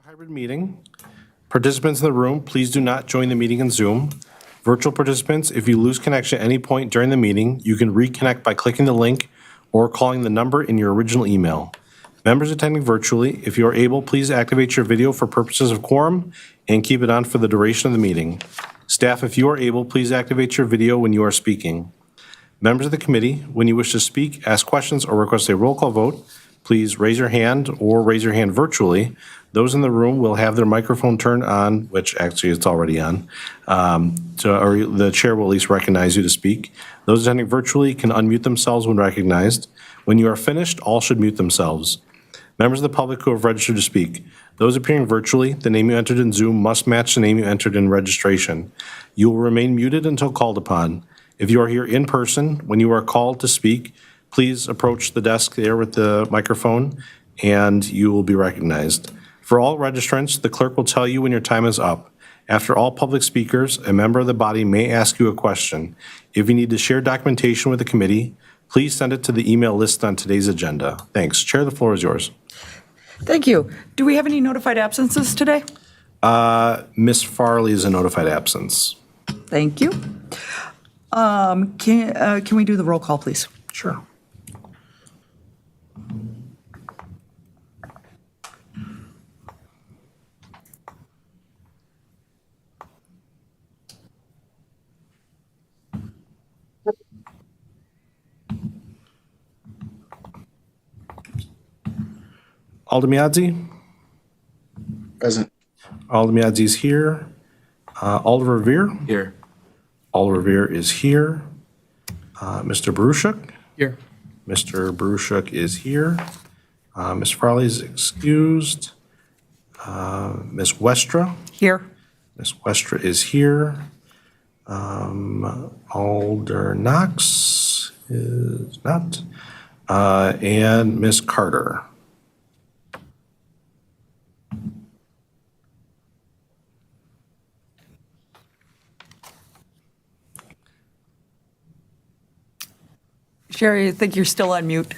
Hybrid meeting. Participants in the room, please do not join the meeting in Zoom. Virtual participants, if you lose connection at any point during the meeting, you can reconnect by clicking the link or calling the number in your original email. Members attending virtually, if you are able, please activate your video for purposes of quorum and keep it on for the duration of the meeting. Staff, if you are able, please activate your video when you are speaking. Members of the committee, when you wish to speak, ask questions, or request a roll call vote, please raise your hand or raise your hand virtually. Those in the room will have their microphone turned on, which actually it's already on, or the chair will at least recognize you to speak. Those attending virtually can unmute themselves when recognized. When you are finished, all should mute themselves. Members of the public who have registered to speak, those appearing virtually, the name you entered in Zoom must match the name you entered in registration. You will remain muted until called upon. If you are here in person, when you are called to speak, please approach the desk there with the microphone and you will be recognized. For all registrants, the clerk will tell you when your time is up. After all public speakers, a member of the body may ask you a question. If you need to share documentation with the committee, please send it to the email listed on today's agenda. Thanks. Chair, the floor is yours. Thank you. Do we have any notified absences today? Ms. Farley is a notified absence. Thank you. Can we do the roll call, please? Sure. Aldemiadzi? Present. Aldemiadzi is here. Alder Revere? Here. Alder Revere is here. Mr. Baruchuk? Here. Mr. Baruchuk is here. Ms. Farley is excused. Ms. Westra? Here. Ms. Westra is here. Alder Knox is not. And Ms. Carter. Sherry, I think you're still on mute.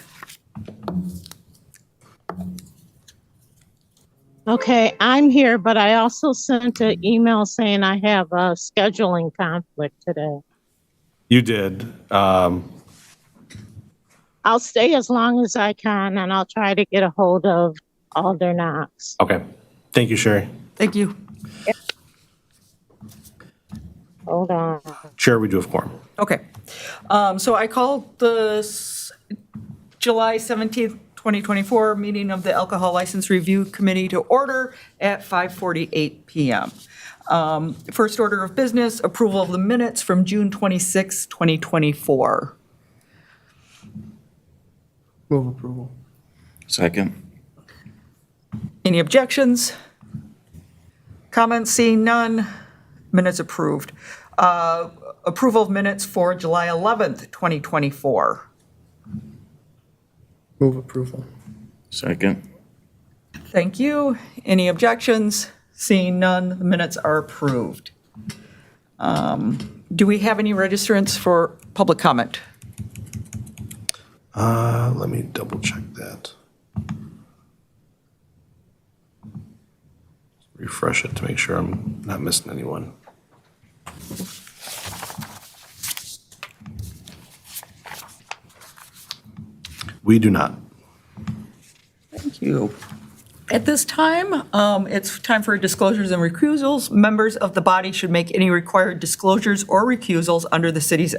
Okay, I'm here, but I also sent an email saying I have a scheduling conflict today. You did. I'll stay as long as I can, and I'll try to get a hold of Alder Knox. Okay. Thank you, Sherry. Thank you. Hold on. Chair, we do have quorum. Okay. So I called the July 17th, 2024 meeting of the Alcohol License Review Committee to order at 5:48 PM. First order of business, approval of the minutes from June 26, 2024. Move approval. Second. Any objections? Comments? Seeing none. Minutes approved. Approval of minutes for July 11th, 2024. Move approval. Second. Thank you. Any objections? Seeing none, the minutes are approved. Do we have any registrants for public comment? Let me double check that. Refresh it to make sure I'm not missing anyone. We do not. Thank you. At this time, it's time for disclosures and recusals. Members of the body should make any required disclosures or recusals under the city's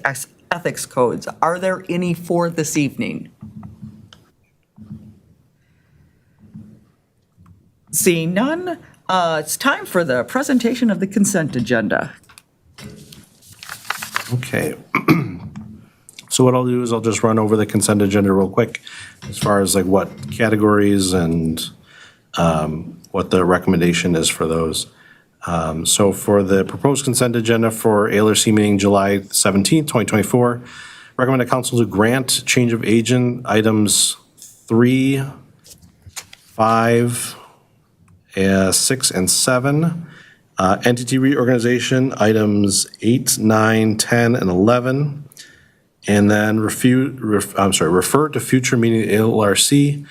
ethics codes. Are there any for this evening? Seeing none, it's time for the presentation of the consent agenda. Okay. So what I'll do is I'll just run over the consent agenda real quick as far as like what categories and what the recommendation is for those. So for the proposed consent agenda for ALRC meeting July 17th, 2024, recommend the council to grant change of agent items 3, 5, 6, and 7. Entity reorganization items 8, 9, 10, and 11. And then refer to future meeting ALRC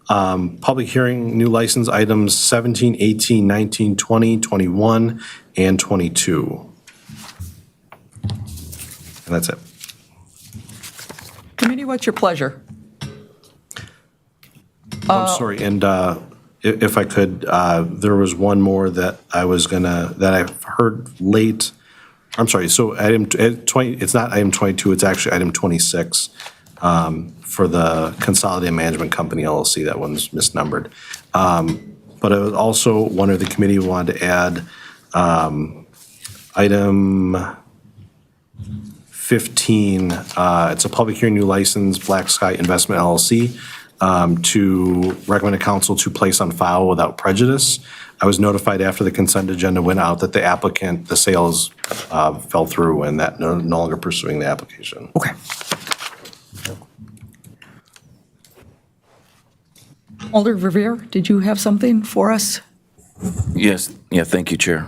Public hearing, new license items 17, 18, 19, 20, 21, and 22. And that's it. Committee, what's your pleasure? I'm sorry, and if I could, there was one more that I was gonna, that I've heard late. I'm sorry, so item 20, it's not item 22, it's actually item 26, for the Consolidated Management Company LLC. That one's misnumbered. But I was also wondering if the committee wanted to add item 15, it's a public hearing new license, Black Sky Investment LLC, to recommend a council to place on file without prejudice. I was notified after the consent agenda went out that the applicant, the sales fell through and that no longer pursuing the application. Okay. Alder Revere, did you have something for us? Yes, yeah, thank you, Chair.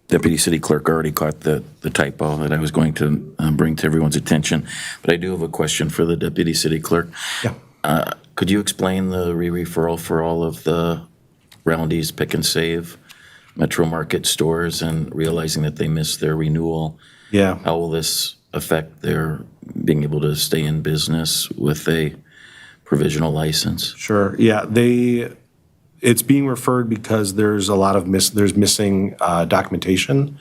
Deputy City Clerk already caught the typo that I was going to bring to everyone's attention, but I do have a question for the Deputy City Clerk. Yeah. Could you explain the re-referral for all of the Roundy's Pick and Save Metro Market stores and realizing that they missed their renewal? Yeah. How will this affect their being able to stay in business with a provisional license? Sure. Yeah, it's being referred because there's a lot of missing documentation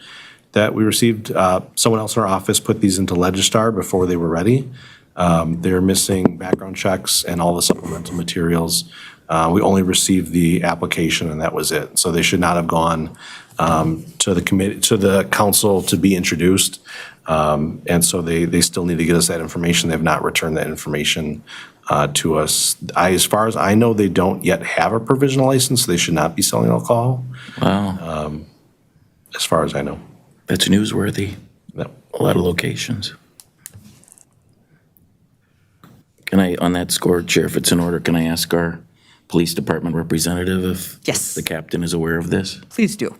that we received. Someone else in our office put these into Legistar before they were ready. They're missing background checks and all the supplemental materials. We only received the application and that was it. So they should not have gone to the committee, to the council to be introduced. And so they still need to get us that information. They've not returned that information to us. As far as I know, they don't yet have a provisional license, so they should not be selling alcohol, Wow, as far as I know. that's newsworthy. No. A lot of locations. Can I, on that score, Chair, if it's in order, can I ask our police department representative if Yes. the captain is aware of this? Please do.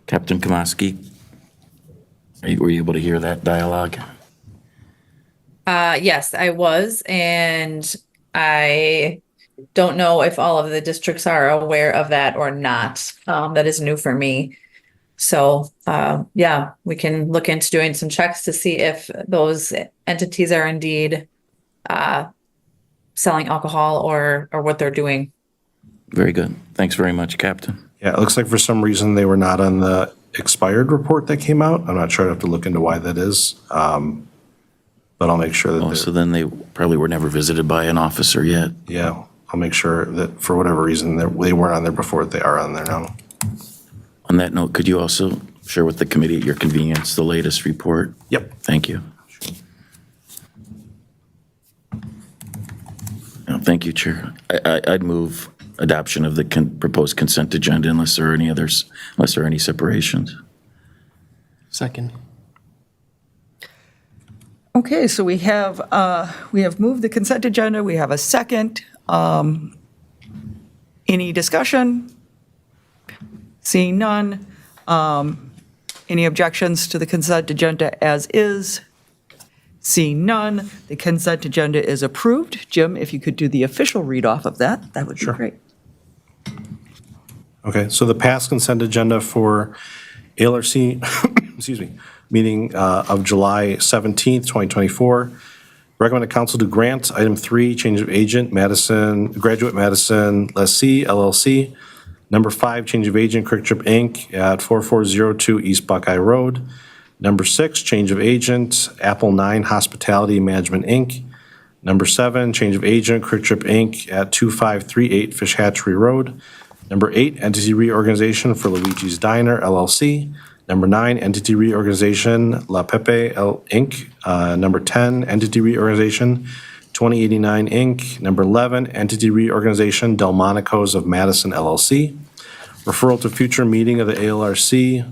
Captain Kamaski? Were you able to hear that dialogue? Yes, I was, and I don't know if all of the districts are aware of that or not. That is new for me. So, yeah, we can look into doing some checks to see if those entities are indeed selling alcohol or what they're doing. Very good. Thanks very much, Captain. Yeah, it looks like for some reason they were not on the expired report that came out. I'm not sure. I have to look into why that is. But I'll make sure that Oh, so then they probably were never visited by an officer yet. yeah, I'll make sure that for whatever reason they weren't on there before, they are on there now. On that note, could you also share with the committee at your convenience the latest report? Yep. Thank you. Thank you, Chair. I'd move adoption of the proposed consent agenda unless there are any others, unless there are any separations. Second. Okay, so we have moved the consent agenda. We have a second. Any discussion? Seeing none. Any objections to the consent agenda as is? Seeing none, the consent agenda is approved. Jim, if you could do the official read off of that, that would be great. Okay, so the past consent agenda for ALRC, excuse me, meeting of July 17th, 2024. Recommended council to grant item 3, change of agent, Graduate Madison Lessee LLC. Number 5, change of agent, Quick Trip Inc. at 4402 East Buckeye Road. Number 6, change of agent, Apple 9 Hospitality Management Inc. Number 7, change of agent, Quick Trip Inc. at 2538 Fish Hatchery Road. Number 8, entity reorganization for Luigi's Diner LLC. Number 9, entity reorganization, La Pepe Inc. Number 10, entity reorganization, 2089 Inc. Number 11, entity reorganization, Delmonico's of Madison LLC. Referral to future meeting of the ALRC.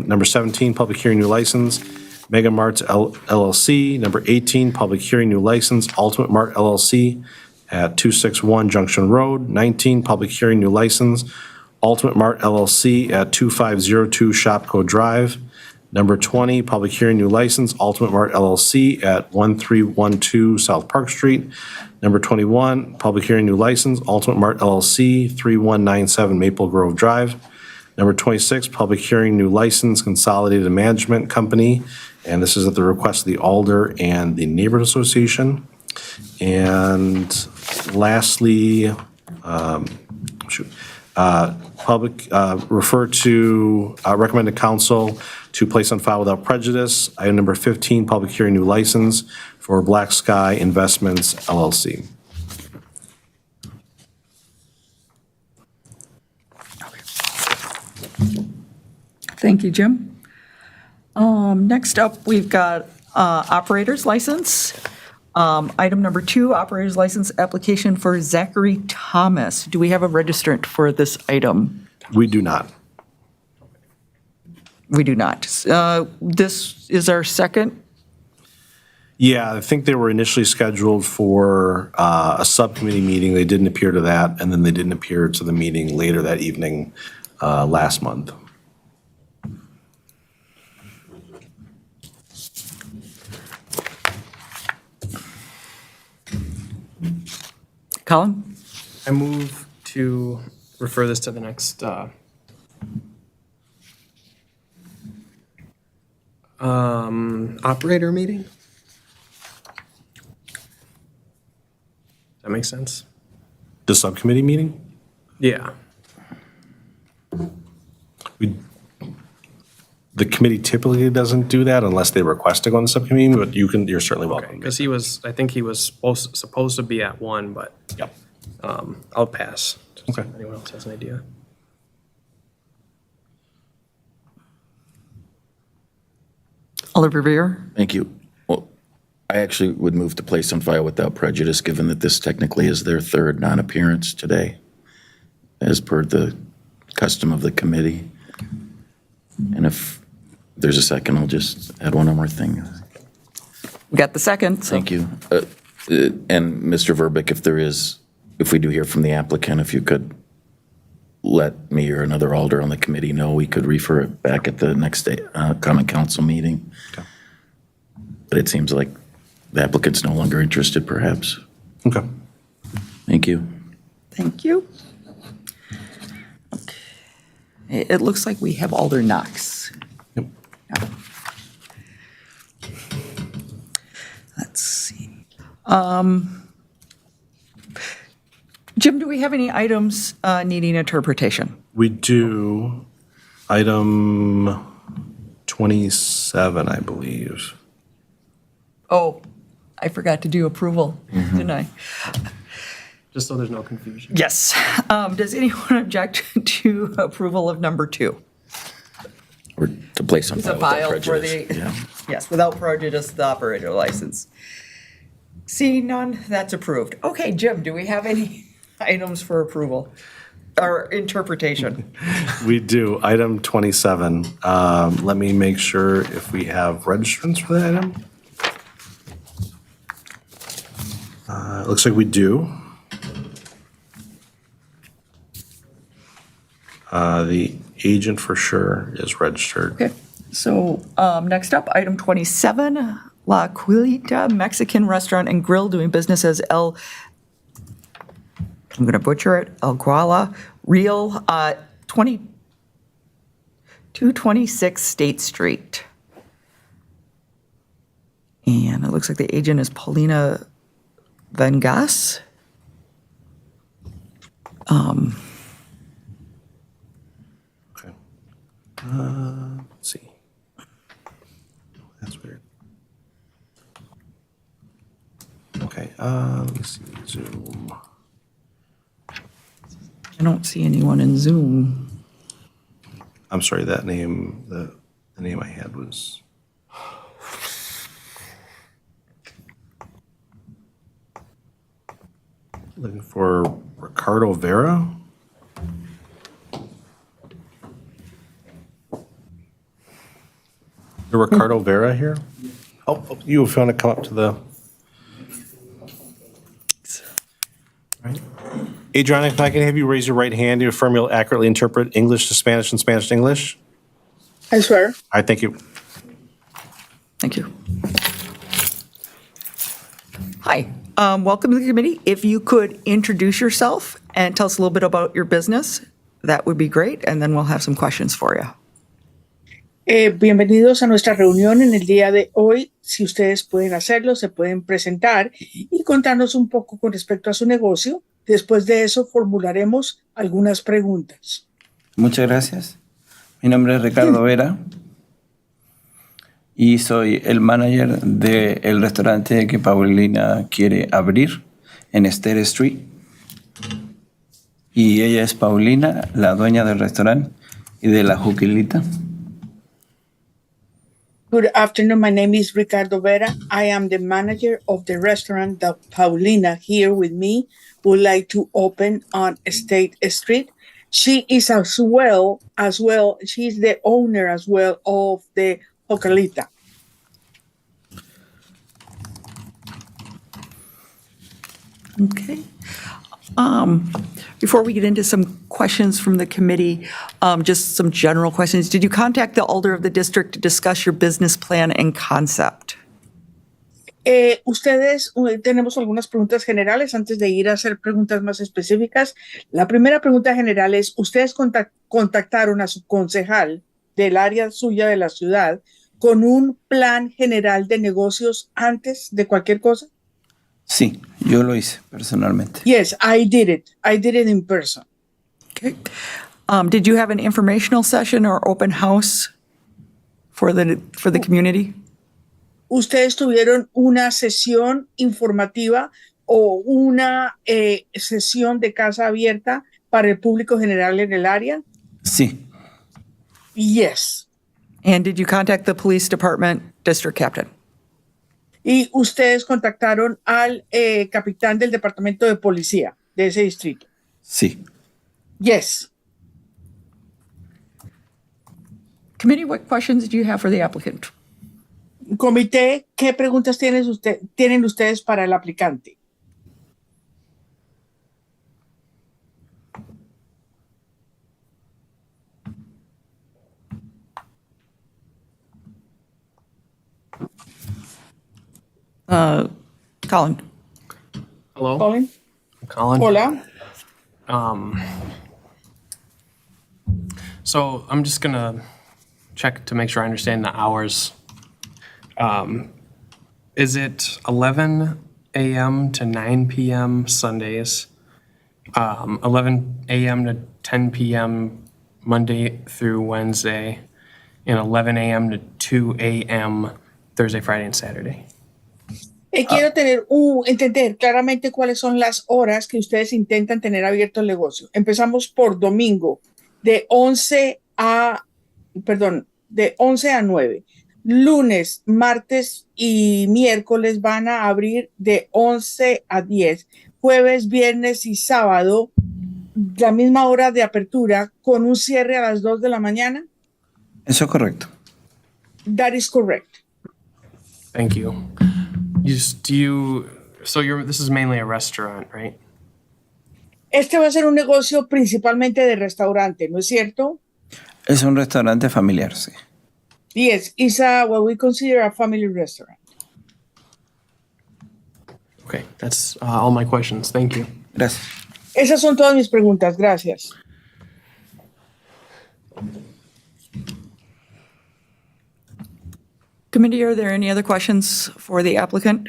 Number 17, public hearing new license, Mega Marts LLC. Number 18, public hearing new license, Ultimate Mart LLC at 261 Junction Road. 19, public hearing new license, Ultimate Mart LLC at 2502 Shopco Drive. Number 20, public hearing new license, Ultimate Mart LLC at 1312 South Park Street. Number 21, public hearing new license, Ultimate Mart LLC, 3197 Maple Grove Drive. Number 26, public hearing new license, Consolidated Management Company, and this is at the request of the Alder and the Neighborhood Association. And lastly, refer to recommended council to place on file without prejudice. Item number 15, public hearing new license for Black Sky Investments LLC. Thank you, Jim. Next up, we've got operator's license. Item number 2, operator's license application for Zachary Thomas. Do we have a registrant for this item? We do not. We do not. This is our second. Yeah, I think they were initially scheduled for a subcommittee meeting. They didn't appear to that, and then they didn't appear to the meeting later that evening last month. Colin? I move to refer this to the next operator meeting. That makes sense? The subcommittee meeting? Yeah. The committee typically doesn't do that unless they request to go on the subcommittee, but you're certainly welcome. Because I think he was supposed to be at 1, but Yep. I'll pass. Just Okay. if anyone else has an idea. Alder Revere? Thank you. Well, I actually would move to place on file without prejudice, given that this technically is their third non-appearance today, as per the custom of the committee. And if there's a second, I'll just add one more thing. We got the second. so- Thank you. And Mr. Verbeek, if we do hear from the applicant, if you could let me or another alder on the committee know, we could refer it back at the next day, common council meeting. Okay. But it seems like the applicant's no longer interested, perhaps. Okay. Thank you. Thank you. Okay. It looks like we have Alder Knox. Yep. Let's see. Jim, do we have any items needing interpretation? We do item 27, I believe. Oh, I forgot to do approval, didn't I? Just so there's no confusion. Yes. Does anyone object to approval of number 2? Or to place on It's a file without file for prejudice. the, Yeah. yes, without prejudice, the operator license. Seeing none, that's approved. Okay, Jim, do we have any items for approval or interpretation? We do. Item 27. Let me make sure if we have registrants for that item. It looks like we do. The agent for sure is registered. Okay, so next up, item 27, La Quilita Mexican Restaurant and Grill doing business as I'm going to butcher it, El Guala Real, 226 State Street. And it looks like the agent is Paulina Vengas. Okay. Let's see. That's weird. Okay, let me see, Zoom. I don't see anyone in Zoom. I'm sorry, that name, the name I had was. Looking for Ricardo Vera? The Ricardo Vera here? Oh, you if you want to come up to the. Right. Adriana, if I can have you raise your right hand, you affirm you'll accurately interpret English to Spanish and Spanish to English? I swear. All right, thank you. Thank you. Hi. Welcome to the committee. If you could introduce yourself and tell us a little bit about your business, that would be great, and then we'll have some questions for you. Bienvenidos a nuestra reunión en el día de hoy. Si ustedes pueden hacerlo, se pueden presentar y contarnos un poco con respecto a su negocio. Después de eso, formularemos algunas preguntas. Muchas gracias. Mi nombre es Ricardo Vera y soy el manager del restaurante que Paulina quiere abrir en State Street. Y ella es Paulina, la dueña del restaurante y de la Juquilita. Good afternoon. My name is Ricardo Vera. I am the manager of the restaurant that Paulina here with me would like to open on State Street. She is as well, she's the owner as well of the Jocalita. Okay. Before we get into some questions from the committee, just some general questions. Did you contact the alder of the district to discuss your business plan and concept? Tenemos algunas preguntas generales antes de ir a hacer preguntas más específicas. La primera pregunta general es, ¿ustedes contactaron a su concejal del área suya de la ciudad con un plan general de negocios antes de cualquier cosa? Sí, yo lo hice personalmente. Yes, I did it. I did it in person. Okay. Did you have an informational session or open house for the community? ¿Ustedes tuvieron una sesión informativa o una sesión de casa abierta para el público general en el área? Sí, Yes. And did you contact the police department district captain? Y ustedes contactaron al capitán del departamento de policía de ese distrito. sí. Yes. Committee, what questions do you have for the applicant? Comité, ¿qué preguntas tienen ustedes para el aplicante? Colin? Hello, Colin. Colin. Hola. So I'm just gonna check to make sure I understand the hours. Is it 11 a.m. to 9 p.m. Sundays, 11 a.m. to 10 p.m. Monday through Wednesday, and 11 a.m. to 2 a.m. Thursday, Friday, and Saturday? Quiero entender claramente cuáles son las horas que ustedes intentan tener abierto el negocio. Empezamos por domingo, de 11 a 9. Lunes, martes y miércoles van a abrir de 11 a 10. Jueves, viernes y sábado, la misma hora de apertura con un cierre a las 2 de la mañana. Eso es correcto. That is correct. Thank you. This is mainly a restaurant, right? Este va a ser un negocio principalmente de restaurante, ¿no es cierto? Es un restaurante familiar, sí. Yes, it's what we consider a family restaurant. Okay, that's all my questions. Thank you. Gracias. Esas son todas mis preguntas. Gracias. Committee, are there any other questions for the applicant?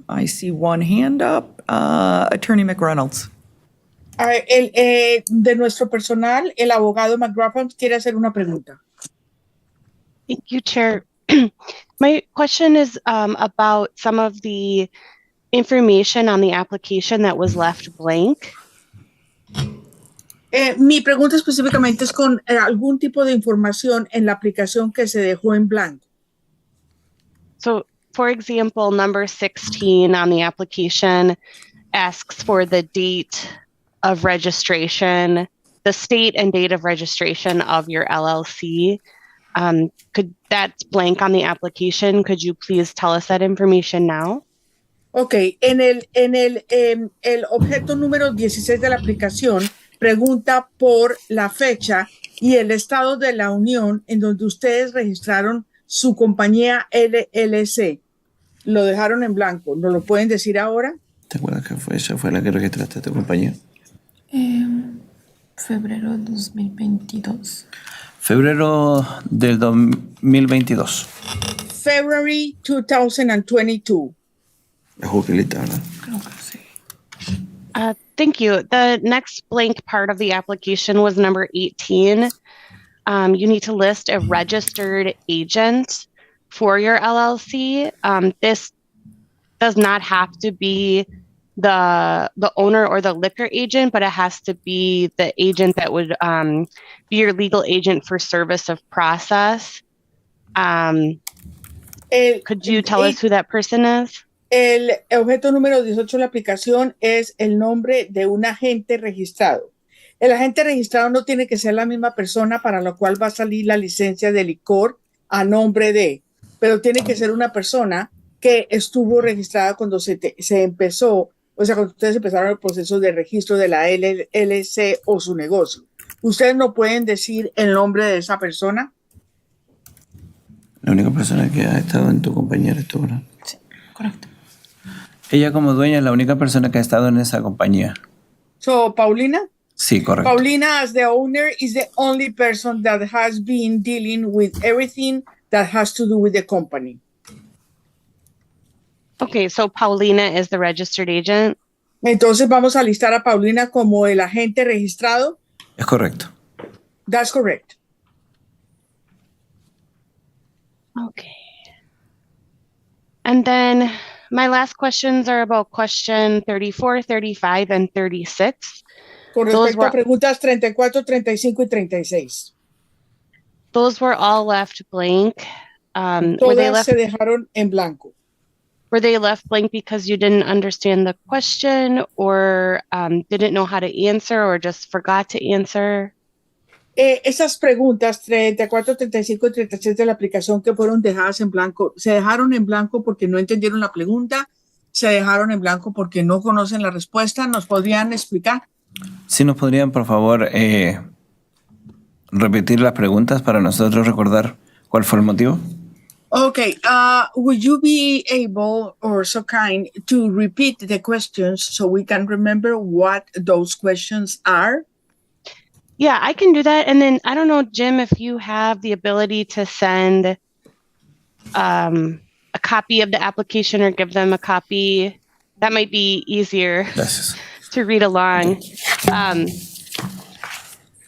I see one hand up. Attorney McReynolds. De nuestro personal, el abogado McGrath quiere hacer una pregunta. Thank you, Chair. My question is about some of the information on the application that was left blank. Mi pregunta específicamente es con algún tipo de información en la aplicación que se dejó en blanco. So, for example, number 16 on the application asks for the date of registration, the state and date of registration of your LLC. That's blank on the application. Could you please tell us that information now? Ok, en el objeto número 16 de la aplicación pregunta por la fecha y el estado de la unión en donde ustedes registraron su compañía LLC. Lo dejaron en blanco. ¿No lo pueden decir ahora? ¿Te acuerdas que ella fue la que registraste tu compañía? Febrero 2022. Febrero del 2022. February 2022. Es Juquilita, ¿verdad? Creo que sí. Thank you. The next blank part of the application was number 18. You need to list a registered agent for your LLC. This does not have to be the owner or the liquor agent, but it has to be the agent that would be your legal agent for service of process. Could you tell us who that person is? El objeto número 18 de la aplicación es el nombre de un agente registrado. El agente registrado no tiene que ser la misma persona para la cual va a salir la licencia de licor a nombre de, pero tiene que ser una persona que estuvo registrada cuando se empezó, o sea, cuando ustedes empezaron el proceso de registro de la LLC o su negocio. ¿Ustedes no pueden decir el nombre de esa persona? La única persona que ha estado en tu compañía eres tú, ¿verdad? Sí, correcto. Ella como dueña es la única persona que ha estado en esa compañía. So, Paulina? Sí, correcto. Paulina, as the owner, is the only person that has been dealing with everything that has to do with the company. Okay, so Paulina is the registered agent. Entonces vamos a listar a Paulina como el agente registrado. Es correcto. That's correct. Okay. And then my last questions are about question 34, 35, and 36. Con Those respecto a were- preguntas 34, 35 y 36. Those were all left blank. Were they Todas se left dejaron en blanco. blank because you didn't understand the question or didn't know how to answer or just forgot to answer? Esas preguntas 34, 35 y 36 de la aplicación que fueron dejadas en blanco, se dejaron en blanco porque no entendieron la pregunta, se dejaron en blanco porque no conocen la respuesta. ¿Nos podrían explicar? Si nos podrían, por favor, repetir las preguntas para nosotros recordar cuál fue el motivo. Okay, would you be able or so kind to repeat the questions so we can remember what those questions are? Yeah, I can do that. And then I don't know, Jim, if you have the ability to send a copy of the application or give them a copy, that might be easier Gracias. to read along.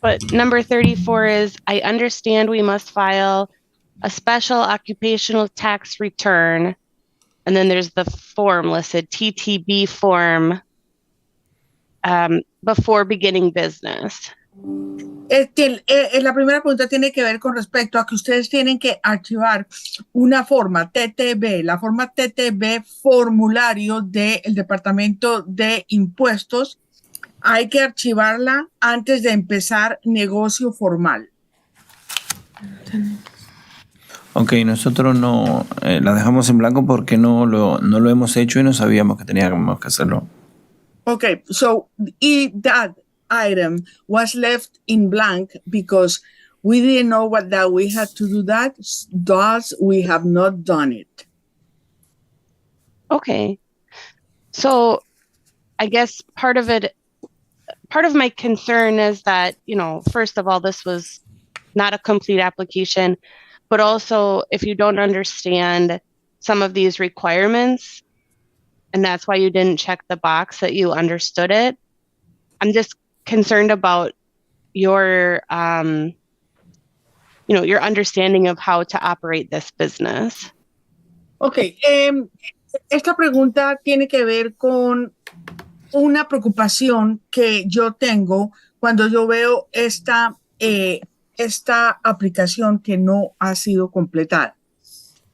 But number 34 is, I understand we must file a special occupational tax return. And then there's the form listed, TTB form, before beginning business. La primera pregunta tiene que ver con respecto a que ustedes tienen que archivar una forma TTB, la forma TTB formulario del Departamento de Impuestos. Hay que archivarla antes de empezar negocio formal. Ok, nosotros no la dejamos en blanco porque no lo hemos hecho y no sabíamos que teníamos que hacerlo. Okay, so that item was left in blank because we didn't know that we had to do that, thus we have not done it. Okay. So I guess part of my concern is that, first of all, this was not a complete application, but also if you don't understand some of these requirements, and that's why you didn't check the box that you understood it, I'm just concerned about your, your understanding of how to operate this business. Okay, esta pregunta tiene que ver con una preocupación que yo tengo cuando yo veo esta aplicación que no ha sido completada.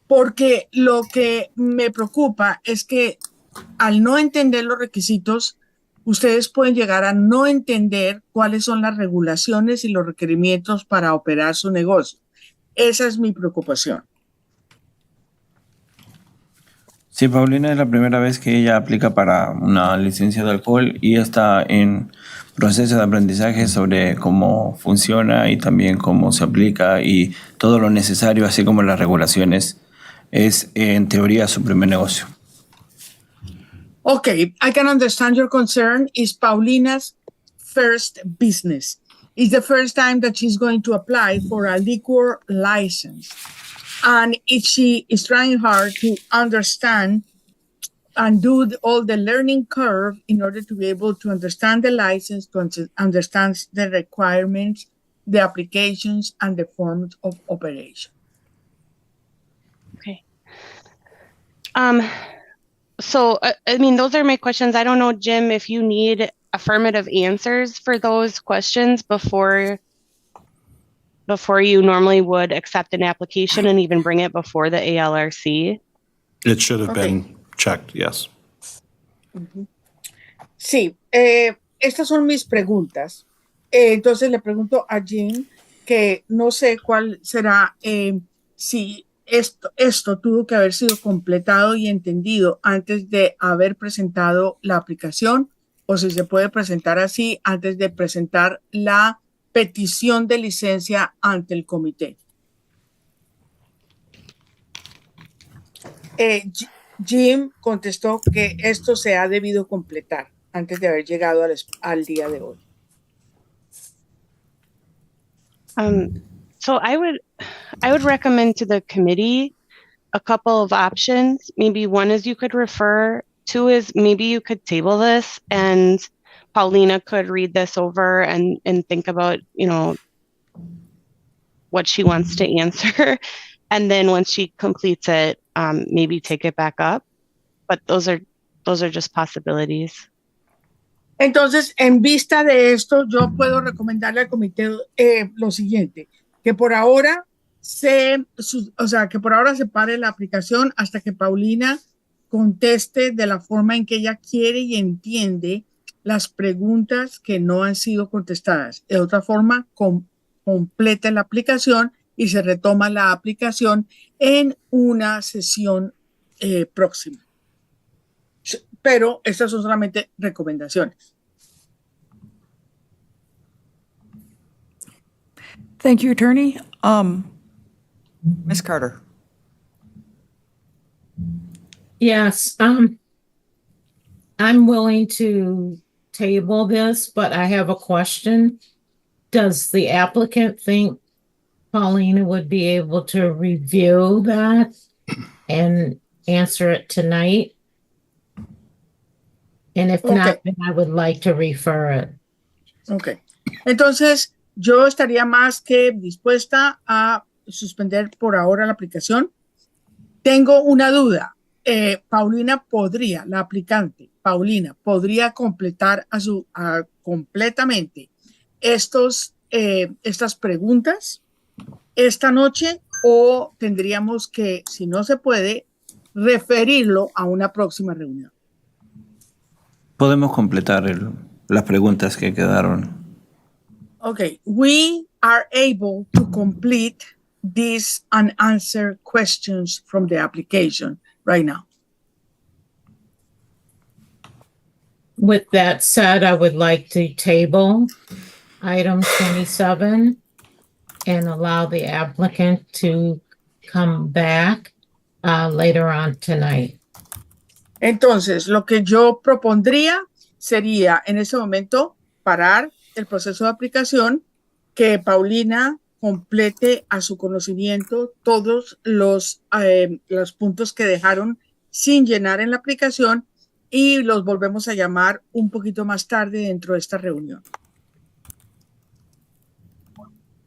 Porque lo que me preocupa es que al no entender los requisitos, ustedes pueden llegar a no entender cuáles son las regulaciones y los requerimientos para operar su negocio. Esa es mi preocupación. Sí, Paulina es la primera vez que ella aplica para una licencia de alcohol y está en proceso de aprendizaje sobre cómo funciona y también cómo se aplica y todo lo necesario, así como las regulaciones. Es en teoría su primer negocio. Okay, I can understand your concern. Is Paulina's first business. It's the first time that she's going to apply for a liquor license. And she is trying hard to understand and do all the learning curve in order to be able to understand the license, to understand the requirements, the applications, and the forms of operation. Okay. So, I mean, those are my questions. I don't know, Jim, if you need affirmative answers for those questions before you normally would accept an application and even bring it before the ALRC. It should have Okay. been checked, yes. Sí, estas son mis preguntas. Entonces le pregunto a Jim que no sé cuál será, si esto tuvo que haber sido completado y entendido antes de haber presentado la aplicación o si se puede presentar así antes de presentar la petición de licencia ante el comité. Jim contestó que esto se ha debido completar antes de haber llegado al día de hoy. So I would recommend to the committee a couple of options. Maybe one is you could refer, two is maybe you could table this and Paulina could read this over and think about, what she wants to answer. And then once she completes it, maybe take it back up. But those are just possibilities. Entonces, en vista de esto, yo puedo recomendarle al comité lo siguiente, que por ahora se pare la aplicación hasta que Paulina conteste de la forma en que ella quiere y entiende las preguntas que no han sido contestadas. De otra forma, complete la aplicación y se retoma la aplicación en una sesión próxima. Pero estas son solamente recomendaciones. Thank you, Attorney. Ms. Carter. Yes, I'm willing to table this, but I have a question. Does the applicant think Paulina would be able to review that and answer it tonight? And if not, then I would like to refer it. Ok. Entonces, yo estaría más que dispuesta a suspender por ahora la aplicación. Tengo una duda. La aplicante, Paulina, ¿podría completar completamente estas preguntas esta noche o tendríamos que, si no se puede, referirlo a una próxima reunión? Podemos completar las preguntas que quedaron. Okay, we are able to complete these unanswered questions from the application right now. With that said, I would like to table item 27 and allow the applicant to come back later on tonight. Entonces, lo que yo propondría sería en ese momento parar el proceso de aplicación, que Paulina complete a su conocimiento todos los puntos que dejaron sin llenar en la aplicación y los volvemos a llamar un poquito más tarde dentro de esta reunión.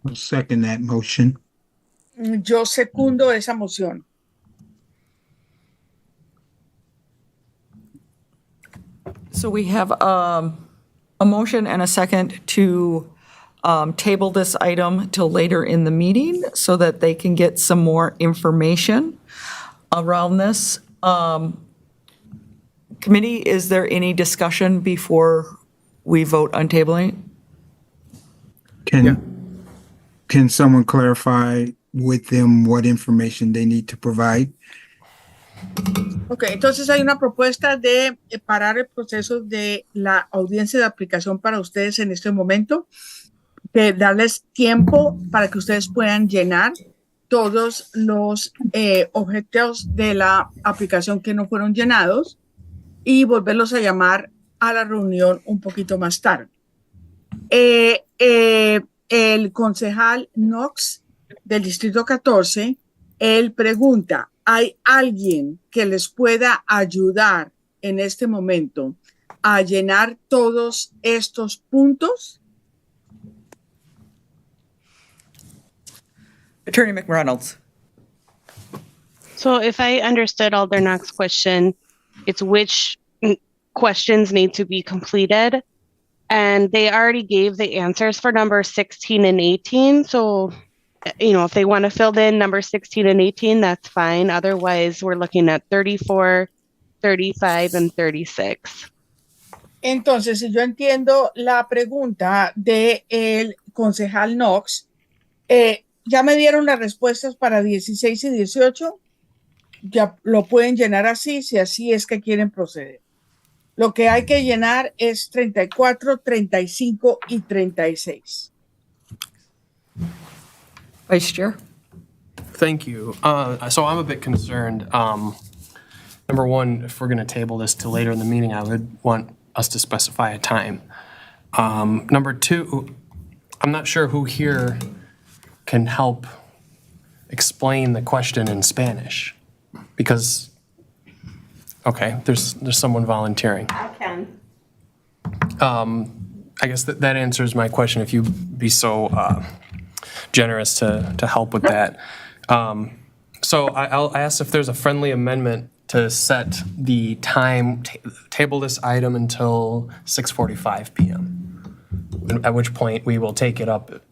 I'll second that motion. Yo secundo esa moción. So we have a motion and a second to table this item till later in the meeting so that they can get some more information around this. Committee, is there any discussion before we vote on tabling? Can someone clarify with them what information they need to provide? Ok, entonces hay una propuesta de parar el proceso de la audiencia de aplicación para ustedes en este momento, de darles tiempo para que ustedes puedan llenar todos los objetos de la aplicación que no fueron llenados y volverlos a llamar a la reunión un poquito más tarde. El concejal Knox del Distrito 14, él pregunta, ¿hay alguien que les pueda ayudar en este momento a llenar todos estos puntos? Attorney McReynolds. So if I understood Alder Knox's question, it's which questions need to be completed. And they already gave the answers for number 16 and 18. So, if they want to fill in number 16 and 18, that's fine. Otherwise, we're looking at 34, 35, and 36. Entonces, si yo entiendo la pregunta del concejal Knox, ya me dieron las respuestas para 16 y 18. Ya lo pueden llenar así, si así es que quieren proceder. Lo que hay que llenar es 34, 35 y 36. Vice Chair. Thank you. So I'm a bit concerned. Number one, if we're going to table this to later in the meeting, I would want us to specify a time. Number two, I'm not sure who here can help explain the question in Spanish, because, okay, there's someone volunteering. I can. I guess that answers my question, if you'd be so generous to help with that. So I'll ask if there's a friendly amendment to set the time, table this item until 6:45 p.m., at which point we will take it up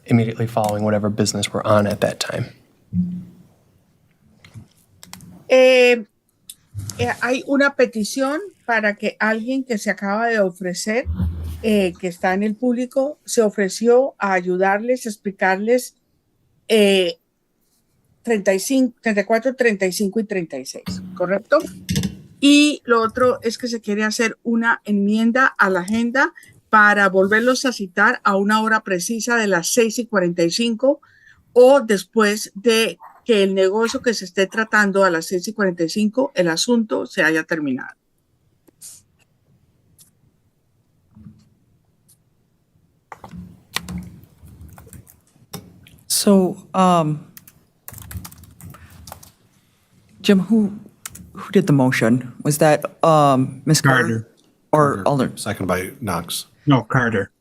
immediately following whatever business we're on at that time. Hay una petición para que alguien que se acaba de ofrecer, que está en el público, se ofreció a ayudarles, a explicarles 35, 34, 35 y 36, ¿correcto? Y lo otro es que se quiere hacer una enmienda a la agenda para volverlos a citar a una hora precisa de las 6:45 o después de que el negocio que se esté tratando a las 6:45, el asunto se haya terminado. So, Jim, who did the motion? Was that Ms. Carter? Or Alder? Second by Knox. No, Carter.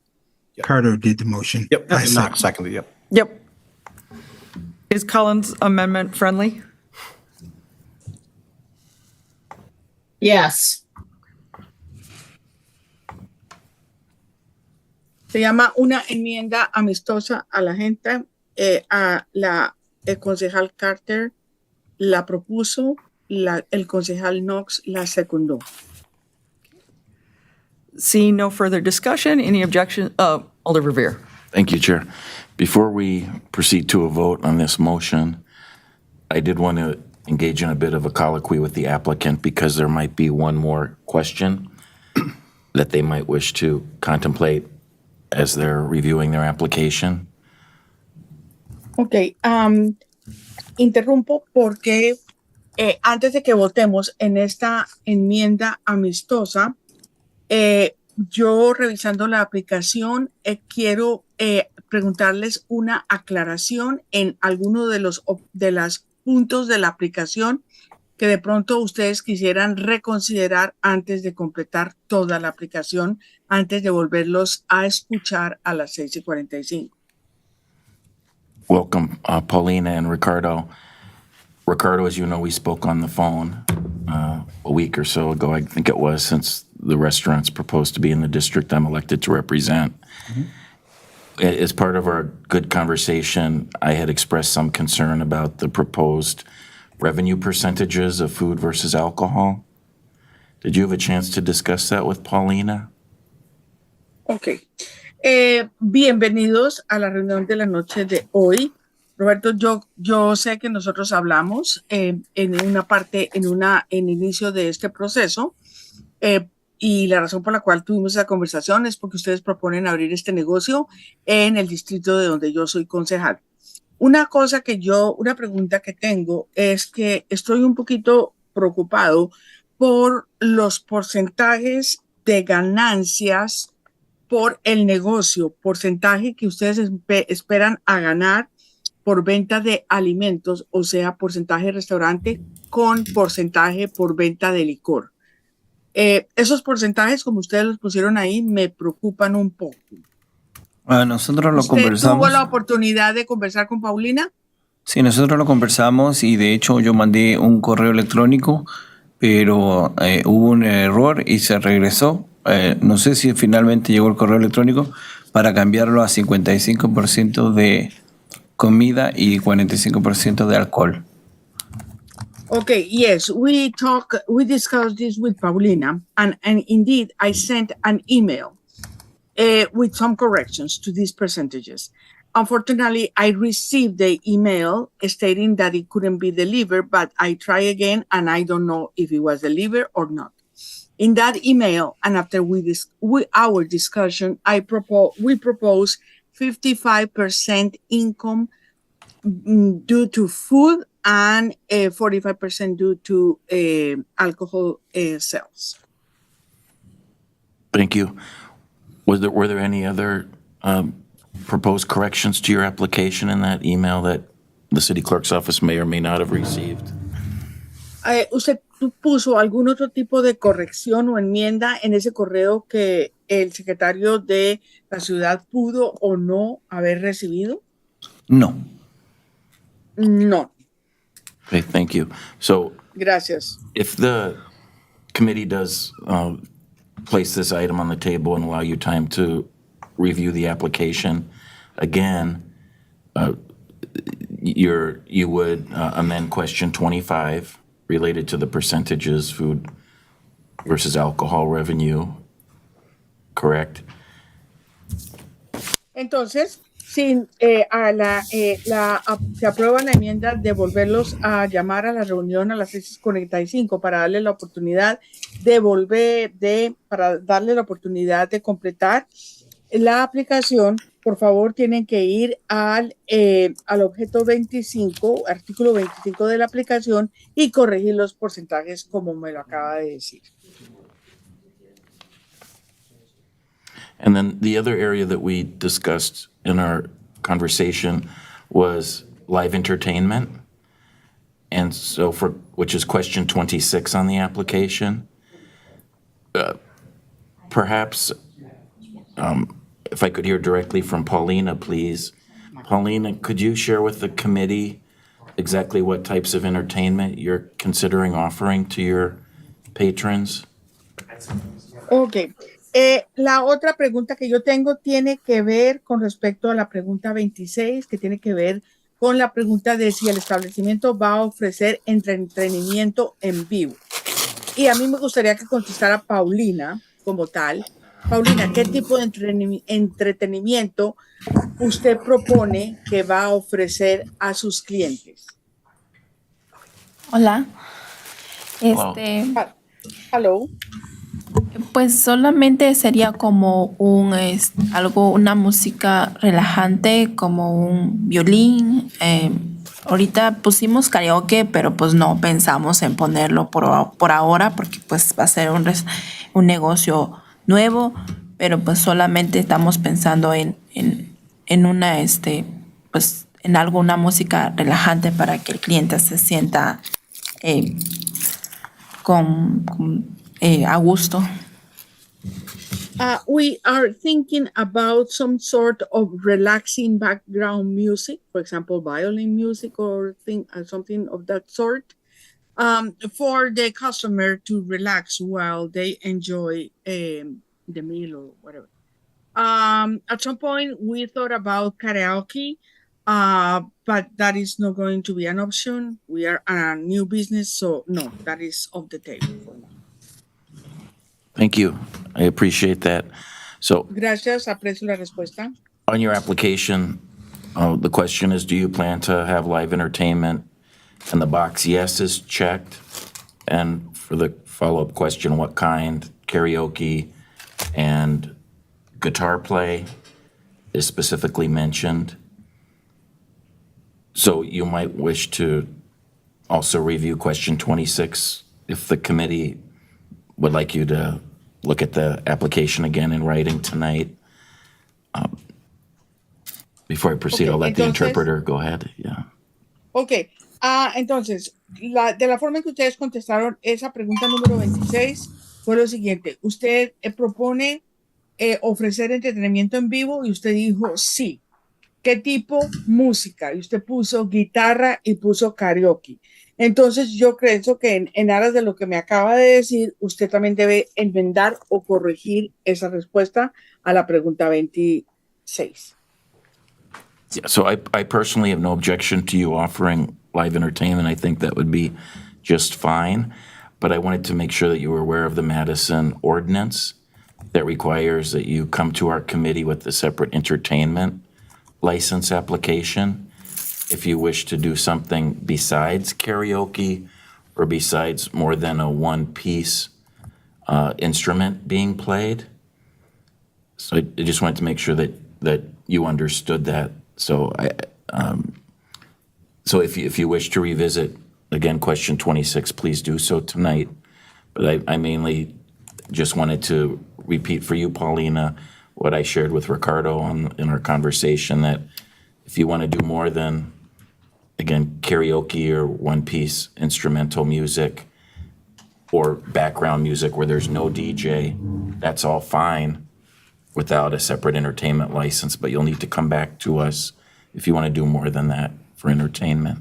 Carter did the motion. Yep, I and Knox seconded, yep. Yep. Is Collins' amendment friendly? Yes. Se llama una enmienda amistosa a la gente. El concejal Carter la propuso, el concejal Knox la secundó. Seeing no further discussion, any objection? Alder Revere. Thank you, Chair. Before we proceed to a vote on this motion, I did want to engage in a bit of a colloquy with the applicant because there might be one more question that they might wish to contemplate as they're reviewing their application. Ok, interrumpo porque antes de que votemos en esta enmienda amistosa, yo revisando la aplicación quiero preguntarles una aclaración en alguno de los puntos de la aplicación que de pronto ustedes quisieran reconsiderar antes de completar toda la aplicación, antes de volverlos a escuchar a las 6:45. Welcome, Paulina and Ricardo. Ricardo, as you know, we spoke on the phone a week or so ago, I think it was, since the restaurant's proposed to be in the district I'm elected to represent. As part of our good conversation, I had expressed some concern about the proposed revenue percentages of food versus alcohol. Did you have a chance to discuss that with Paulina? Ok. Bienvenidos a la reunión de la noche de hoy. Roberto, yo sé que nosotros hablamos en una parte, en inicio de este proceso, y la razón por la cual tuvimos esa conversación es porque ustedes proponen abrir este negocio en el distrito de donde yo soy concejal. Una pregunta que tengo es que estoy un poquito preocupado por los porcentajes de ganancias por el negocio, porcentaje que ustedes esperan a ganar por venta de alimentos, o sea, porcentaje de restaurante con porcentaje por venta de licor. Esos porcentajes, como ustedes los pusieron ahí, me preocupan un poco. Nosotros lo ¿Usted tuvo conversamos. la oportunidad de conversar con Paulina? Sí, nosotros lo conversamos y de hecho yo mandé un correo electrónico, pero hubo un error y se regresó. No sé si finalmente llegó el correo electrónico para cambiarlo a 55% de comida y 45% de alcohol. Okay, yes, we discussed this with Paulina, and indeed I sent an email with some corrections to these percentages. Unfortunately, I received the email stating that it couldn't be delivered, but I try again and I don't know if it was delivered or not. In that email, and after our discussion, we propose 55% income due to food and 45% due to alcohol sales. Thank you. Were there any other proposed corrections to your application in that email that the city clerk's office may or may not have received? ¿Usted puso algún otro tipo de corrección o enmienda en ese correo que el secretario de la ciudad pudo o no haber recibido? No. No, Okay, thank you. So gracias. if the committee does place this item on the table and allow you time to review the application, again, you would amend question 25 related to the percentages, food versus alcohol revenue, correct? Entonces, si se aprueba la enmienda de volverlos a llamar a la reunión a las 6:45 para darle la oportunidad para darle la oportunidad de completar la aplicación, por favor tienen que ir al objeto 25, artículo 25 de la aplicación y corregir los porcentajes como me lo acaba de decir. And then the other area that we discussed in our conversation was live entertainment. And so which is question 26 on the application. Perhaps, if I could hear directly from Paulina, please. Paulina, could you share with the committee exactly what types of entertainment you're considering offering to your patrons? Ok. La otra pregunta que yo tengo tiene que ver con respecto a la pregunta 26, que tiene que ver con la pregunta de si el establecimiento va a ofrecer entretenimiento en vivo. Y a mí me gustaría que contestara Paulina como tal. Paulina, ¿qué tipo de entretenimiento usted propone que va a ofrecer a sus clientes? Hola. Hello. Pues solamente sería como una música relajante, como un violín. Ahorita pusimos karaoke, pero pues no pensamos en ponerlo por ahora porque pues va a ser un negocio nuevo, pero pues solamente estamos pensando en una pues en una música relajante para que el cliente se sienta a gusto. We are thinking about some sort of relaxing background music, for example, violin music or something of that sort, for the customer to relax while they enjoy the meal or whatever. At some point, we thought about karaoke, but that is not going to be an option. We are a new business, so no, that is off the table for now. Thank you. I appreciate that. So Gracias, aprecio la respuesta. on your application, the question is, do you plan to have live entertainment? And the box yes is checked. And for the follow-up question, what kind? Karaoke and guitar play is specifically mentioned. So you might wish to also review question 26 if the committee would like you to look at the application again in writing tonight. Before I proceed, Okay, I'll let the entonces- interpreter go ahead. Yeah. Ok, entonces, de la forma en que ustedes contestaron esa pregunta número 26 fue lo siguiente. Usted propone ofrecer entretenimiento en vivo y usted dijo sí. ¿Qué tipo? Música. Y usted puso guitarra y puso karaoke. Entonces, yo creo que en aras de lo que me acaba de decir, usted también debe enmendar o corregir esa respuesta a la pregunta 26. Yeah, so I personally have no objection to you offering live entertainment. I think that would be just fine. But I wanted to make sure that you were aware of the Madison ordinance that requires that you come to our committee with a separate entertainment license application if you wish to do something besides karaoke or besides more than a one-piece instrument being played. So I just wanted to make sure that you understood that. So so if you wish to revisit, again, question 26, please do so tonight. But I mainly just wanted to repeat for you, Paulina, what I shared with Ricardo in our conversation, that if you want to do more than, again, karaoke or one-piece instrumental music or background music where there's no DJ, that's all fine without a separate entertainment license, but you'll need to come back to us if you want to do more than that for entertainment.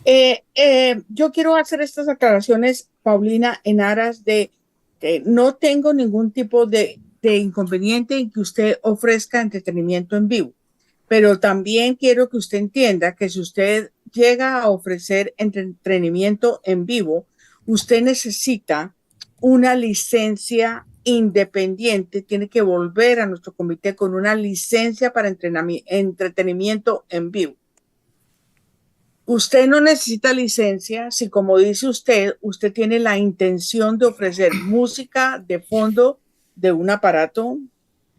Yo quiero hacer estas aclaraciones, Paulina, en aras de que no tengo ningún tipo de inconveniente en que usted ofrezca entretenimiento en vivo, pero también quiero que usted entienda que si usted llega a ofrecer entretenimiento en vivo, usted necesita una licencia independiente, tiene que volver a nuestro comité con una licencia para entretenimiento en vivo. Usted no necesita licencia si, como dice usted, usted tiene la intención de ofrecer música de fondo de un aparato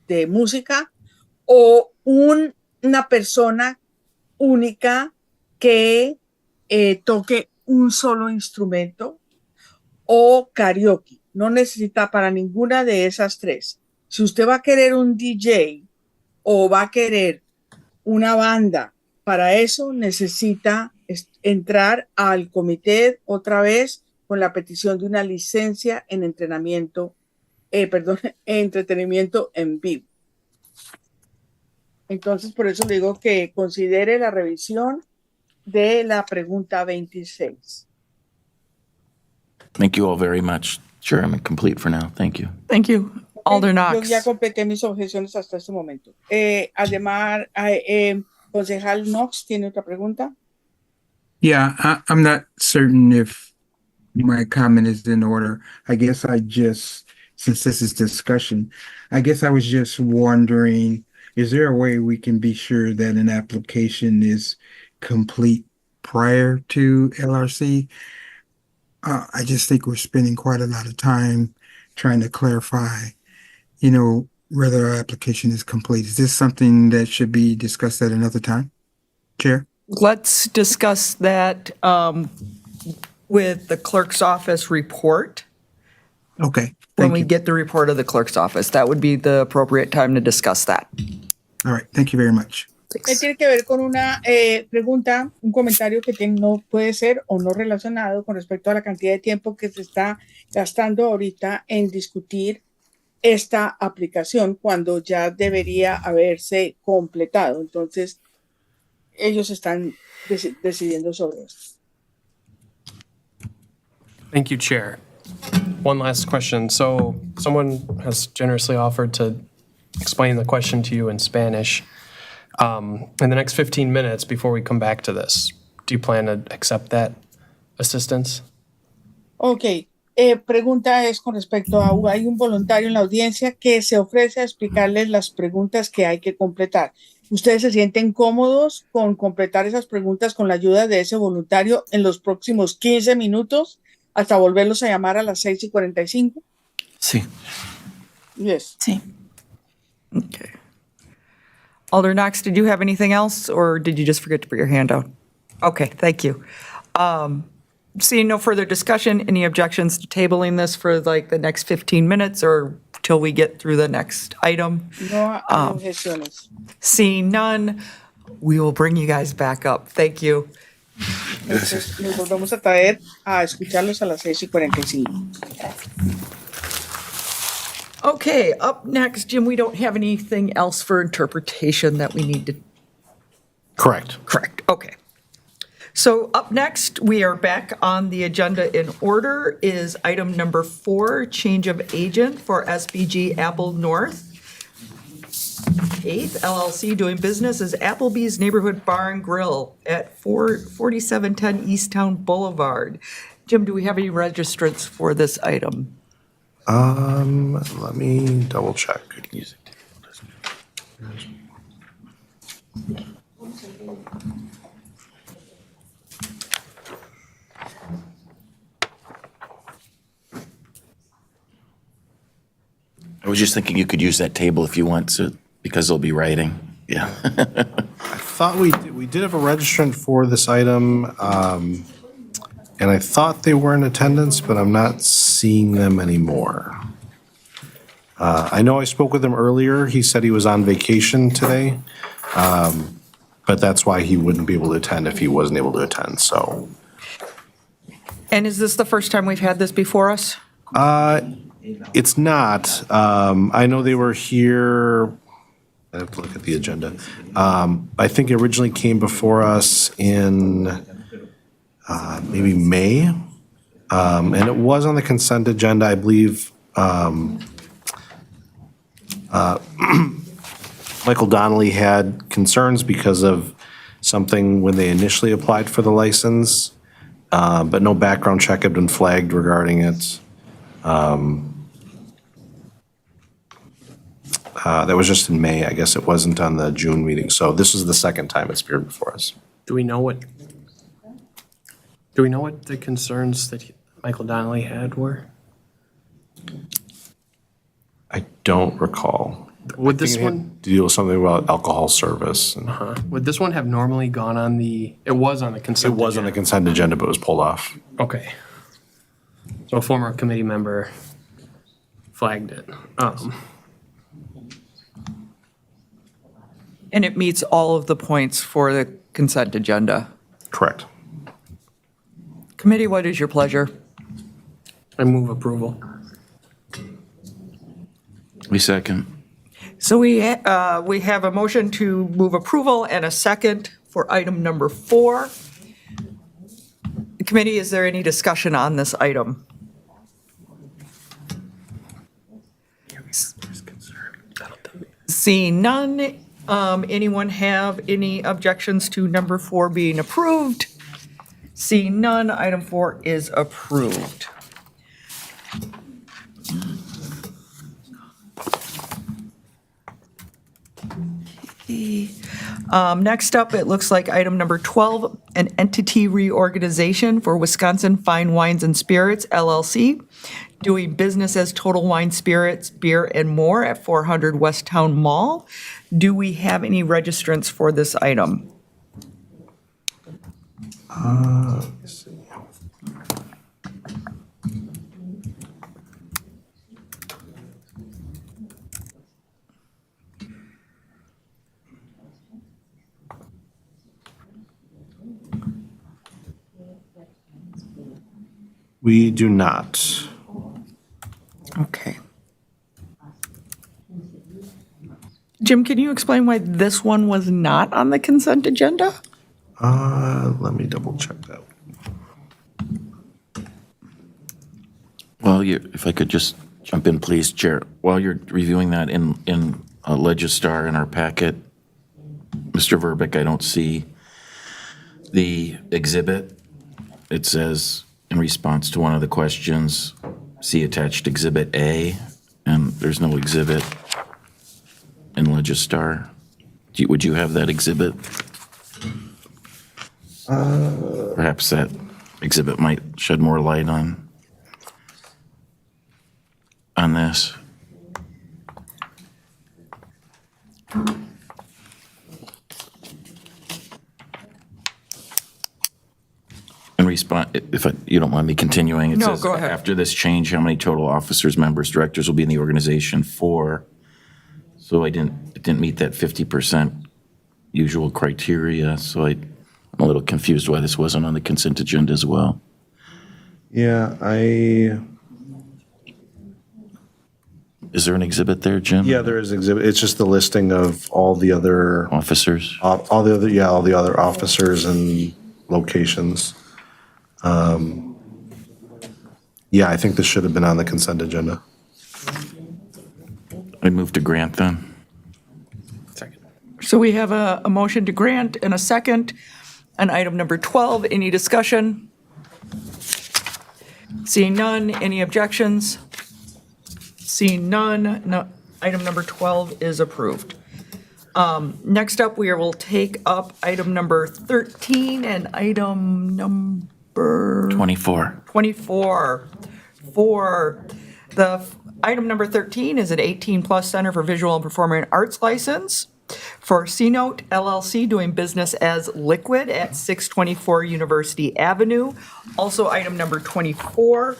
de música o una persona única que toque un solo instrumento o karaoke. No necesita para ninguna de esas tres. Si usted va a querer un DJ o va a querer una banda, para eso necesita entrar al comité otra vez con la petición de una licencia en entretenimiento en vivo. Entonces, por eso le digo que considere la revisión de la pregunta 26. Thank you all very much. Sure, I'm complete for now. Thank you. Thank you. Alder Yo Knox. ya completé mis objeciones hasta este momento. Además, concejal Knox, ¿tiene otra pregunta? Yeah, I'm not certain if my comment is in order. I guess since this is discussion, I guess I was just wondering, is there a way we can be sure that an application is complete prior to LRC? I just think we're spending quite a lot of time trying to clarify, whether our application is complete. Is this something that should be discussed at another time? Chair? Let's discuss that with the clerk's office report. Okay. When Thank we you. get the report of the clerk's office, that would be the appropriate time to discuss that. All right. Thank you very much. Tiene que ver con una pregunta, un comentario que no puede ser o no relacionado con respecto a la cantidad de tiempo que se está gastando ahorita en discutir esta aplicación cuando ya debería haberse completado. Entonces, ellos están decidiendo sobre esto. Thank you, Chair. One last question. So someone has generously offered to explain the question to you in Spanish in the next 15 minutes before we come back to this. Do you plan to accept that assistance? Ok, pregunta es con respecto a, hay un voluntario en la audiencia que se ofrece a explicarles las preguntas que hay que completar. ¿Ustedes se sienten cómodos con completar esas preguntas con la ayuda de ese voluntario en los próximos 15 minutos hasta volverlos a llamar a las 6:45? Sí. Yes. Sí. Okay. Alder Knox, did you have anything else, or did you just forget to put your hand out? Okay, thank you. Seeing no further discussion, any objections to tabling this for like the next 15 minutes or till we get through the next item? No objeciones. Seeing none, we will bring you guys back up. Thank you. Entonces, nos volvemos a traer a escucharlos a las 6:45. Okay, up next, Jim, we don't have anything else for interpretation that we need to Correct. correct. Okay. So up next, we are back on the agenda in order is item number 4, change of agent for SBG Apple North. 8th LLC doing business as Applebee's Neighborhood Bar and Grill at 4710 Easttown Boulevard. Jim, do we have any registrants for this item? Let me double check. I was just thinking you could use that table if you want to, because they'll be writing. Yeah. I thought we did have a registrant for this item, and I thought they were in attendance, but I'm not seeing them anymore. I know I spoke with him earlier. He said he was on vacation today, but that's why he wouldn't be able to attend if he wasn't able to attend, so. And is this the first time we've had this before us? It's not. I know they were here, I have to look at the agenda. I think it originally came before us in maybe May. And it was on the consent agenda, I believe. Michael Donnelly had concerns because of something when they initially applied for the license, but no background check had been flagged regarding it. That was just in May. I guess it wasn't on the June meeting. So this is the second time it's appeared before us. Do we know what the concerns that Michael Donnelly had were? I don't recall. Would I this think it had one, to deal with something about alcohol service. And would this one have normally gone on it was on the it consent was on the agenda. consent agenda, but it was pulled off. Okay. So a former committee member flagged it. And it meets all of the points for the consent agenda. Correct. Committee, what is your pleasure? I move approval. We second. So we have a motion to move approval and a second for item number 4. The committee, is there any discussion on this item? Seeing none, anyone have any objections to number 4 being approved? Seeing none, item 4 is approved. Next up, it looks like item number 12, an entity reorganization for Wisconsin Fine Wines and Spirits LLC, doing business as Total Wine Spirits, Beer and More at 400 West Town Mall. Do we have any registrants for this item? Let me see. We do not. Okay. Jim, can you explain why this one was not on the consent agenda? Let me double check that. Well, if I could just jump in, please, Chair. While you're reviewing that in Legistar in our packet, Mr. Verbeck, I don't see the exhibit. It says, in response to one of the questions, see attached Exhibit A, and there's no exhibit in Legistar. Would you have that exhibit? Perhaps that exhibit might shed more light on this. In respond, if you don't mind me continuing. It No, says, go ahead. after this change, how many total officers, members, directors will be in the organization? 4. So it didn't meet that 50% usual criteria, so I'm a little confused why this wasn't on the consent agenda as well. Yeah, Is there an exhibit there, Jim? there is exhibit. It's just the listing of all the other, Officers? all the other officers and locations. Yeah, I think this should have been on the consent agenda. I'd move to grant then. Second. So we have a motion to grant and a second. On item number 12, any discussion? Seeing none, any objections? Seeing none, no, item number 12 is approved. Next up, we will take up item number 13 and item number 24. 24. Item number 13 is an 18-plus Center for Visual and Performing Arts license for C-Note LLC doing business as Liquid at 624 University Avenue. Also, item number 24,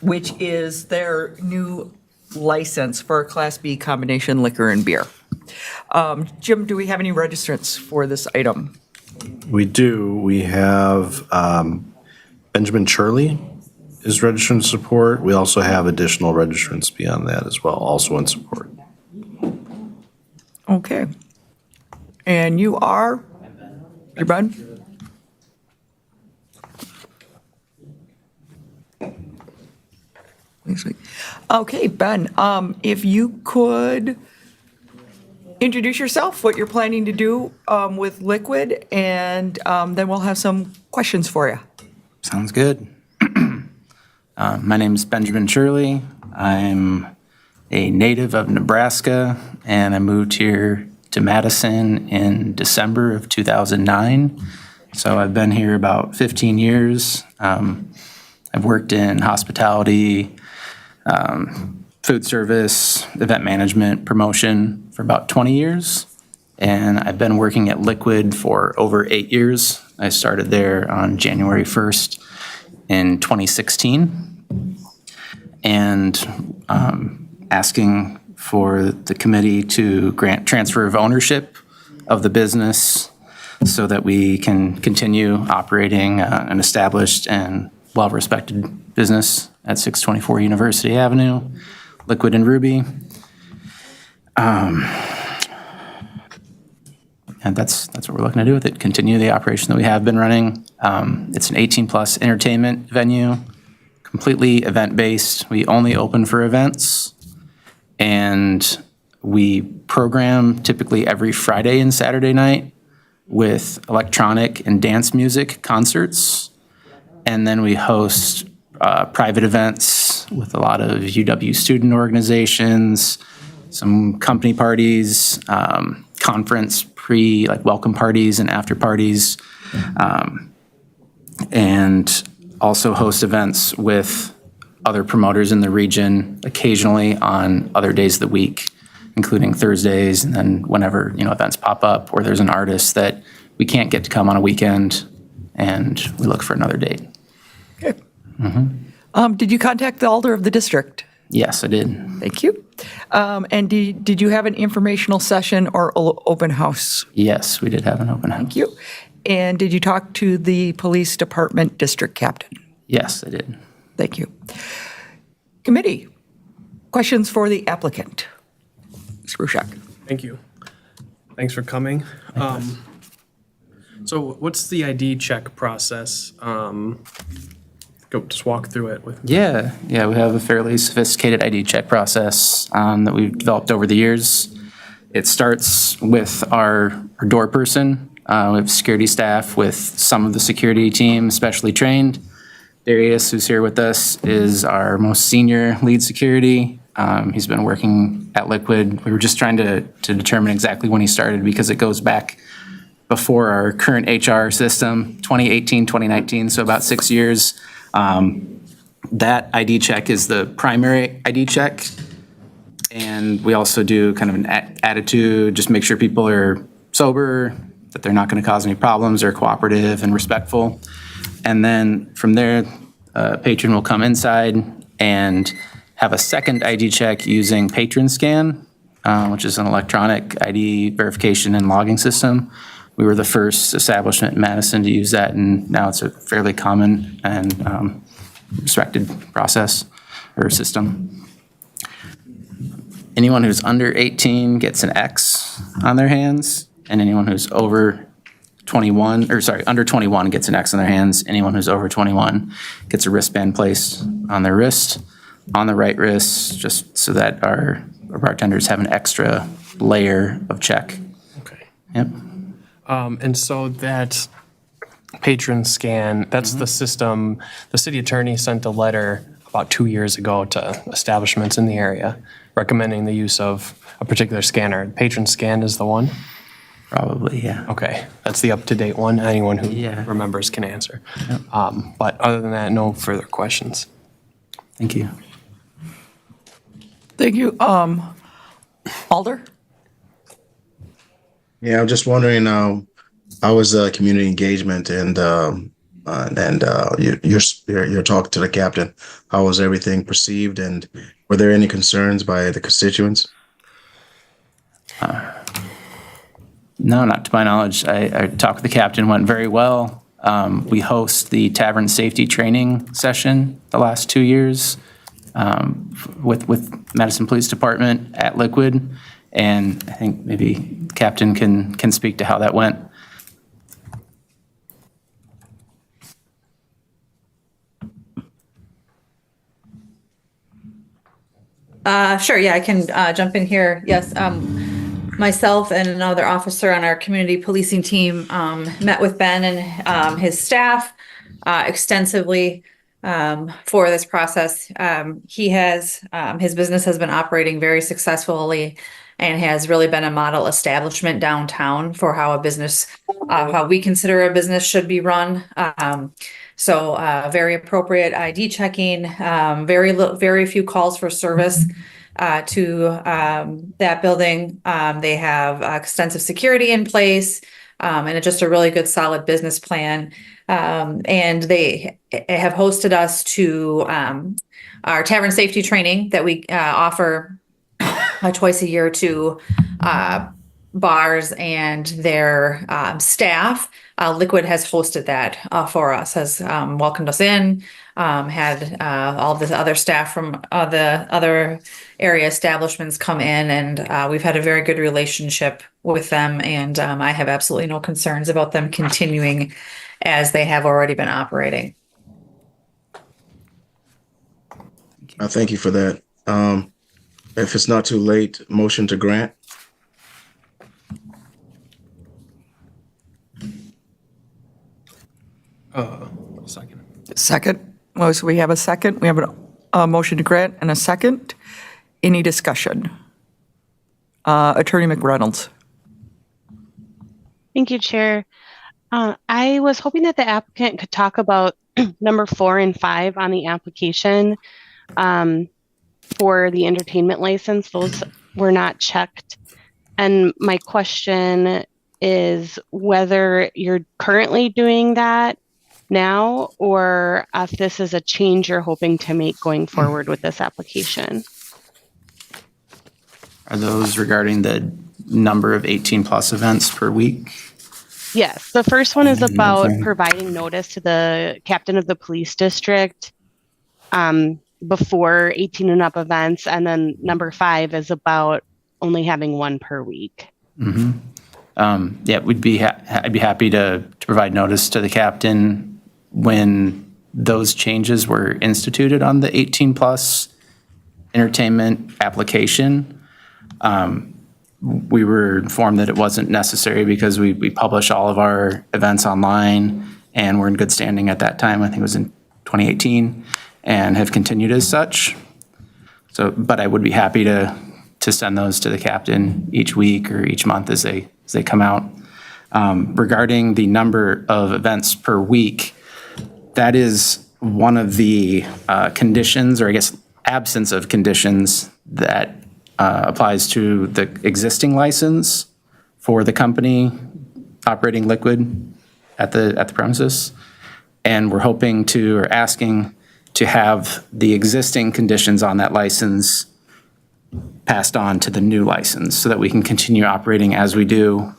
which is their new license for a Class B combination liquor and beer. Jim, do we have any registrants for this item? We do. We have Benjamin Shirley is registered in support. We also have additional registrants beyond that as well, also in support. Okay. And you are? You're Ben? Okay, Ben, if you could introduce yourself, what you're planning to do with Liquid, and then we'll have some questions for you. Sounds good. My name is Benjamin Shirley. I'm a native of Nebraska, and I moved here to Madison in December of 2009. So I've been here about 15 years. I've worked in hospitality, food service, event management, promotion for about 20 years. And I've been working at Liquid for over 8 years. I started there on January 1st in 2016. And asking for the committee to grant transfer of ownership of the business so that we can continue operating an established and well-respected business at 624 University Avenue, Liquid and Ruby. And that's what we're looking to do with it, continue the operation that we have been running. It's an 18-plus entertainment venue, completely event-based. We only open for events, and we program typically every Friday and Saturday night with electronic and dance music concerts. And then we host private events with a lot of UW student organizations, some company parties, conference welcome parties and after parties, and also host events with other promoters in the region occasionally on other days of the week, including Thursdays, and then whenever events pop up or there's an artist that we can't get to come on a weekend, and we look for another date. Okay. Did you contact the alder of the district? Yes, I did. Thank you. And did you have an informational session or open house? Yes, we did have an open house. Thank you. And did you talk to the police department district captain? Yes, I did. Thank you. Committee, questions for the applicant? Ms. Rushak. Thank you. Thanks for coming. So what's the ID check process? Just walk through it with. Yeah, we have a fairly sophisticated ID check process that we've developed over the years. It starts with our door person. We have security staff with some of the security team, specially trained. Darius, who's here with us, is our most senior lead security. He's been working at Liquid. We were just trying to determine exactly when he started because it goes back before our current HR system, 2018, 2019, so about 6 years. That ID check is the primary ID check. And we also do kind of an attitude, just make sure people are sober, that they're not going to cause any problems, they're cooperative and respectful. And then from there, a patron will come inside and have a second ID check using Patron Scan, which is an electronic ID verification and logging system. We were the first establishment in Madison to use that, and now it's a fairly common and respected process or system. Anyone who's under 18 gets an X on their hands, and anyone who's over 21, or sorry, under 21 gets an X on their hands. Anyone who's over 21 gets a wristband placed on their wrist, on the right wrist, just so that our bartenders have an extra layer of check. Okay. Yep. And so that Patron Scan, that's the system, the city attorney sent a letter about 2 years ago to establishments in the area recommending the use of a particular scanner. Patron Scan is the one? Probably, yeah. Okay, that's the up-to-date one. Anyone who Yeah. remembers can answer. But other than that, no further questions. Thank you. Thank you. Alder? Yeah, I'm just wondering, how was community engagement and your talk to the captain? How was everything perceived, and were there any concerns by the constituents? No, not to my knowledge. I talked with the captain, went very well. We host the tavern safety training session the last 2 years with Madison Police Department at Liquid, and I think maybe Captain can speak to how that went. Sure, yeah, I can jump in here. Yes, myself and another officer on our community policing team met with Ben and his staff extensively for this process. He has, his business has been operating very successfully and has really been a model establishment downtown for how a business, how we consider a business should be run. So very appropriate ID checking, very few calls for service to that building. They have extensive security in place and just a really good, solid business plan. And they have hosted us to our tavern safety training that we offer twice a year to bars and their staff. Liquid has hosted that for us, has welcomed us in, had all the other staff from the other area establishments come in, and we've had a very good relationship with them, and I have absolutely no concerns about them continuing as they have already been operating. Thank you for that. If it's not too late, motion to grant. Second. Second. Well, so we have a second. We have a motion to grant and a second. Any discussion? Attorney McReynolds. Thank you, Chair. I was hoping that the applicant could talk about number 4 and 5 on the application for the entertainment license. Those were not checked. And my question is whether you're currently doing that now, or if this is a change you're hoping to make going forward with this application. Are those regarding the number of 18-plus events per week? Yes, the first one is about Okay. providing notice to the captain of the police district before 18 and up events, and then number 5 is about only having one per week. Yeah, I'd be happy to provide notice to the captain when those changes were instituted on the 18-plus entertainment application. We were informed that it wasn't necessary because we publish all of our events online and we're in good standing at that time. I think it was in 2018, and have continued as such. So, but I would be happy to send those to the captain each week or each month as they come out. Regarding the number of events per week, that is one of the conditions, or I guess absence of conditions, that applies to the existing license for the company operating liquid at the premises. And we're hoping to, or asking to have the existing conditions on that license passed on to the new license so that we can continue operating as we do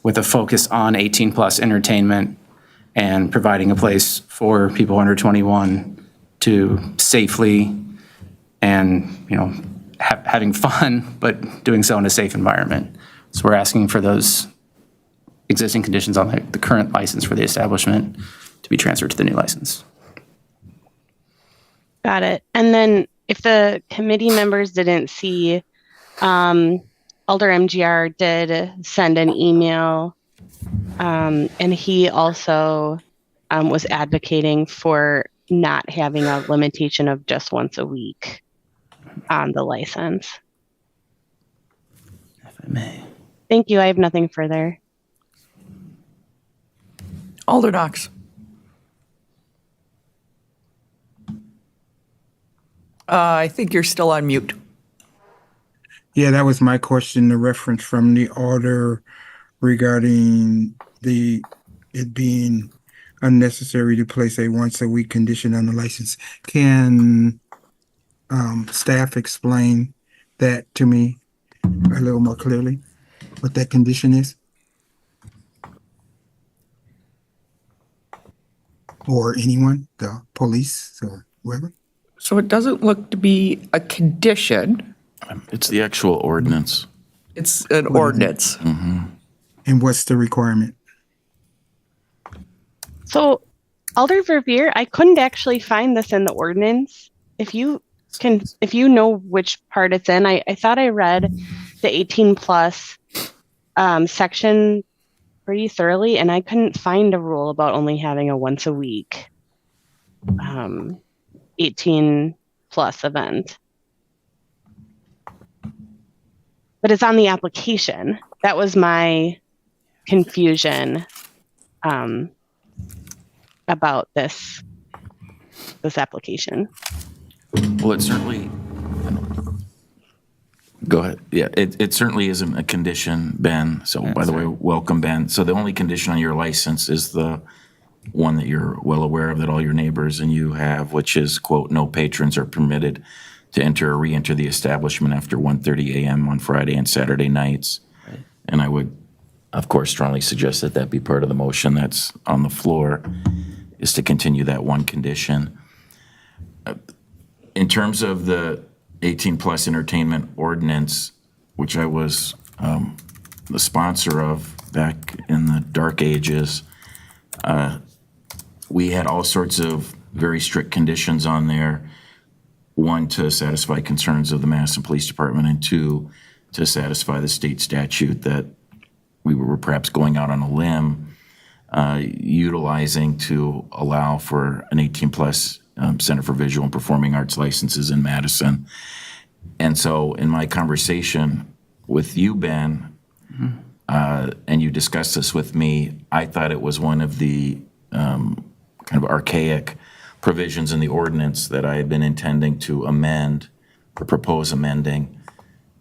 with a focus on 18-plus entertainment and providing a place for people under 21 to safely and, having fun, but doing so in a safe environment. So we're asking for those existing conditions on the current license for the establishment to be transferred to the new license. Got it. And then if the committee members didn't see, Alder MGR did send an email, and he also was advocating for not having a limitation of just once a week on the license. If I may. Thank you. I have nothing further. Alder Knox. I think you're still on mute. Yeah, that was my question, the reference from the order regarding it being unnecessary to place a once a week condition on the license. Can staff explain that to me a little more clearly, what that condition is? Or anyone, the police or whoever? So it doesn't look to be a condition. It's the actual ordinance. It's an ordinance. And what's the requirement? So, Alder Verveer, I couldn't actually find this in the ordinance. If you know which part it's in, I thought I read the 18 plus section pretty thoroughly, and I couldn't find a rule about only having a once a week 18 plus event. But it's on the application. That was my confusion about this application. Well, it certainly, go ahead. Yeah, it certainly isn't a condition, Ben. So by the way, welcome, Ben. So the only condition on your license is the one that you're well aware of that all your neighbors and you have, which is, quote, no patrons are permitted to enter or re-enter the establishment after 1:30 a.m. on Friday and Saturday nights. Right. And I would, of course, strongly suggest that that be part of the motion that's on the floor, is to continue that one condition. In terms of the 18-plus entertainment ordinance, which I was the sponsor of back in the dark ages, we had all sorts of very strict conditions on there. One, to satisfy concerns of the Madison Police Department, and two, to satisfy the state statute that we were perhaps going out on a limb, utilizing to allow for an 18-plus Center for Visual and Performing Arts licenses in Madison. And so in my conversation with you, Ben, and you discussed this with me, I thought it was one of the kind of archaic provisions in the ordinance that I had been intending to amend or propose amending,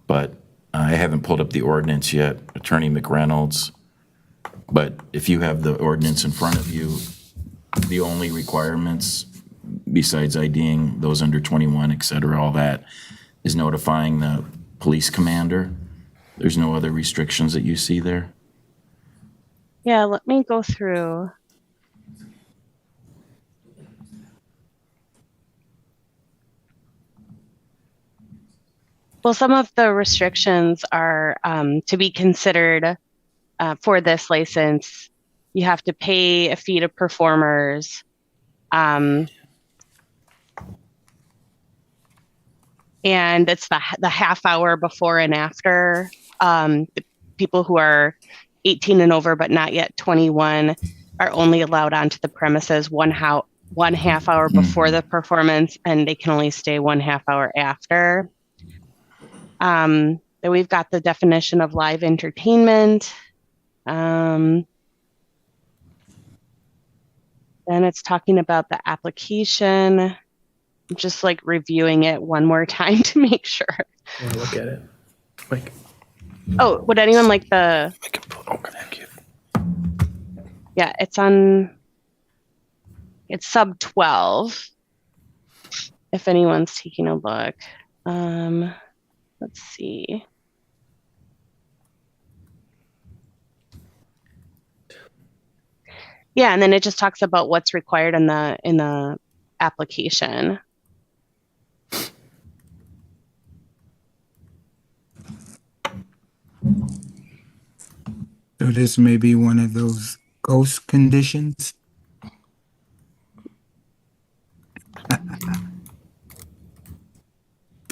but I haven't pulled up the ordinance yet, Attorney McReynolds. But if you have the ordinance in front of you, the only requirements besides IDing those under 21, et cetera, all that, is notifying the police commander. There's no other restrictions that you see there? Yeah, let me go through. Well, some of the restrictions are to be considered for this license. You have to pay a fee to performers. And it's the half hour before and after. The people who are 18 and over but not yet 21 are only allowed onto the premises one half hour before the performance, and they can only stay 1/2 hour after. Then we've got the definition of live entertainment. Then it's talking about the application. I'm just like reviewing it one more time to make sure. I want to look at it. Like, Oh, would anyone like the? I can pull it over. Thank you. Yeah, it's sub 12. If anyone's taking a look. Let's see. Yeah, and then it just talks about what's required in the application. So this may be one of those ghost conditions.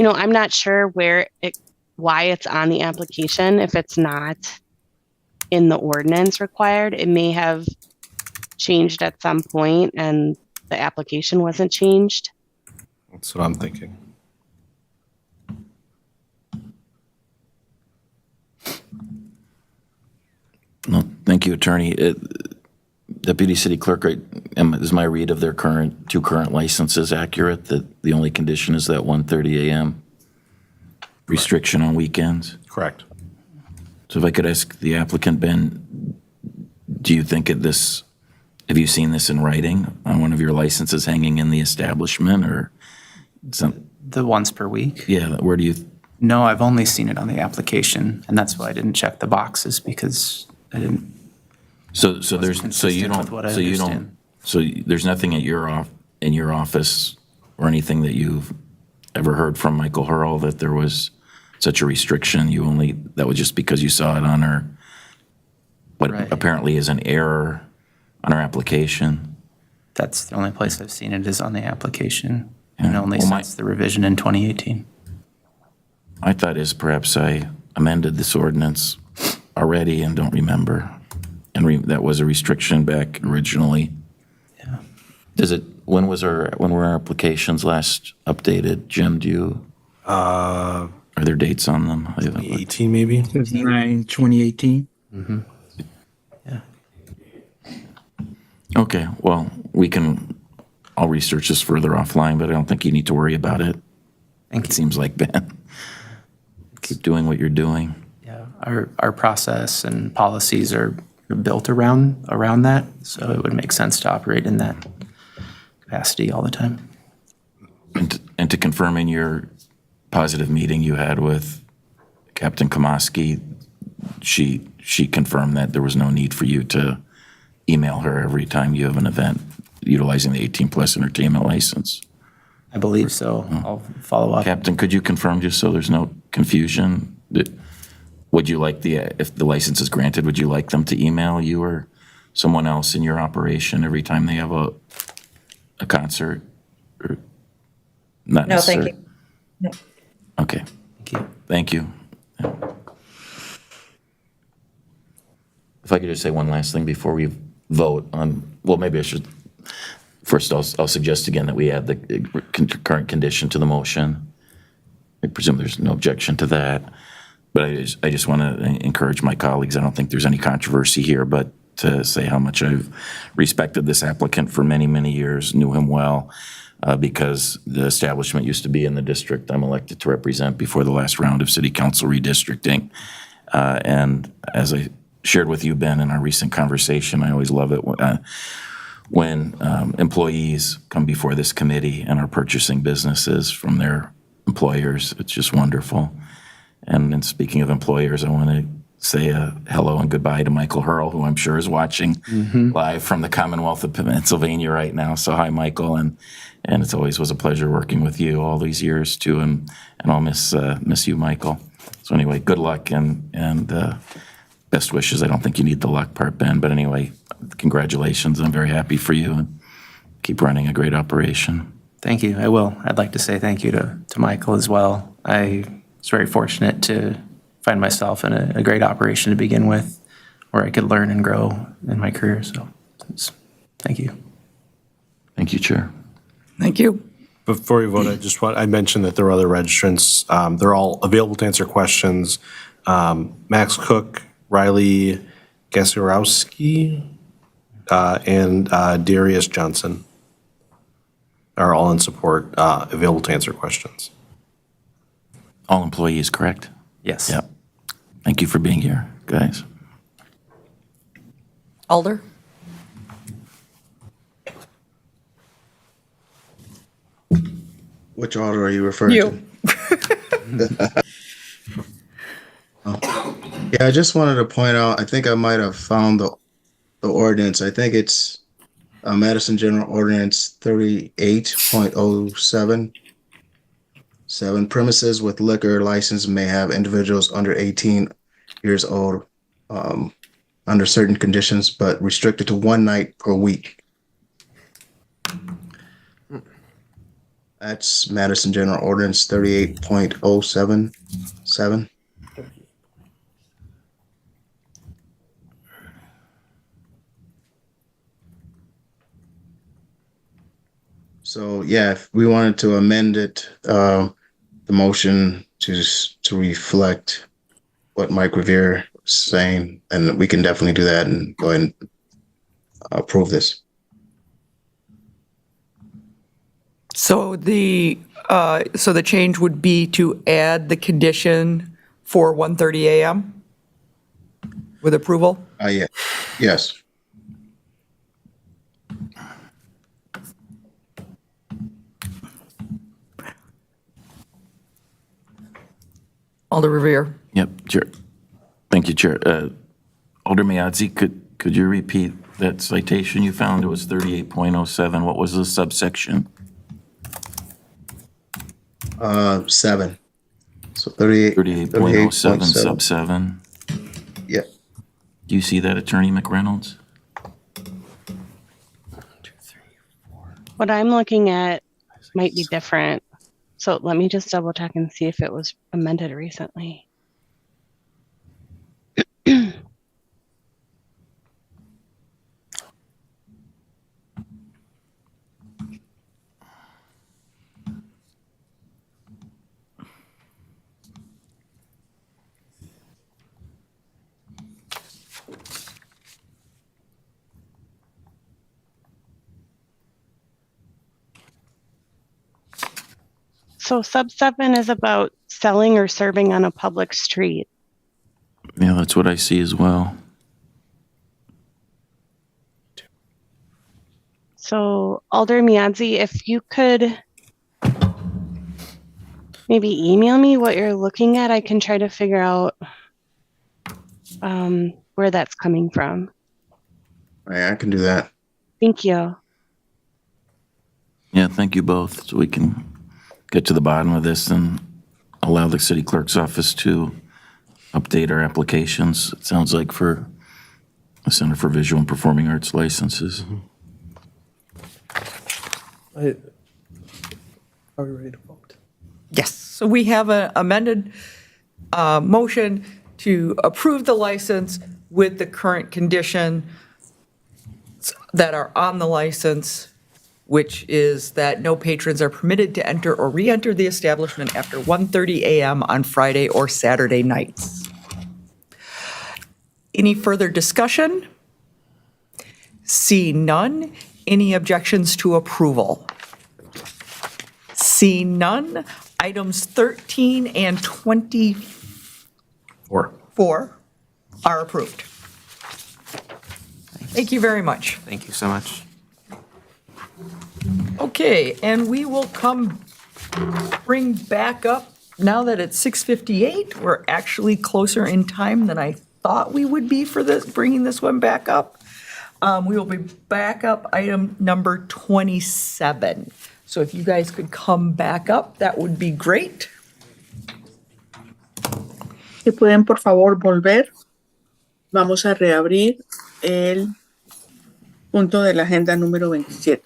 I'm not sure why it's on the application if it's not in the ordinance required. It may have changed at some point and the application wasn't changed. That's what I'm thinking. No, thank you, Attorney. Deputy City Clerk, is my read of their two current licenses accurate, that the only condition is that 1:30 a.m. restriction on weekends? Correct. So if I could ask the applicant, Ben, do you think have you seen this in writing on one of your licenses hanging in the establishment, or The once per week? yeah, where do you, No, I've only seen it on the application, and that's why I didn't check the boxes, because I didn't. so there's, so you consistent with what I don't, understand. there's nothing in your office or anything that you've ever heard from Michael Hurl that there was such a restriction? That was just because you saw it on what Right. apparently is an error on our application? That's the only place I've seen it is on the application, and Yeah. only Well, since the revision in 2018. My thought is perhaps I amended this ordinance already and don't remember. And that was a restriction back originally. Yeah. When were our applications last updated? Jim, are there dates on them? 18 maybe? It's 9/2018. Yeah. Okay, well, I'll research this further offline, but I don't think you need to worry about it. It seems like, Ben. Keep doing what you're doing. Yeah, our process and policies are built around that, so it would make sense to operate in that capacity all the time. And to confirm, in your positive meeting you had with Captain Komoski, she confirmed that there was no need for you to email her every time you have an event utilizing the 18+ entertainment license. I believe so. I'll follow up. Captain, could you confirm, just so there's no confusion, would you like if the license is granted, would you like them to email you or someone else in your operation every time they have a concert? Or not No, thank necessarily? you. No. Okay. Thank you. If I could just say one last thing before we vote on, well, maybe I should, first I'll suggest again that we add the current condition to the motion. I presume there's no objection to that. But I just want to encourage my colleagues, I don't think there's any controversy here, but to say how much I've respected this applicant for many, many years, knew him well, because the establishment used to be in the district I'm elected to represent before the last round of city council redistricting. And as I shared with you, Ben, in our recent conversation, I always love it when employees come before this committee and are purchasing businesses from their employers. It's just wonderful. And speaking of employers, I want to say a hello and goodbye to Michael Hurl, who I'm sure is watching live from the Commonwealth of Pennsylvania right now. So hi, Michael, and it's always was a pleasure working with you all these years too, and I'll miss you, Michael. So anyway, good luck and best wishes. I don't think you need the luck part, Ben, but anyway, congratulations. I'm very happy for you, and keep running a great operation. Thank you. I will. I'd like to say thank you to Michael as well. I was very fortunate to find myself in a great operation to begin with, where I could learn and grow in my career. So thank you. Thank you, Chair. Thank you. Before you vote, I mentioned that there are other registrants. They're all available to answer questions. Max Cook, Riley Gasurowski, and Darius Johnson are all in support, available to answer questions. All employees, correct? Yes. Yep. Thank you for being here, guys. Alder? Which order are you referring You. to? Oh. Yeah, I just wanted to point out, I think I might have found the ordinance. I think it's Madison General Ordinance 38.07. 7 premises with liquor license may have individuals under 18 years old under certain conditions, but restricted to one night per week. That's Madison General Ordinance 38.077. So yeah, if we wanted to amend it, the motion to reflect what Mike Revere was saying, and we can definitely do that and go ahead and approve this. So the change would be to add the condition for 1:30 a.m. with approval? Yeah, yes. Alder Revere. Yep, Chair. Thank you, Chair. Alder Miadzi, could you repeat that citation you found? It was 38.07. What was the subsection? 7. So 38.07 sub 7. Yeah. Do you see that, Attorney McReynolds? What I'm looking at might be different. So let me just double check and see if it was amended recently. So sub 7 is about selling or serving on a public street. Yeah, that's what I see as well. So Alder Miadzi, if you could maybe email me what you're looking at, I can try to figure out where that's coming from. I can do that. Thank you. Yeah, thank you both. So we can get to the bottom of this and allow the city clerk's office to update our applications. It sounds like for the Center for Visual and Performing Arts licenses. Are we ready to vote? Yes. So we have an amended motion to approve the license with the current condition that are on the license, which is that no patrons are permitted to enter or re-enter the establishment after 1:30 a.m. on Friday or Saturday nights. Any further discussion? See none. Any objections to approval? See none. Items 13 and 24 are approved. Thank you very much. Thank you so much. Okay, and we will bring back up, now that it's 6:58, we're actually closer in time than I thought we would be for this, bringing this one back up. We will be back up item number 27. So if you guys could come back up, that would be great. Si pueden, por favor, volver. Vamos a reabrir el punto de la agenda número 27.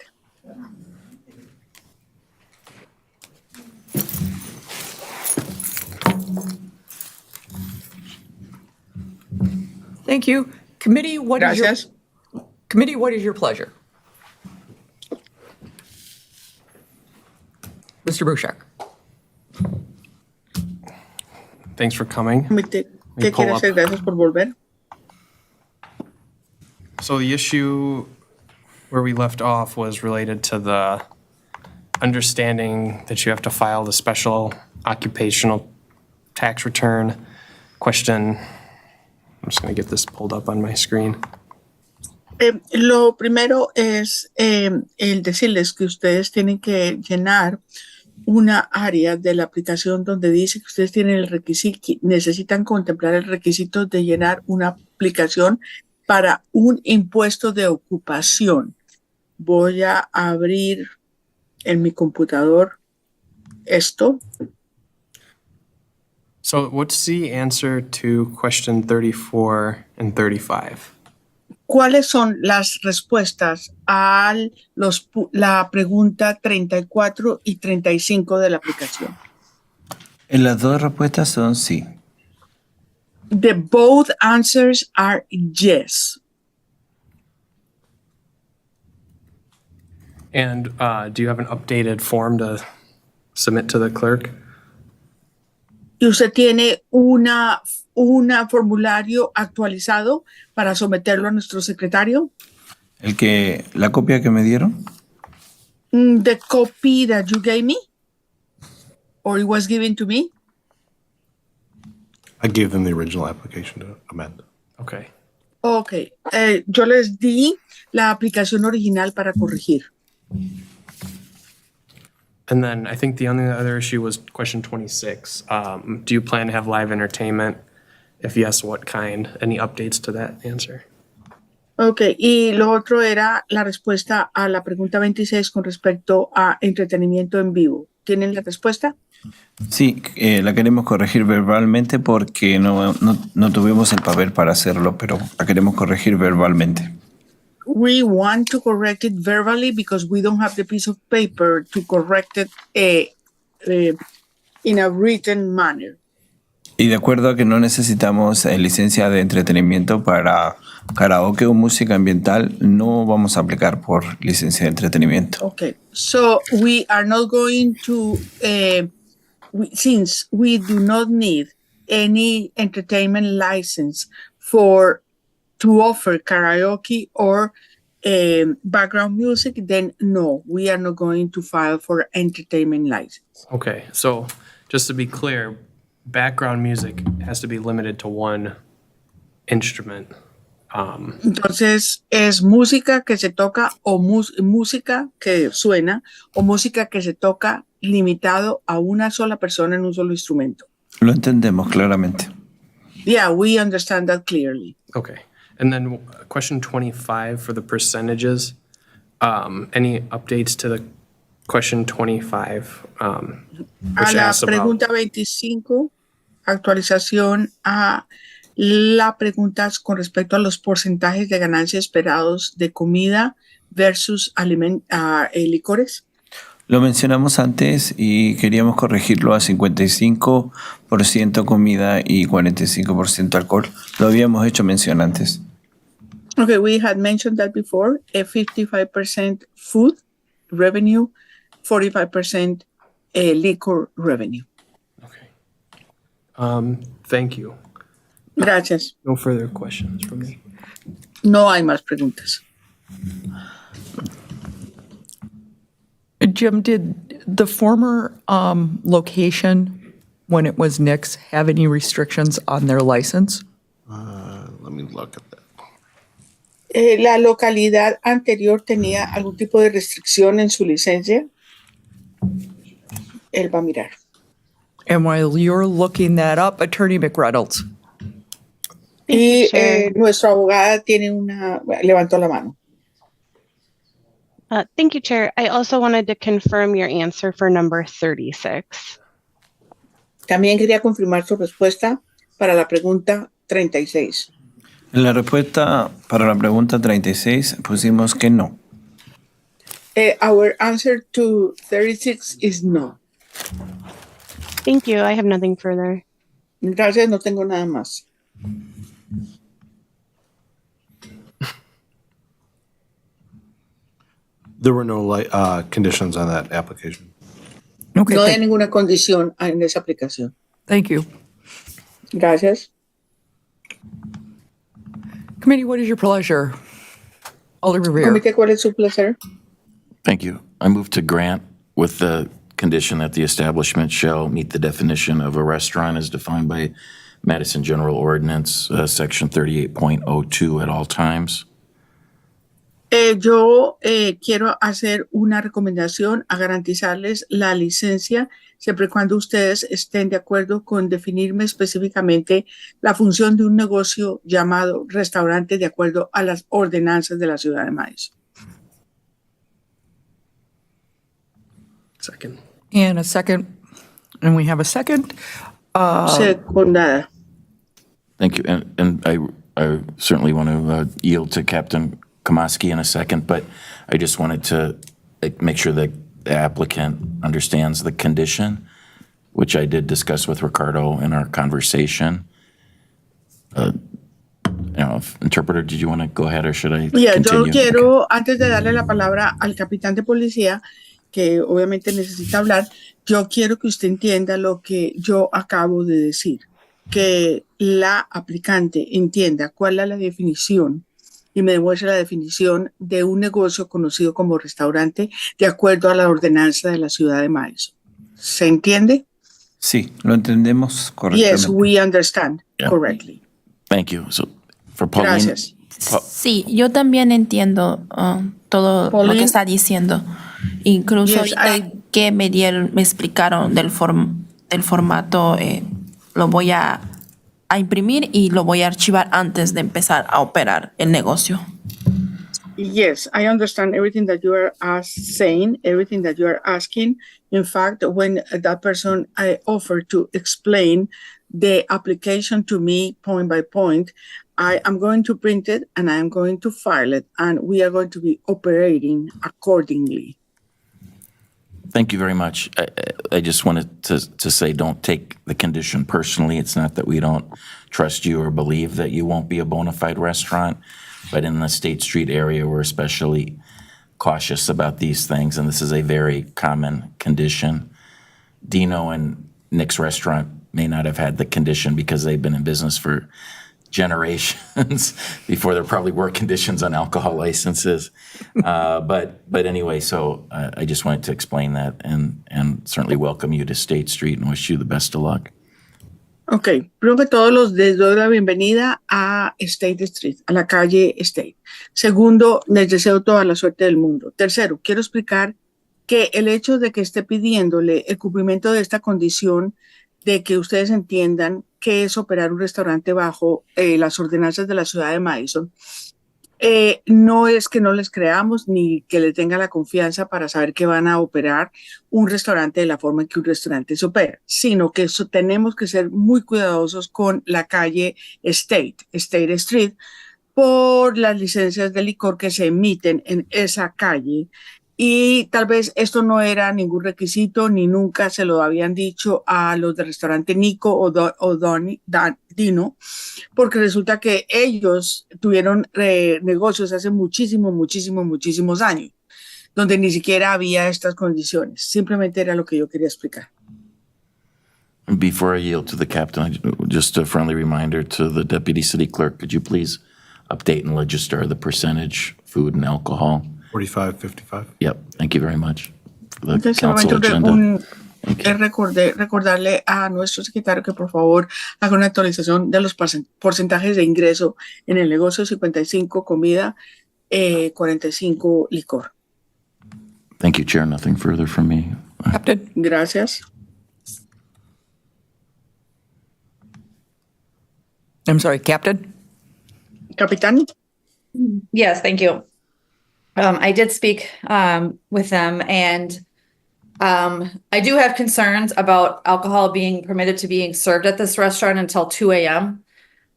Thank you. Committee, what is your... Gracias. Committee, what is your pleasure? Mr. Bouchard. Thanks for coming. Comité, Me ¿qué pull quiere up. hacer? Gracias por volver. So the issue where we left off was related to the understanding that you have to file the special occupational tax return question. I'm just going to get this pulled up on my screen. Lo primero es el decirles que ustedes tienen que llenar una área de la aplicación donde dice que ustedes tienen el requisito, necesitan contemplar el requisito de llenar una aplicación para un impuesto de ocupación. Voy a abrir en mi computador esto. So what's the answer to question 34 and 35? ¿Cuáles son las respuestas a la pregunta 34 y 35 de la aplicación? Las dos respuestas son sí. The both answers are yes. And do you have an updated form to submit to the clerk? ¿Y usted tiene un formulario actualizado para someterlo a nuestro secretario? La copia que me dieron, The copy that you gave me? Or it was given to me? I gave them the original application to amend. Okay. Ok. Yo les di la aplicación original para corregir. And then I think the only other issue was question 26. Do you plan to have live entertainment? If yes, what kind? Any updates to that answer? Ok, y lo otro era la respuesta a la pregunta 26 con respecto a entretenimiento en vivo. ¿Tienen la respuesta? sí, la queremos corregir verbalmente porque no tuvimos el papel para hacerlo, pero la queremos corregir verbalmente. We want to correct it verbally because we don't have the piece of paper to correct it in a written manner. Y de acuerdo a que no necesitamos licencia de entretenimiento para karaoke o música ambiental, no vamos a aplicar por licencia de entretenimiento. Okay, so we are not going to, since we do not need any entertainment license to offer karaoke or background music, then no, we are not going to file for entertainment license. Okay, so just to be clear, background music has to be limited to one instrument. Entonces, es música que se toca o música que suena o música que se toca limitado a una sola persona en un solo instrumento. Lo entendemos claramente. Yeah, we understand that clearly. Okay. And then question 25 for the percentages. Any updates to the question 25? A Which la asks about, pregunta 25, actualización a la pregunta con respecto a los porcentajes de ganancia esperados de comida versus licores. Lo mencionamos antes y queríamos corregirlo a 55% comida y 45% alcohol. Lo habíamos hecho mención antes. Okay, we had mentioned that before, a 55% food revenue, 45% liquor revenue. okay. Thank you. Gracias. No further questions from me. No hay más preguntas. Jim, did the former location, when it was Nick's, have any restrictions on their license? Let me look at that. ¿La localidad anterior tenía algún tipo de restricción en su licencia? Él va a mirar. And while you're looking that up, Attorney McReynolds. Y Chair. nuestra abogada levantó la mano. Thank you, Chair. I also wanted to confirm your answer for number 36. También quería confirmar su respuesta para la pregunta 36. En la respuesta para la pregunta 36 pusimos que no. Our answer to 36 is no. Thank you. I have nothing further. Gracias, no tengo nada más. There were no conditions on that application. Okay, No hay ninguna condición en esa aplicación. thank you. Gracias. Committee, what is your pleasure? Alder Revere. Comité, ¿cuál es su placer? Thank you. I move to grant with the condition that the establishment shall meet the definition of a restaurant as defined by Madison General Ordinance, Section 38.02 at all times. Yo quiero hacer una recomendación a garantizarles la licencia siempre y cuando ustedes estén de acuerdo con definirme específicamente la función de un negocio llamado restaurante de acuerdo a las ordenanzas de la ciudad de Madison. Second. And a second, and we have a second. Secundada. Thank you. And I certainly want to yield to Captain Kamaski in a second, but I just wanted to make sure that the applicant understands the condition, which I did discuss with Ricardo in our conversation. Interpreter, did you want to go ahead or should I Yo continue? quiero, antes de darle la palabra al capitán de policía, que obviamente necesita hablar, yo quiero que usted entienda lo que yo acabo de decir, que la aplicante entienda cuál es la definición y me demuestre la definición de un negocio conocido como restaurante de acuerdo a la ordenanza de la ciudad de Madison. ¿Se entiende? Sí, lo entendemos correctamente. Yes, we understand Yeah. correctly. Thank you. So for Pauline, Gracias. Sí, yo también entiendo todo lo Pauline. que está diciendo. Incluso Yes, ahorita que me explicaron del formato, lo voy a imprimir y lo voy a archivar antes de empezar a operar el negocio. Yes, I understand everything that you are saying, everything that you are asking. In fact, when that person offered to explain the application to me point by point, I am going to print it and I am going to file it, and we are going to be operating accordingly. thank you very much. I just wanted to say, don't take the condition personally. It's not that we don't trust you or believe that you won't be a bona fide restaurant, but in the State Street area, we're especially cautious about these things, and this is a very common condition. Dino and Nick's restaurant may not have had the condition because they've been in business for generations before there probably were conditions on alcohol licenses. But anyway, so I just wanted to explain that and certainly welcome you to State Street and wish you the best of luck. Ok, primero que todo les doy la bienvenida a State Street, a la calle State. Segundo, les deseo toda la suerte del mundo. Tercero, quiero explicar que el hecho de que esté pidiéndole el cumplimiento de esta condición de que ustedes entiendan qué es operar un restaurante bajo las ordenanzas de la ciudad de Madison, no es que no les creamos ni que le tenga la confianza para saber que van a operar un restaurante de la forma en que un restaurante se opera, sino que tenemos que ser muy cuidadosos con la calle State Street, por las licencias de licor que se emiten en esa calle. Y tal vez esto no era ningún requisito ni nunca se lo habían dicho a los del restaurante Nico o Dino, porque resulta que ellos tuvieron negocios hace muchísimos años, donde ni siquiera había estas condiciones. Simplemente era lo que yo quería explicar. Before I yield to the captain, just a friendly reminder to the deputy city clerk, could you please update and register the percentage food and alcohol? 45, 55. Yep, thank you very much for the Entonces, council solamente agenda. recordarle a nuestro secretario que por favor haga una actualización de los porcentajes de ingreso en el negocio: 55 comida, 45 licor. Thank you, Chair. Nothing further from me. Captain? Gracias. I'm sorry, Captain? Capitán. Yes, thank you. I did speak with them, and I do have concerns about alcohol being permitted to being served at this restaurant until 2 a.m.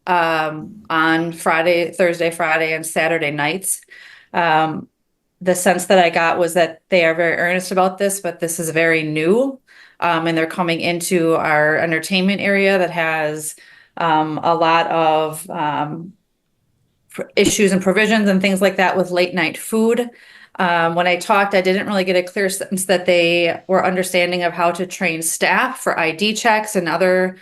On Thursday, Friday, and Saturday nights. The sense that I got was that they are very earnest about this, but this is very new, and they're coming into our entertainment area that has a lot of issues and provisions and things like that with late night food. When I talked, I didn't really get a clear sense that they were understanding of how to train staff for ID checks and other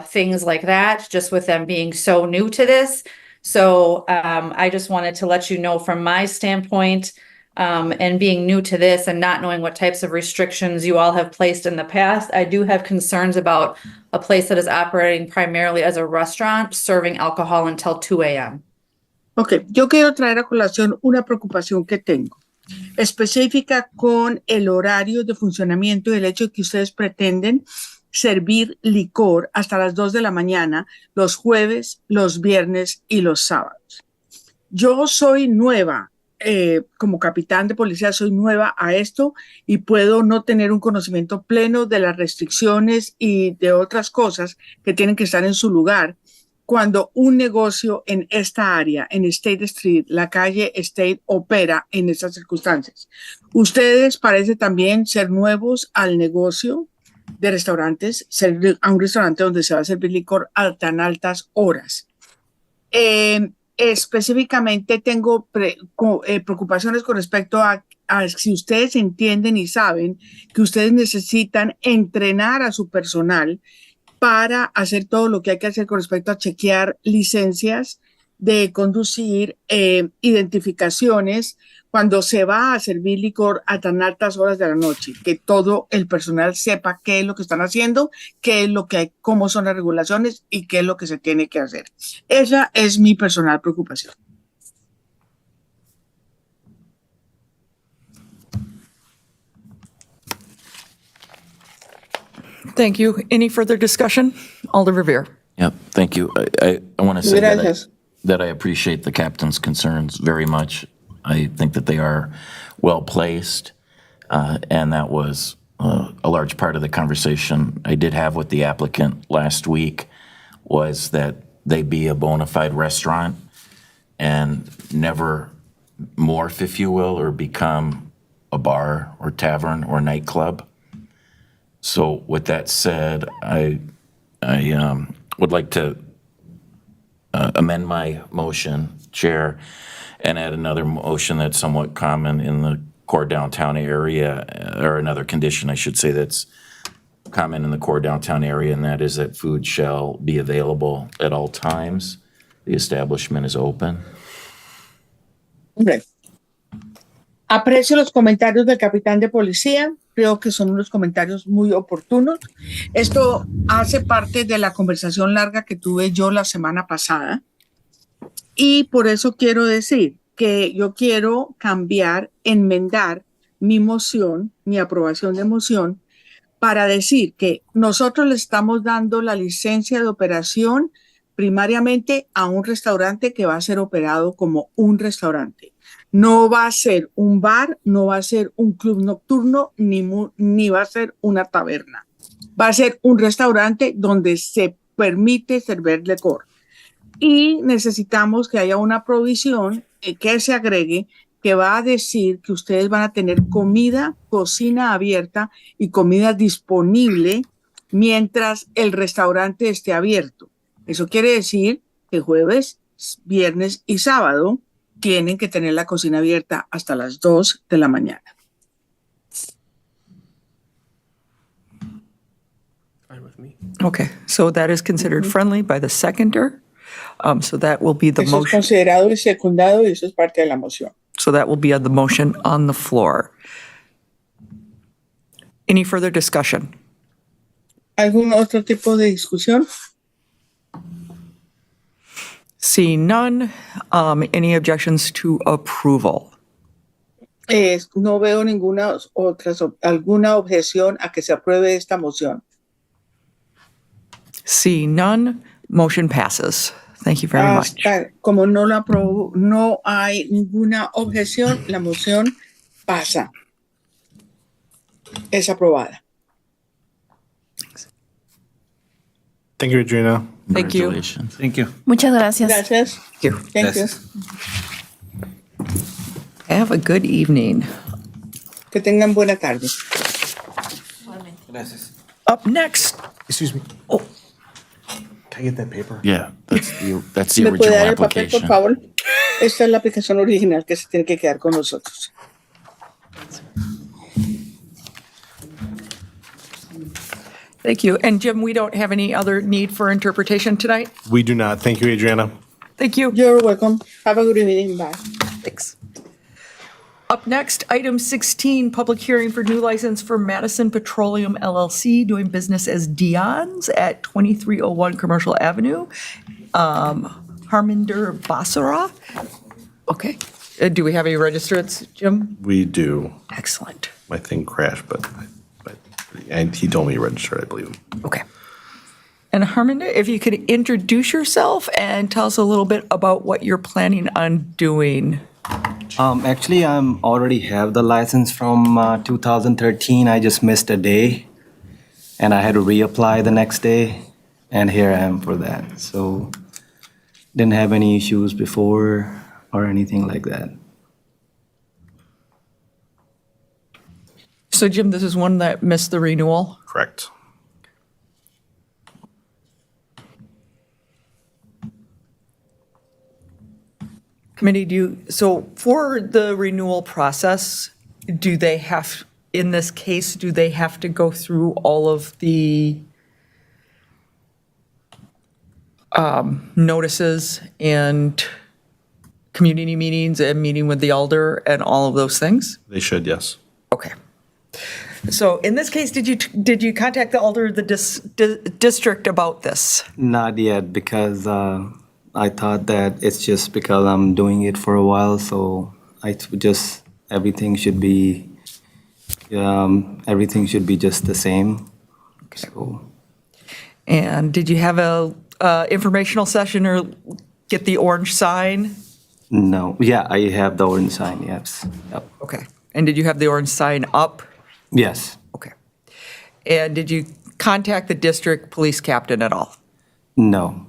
things like that, just with them being so new to this. So I just wanted to let you know from my standpoint, and being new to this and not knowing what types of restrictions you all have placed in the past, I do have concerns about a place that is operating primarily as a restaurant serving alcohol until 2 a.m. Ok, yo quiero traer a colación una preocupación que tengo, específica con el horario de funcionamiento y el hecho de que ustedes pretenden servir licor hasta las 2 de la mañana los jueves, los viernes y los sábados. Yo soy nueva, como capitán de policía, soy nueva a esto y puedo no tener un conocimiento pleno de las restricciones y de otras cosas que tienen que estar en su lugar cuando un negocio en esta área, en State Street, la calle State, opera en estas circunstancias. Ustedes parece también ser nuevos al negocio de restaurantes, ser a un restaurante donde se va a servir licor a tan altas horas. Específicamente tengo preocupaciones con respecto a si ustedes entienden y saben que ustedes necesitan entrenar a su personal para hacer todo lo que hay que hacer con respecto a chequear licencias de conducir, identificaciones, cuando se va a servir licor a tan altas horas de la noche, que todo el personal sepa qué es lo que están haciendo, qué es lo que hay, cómo son las regulaciones y qué es lo que se tiene que hacer. Esa es mi personal preocupación. Thank you. Any further discussion? Alder Revere. Yep, thank you. I want to say Gracias. that I appreciate the captain's concerns very much. I think that they are well-placed, and that was a large part of the conversation I did have with the applicant last week, was that they be a bona fide restaurant and never morph, if you will, or become a bar or tavern or nightclub. So with that said, I would like to amend my motion, Chair, and add another motion that's somewhat common in the core downtown area, or another condition, I should say, that's common in the core downtown area, and that is that food shall be available at all times. The establishment is open. Hombre, aprecio los comentarios del capitán de policía. Creo que son unos comentarios muy oportunos. Esto hace parte de la conversación larga que tuve yo la semana pasada. Y por eso quiero decir que yo quiero cambiar, enmendar mi moción, mi aprobación de moción, para decir que nosotros le estamos dando la licencia de operación primariamente a un restaurante que va a ser operado como un restaurante. No va a ser un bar, no va a ser un club nocturno, ni va a ser una taberna. Va a ser un restaurante donde se permite servir licor. Y necesitamos que haya una provisión que se agregue que va a decir que ustedes van a tener comida, cocina abierta y comida disponible mientras el restaurante esté abierto. Eso quiere decir que jueves, viernes y sábado tienen que tener la cocina abierta hasta las 2 de la mañana. Fine with me. Okay, so that is considered friendly by the seconder. So that will be the Eso es motion. considerado y secundado y eso es parte de la moción. So that will be the motion on the floor. Any further discussion? ¿Algún otro tipo de discusión? Seeing none, any objections to approval? No veo alguna objeción a que se apruebe esta moción. Seeing none, motion passes. Thank you very much. Como no la apruebo, no hay ninguna objeción, la moción pasa. Es aprobada. Thank you, Adriana. Thank you. Congratulations. Thank you. Muchas gracias. Gracias. Thank you. Thank you. Gracias. Have a good evening. Que tengan buena tarde. Gracias. Up next, Excuse me. Oh. Can I get that paper? Yeah, that's the ¿Me puede original dar el papel, por application. favor? Esta es la aplicación original que se tiene que quedar con nosotros. thank you. And Jim, we don't have any other need for interpretation tonight? We do not. Thank you, Adriana. Thank you. You're welcome. Have a good evening. Bye. Thanks. Up next, item 16, public hearing for new license for Madison Petroleum LLC doing business as Dion's at 2301 Commercial Avenue. Harminder Basara. Okay. Do we have any registrants, Jim? We do. Excellent. My thing crashed, and he told me he registered, I believe him. Okay. And Harminder, if you could introduce yourself and tell us a little bit about what you're planning on doing. Actually, I'm already have the license from 2013. I just missed a day, and I had to reapply the next day, and here I am for that. So, didn't have any issues before or anything like that. So Jim, this is one that missed the renewal? Correct. Committee, so for the renewal process, do they have, in this case, do they have to go through all of the notices and community meetings and meeting with the elder and all of those things? They should, yes. Okay. So in this case, did you contact the elder of the district about this? Not yet, because I thought that it's just because I'm doing it for a while, so everything should be just the same. So, And did you have a informational session or get the orange sign? no, yeah, I have the orange sign. Yes. Yep. Okay. And did you have the orange sign up? Yes. Okay. And did you contact the district police captain at all? No.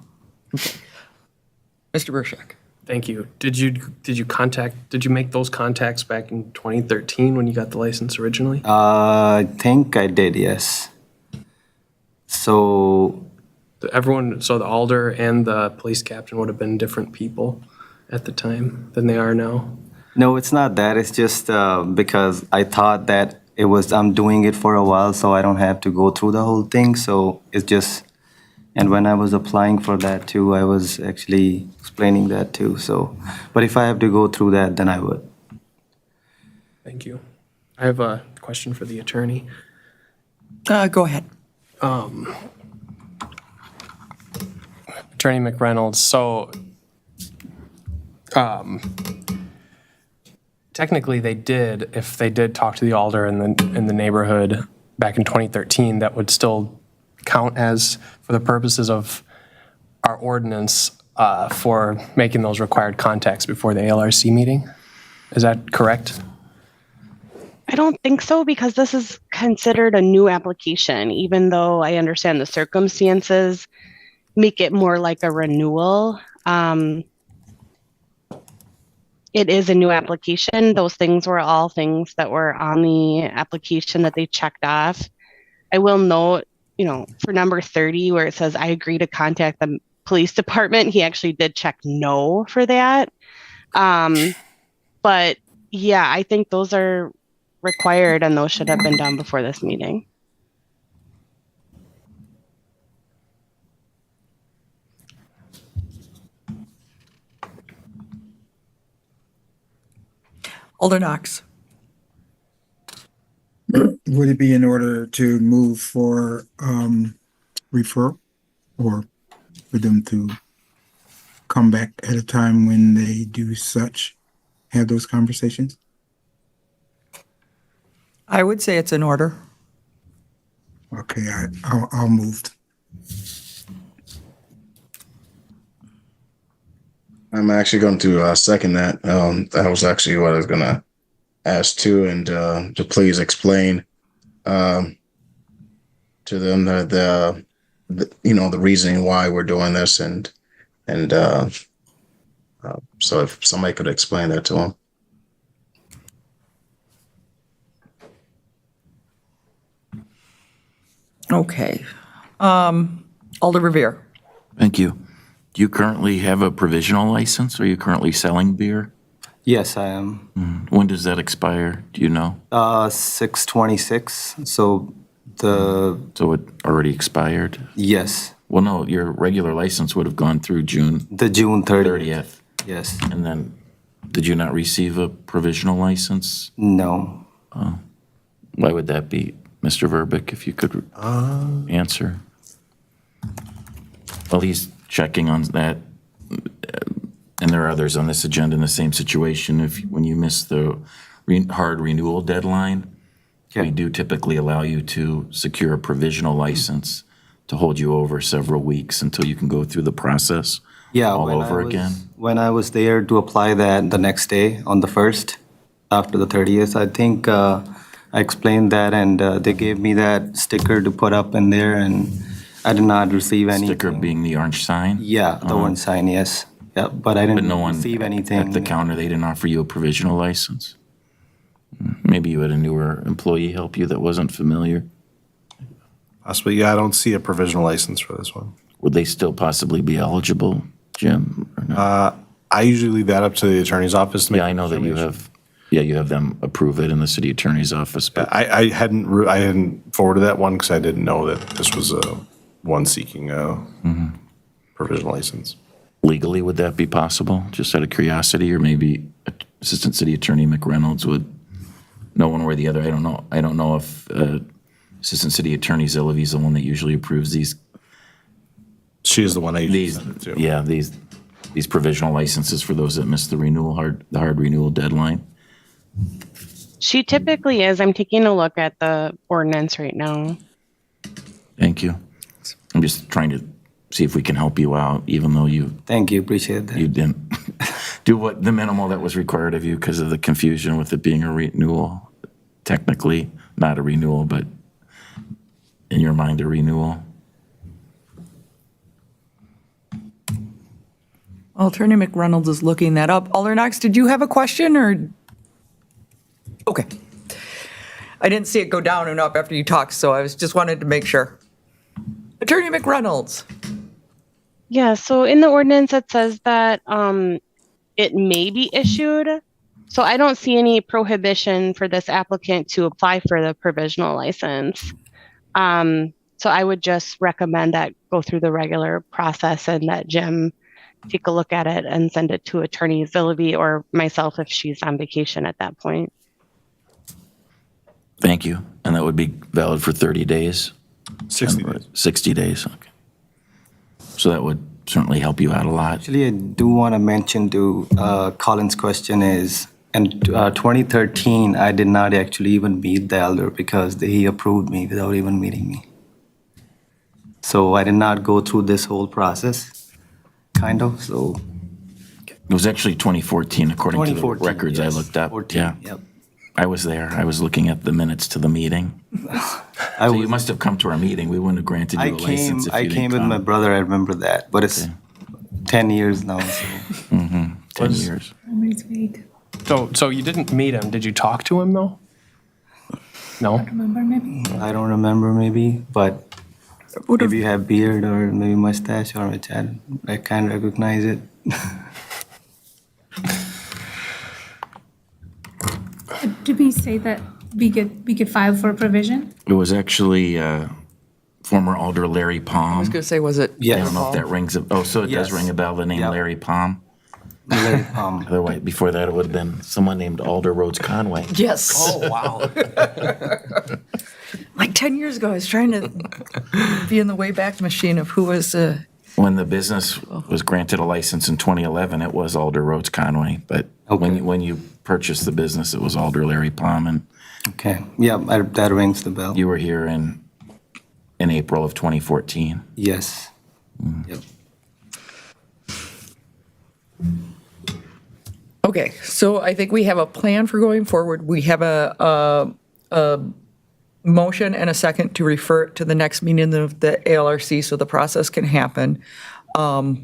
Mr. Burshak? Thank you. Did you make those contacts back in 2013 when you got the license originally? I think I did. Yes. So So the alder and the police captain would have been different people at the time than they are now? no, it's not that. It's just because I thought that I'm doing it for a while, so I don't have to go through the whole thing. So it's just, and when I was applying for that too, I was actually explaining that too. So, but if I have to go through that, then I would. Thank you. I have a question for the attorney. Go ahead. Attorney McReynolds, so technically if they did talk to the alder in the neighborhood back in 2013, that would still count as, for the purposes of our ordinance, for making those required contacts before the ALRC meeting. Is that correct? I don't think so, because this is considered a new application, even though I understand the circumstances make it more like a renewal. It is a new application. Those things were all things that were on the application that they checked off. I will note, for number 30, where it says, I agree to contact the police department, he actually did check no for that. But yeah, I think those are required and those should have been done before this meeting. Alder Knox? Would it be in order to move for referral, or for them to come back at a time when they do have those conversations? I would say it's in order. Okay, I'll move. I'm actually going to second that. That was actually what I was going to ask too, and to please explain to them the reasoning why we're doing this, and so if somebody could explain that to them. Okay. Alder Revere? Thank you. Do you currently have a provisional license? Are you currently selling beer? Yes, I am. When does that expire? Do you know? 6/26. So So it already expired? yes, Well, no, your regular license would have gone through June the June 30th. 30th. Yes. And then, did you not receive a provisional license? No. Why would that be, Mr. Verbeek, if you could answer? Well, he's checking on that. there are others on this agenda in the same situation. When you miss the hard renewal deadline, we do typically allow you to secure a provisional license to hold you over several weeks until you can go through the process all over again. When I was there to apply that the next day on the 1st, after the 30th, I think I explained that, and they gave me that sticker to put up in there, and I did not receive any. Sticker being the orange sign? Yeah, the orange sign, yes. Yeah, but I But didn't no one receive at anything. the counter, they didn't offer you a provisional license? Maybe you had a newer employee help you that wasn't familiar? Possibly, yeah, I don't see a provisional license for this one. Would they still possibly be eligible, Jim? or no? I usually leave that up to the attorney's office to make. Yeah, I know that you have them approve it in the city attorney's office, but I hadn't forwarded that one because I didn't know that this was one seeking a provisional license. legally, would that be possible? Just out of curiosity, or maybe Assistant City Attorney McReynolds would know one way or the other. I don't know if Assistant City Attorney Zillavi is the one that usually approves these. She is the one I usually send it to. Yeah, these provisional licenses for those that miss the hard renewal deadline. She typically is. I'm taking a look at the ordinance right now. Thank you. I'm just trying to see if we can help you out, even though Thank you, appreciate that. you didn't do what the minimal that was required of you because of the confusion with it being a renewal. Technically, not a renewal, but in your mind, a renewal. Attorney McReynolds is looking that up. Alder Knox, did you have a question or? Okay. I didn't see it go down and up after you talked, so I just wanted to make sure. Attorney McReynolds. Yeah, so in the ordinance, it says that it may be issued. So I don't see any prohibition for this applicant to apply for the provisional license. So I would just recommend that go through the regular process and that Jim take a look at it and send it to Attorney Zillavi or myself if she's on vacation at that point. Thank you. And that would be valid for 30 days? 60 days. 60 days, okay. So that would certainly help you out a lot. Actually, I do want to mention to Colin's question is, in 2013, I did not actually even meet the elder because he approved me without even meeting me. So I did not go through this whole process, kind of, so. It was actually 2014, according to the 2014, records I yes. looked up. 14, Yeah. yep. I was there. I was looking at the minutes to the meeting. So you must have come to our meeting. We wouldn't have granted you a license if you I didn't came with my come. brother, I remember that, but it's 10 years now, so. 10 years. So you didn't meet him. Did you talk to him though? No? I don't remember maybe, but maybe you have beard or maybe mustache or which I can't recognize it. Did we say that we could file for a provision? It was actually former Alder Larry Palm. I was going to say, was it? I don't know if that rings a, so it does Yes. ring a bell, the name Yep. Larry Palm. Larry, Otherwise, before that, it would have been someone named Alder Rhodes Conway. Yes. Oh, wow. Like 10 years ago, I was trying to be in the Wayback Machine of who was, When the business was granted a license in 2011, it was Alder Rhodes Conway. But when you purchased the business, it was Alder Larry Palm. And Okay, yeah, that rings the bell. you were here in April of 2014. Yes. Yep. okay, so I think we have a plan for going forward. We have a motion and a second to refer it to the next meeting of the ALRC so the process can happen. I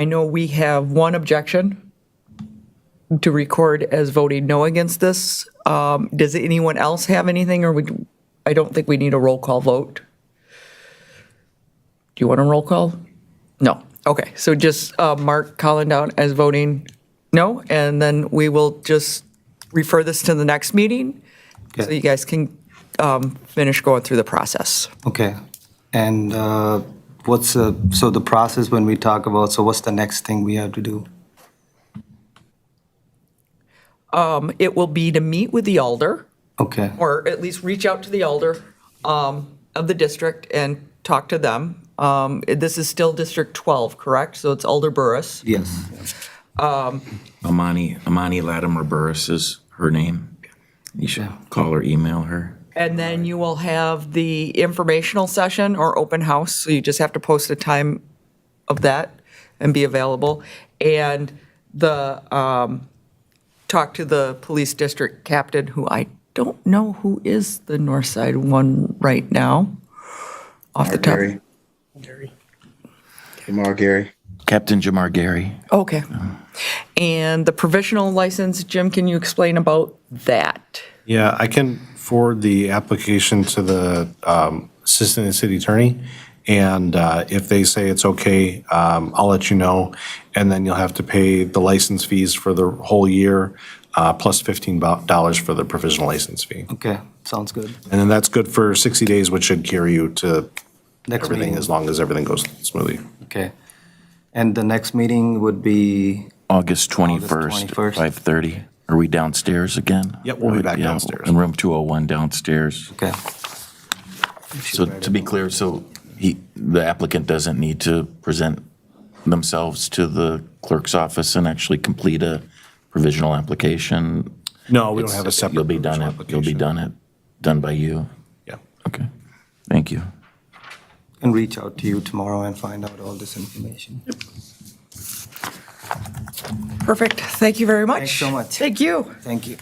know we have one objection to record as voting no against this. Does anyone else have anything, or I don't think we need a roll call vote. Do you want a roll call? No. Okay, so just mark Colin down as voting no, and then we will just refer this to the next meeting so you guys can finish going through the process. Okay, and so the process when we talk about, so what's the next thing we have to do? It will be to meet with the alder, Okay, or at least reach out to the alder of the district and talk to them. This is still District 12, correct? So it's Alder Burris. Yes. Amani Latimer Burris is her name. You should call or email her. And then you will have the informational session or open house, so you just have to post a time of that and be available. And the, talk to the police district captain, who I don't know who is the North Side one right now, off the top. Jamar Gary. Captain Jamar Gary. Okay. And the provisional license, Jim, can you explain about that? Yeah, I can forward the application to the assistant city attorney, and if they say it's okay, I'll let you know, and then you'll have to pay the license fees for the whole year, plus $15 for the provisional license fee. Okay, sounds good. And then that's good for 60 days, which should carry you to Next everything, meeting. as long as everything goes smoothly. Okay. And the next meeting would be, August 21st, 21st. 5:30. Are we downstairs again? Yep, we'll be back Yeah, downstairs. In room 201 downstairs. okay. So to be clear, so the applicant doesn't need to present themselves to the clerk's office and actually complete a provisional application? No, we don't have a separate You'll be done provisional it, you'll be application. done by you? Yeah. Okay, thank you. And reach out to you tomorrow and find out all this information. Perfect. Thank you very much. Thanks so much. Thank you. Thank you.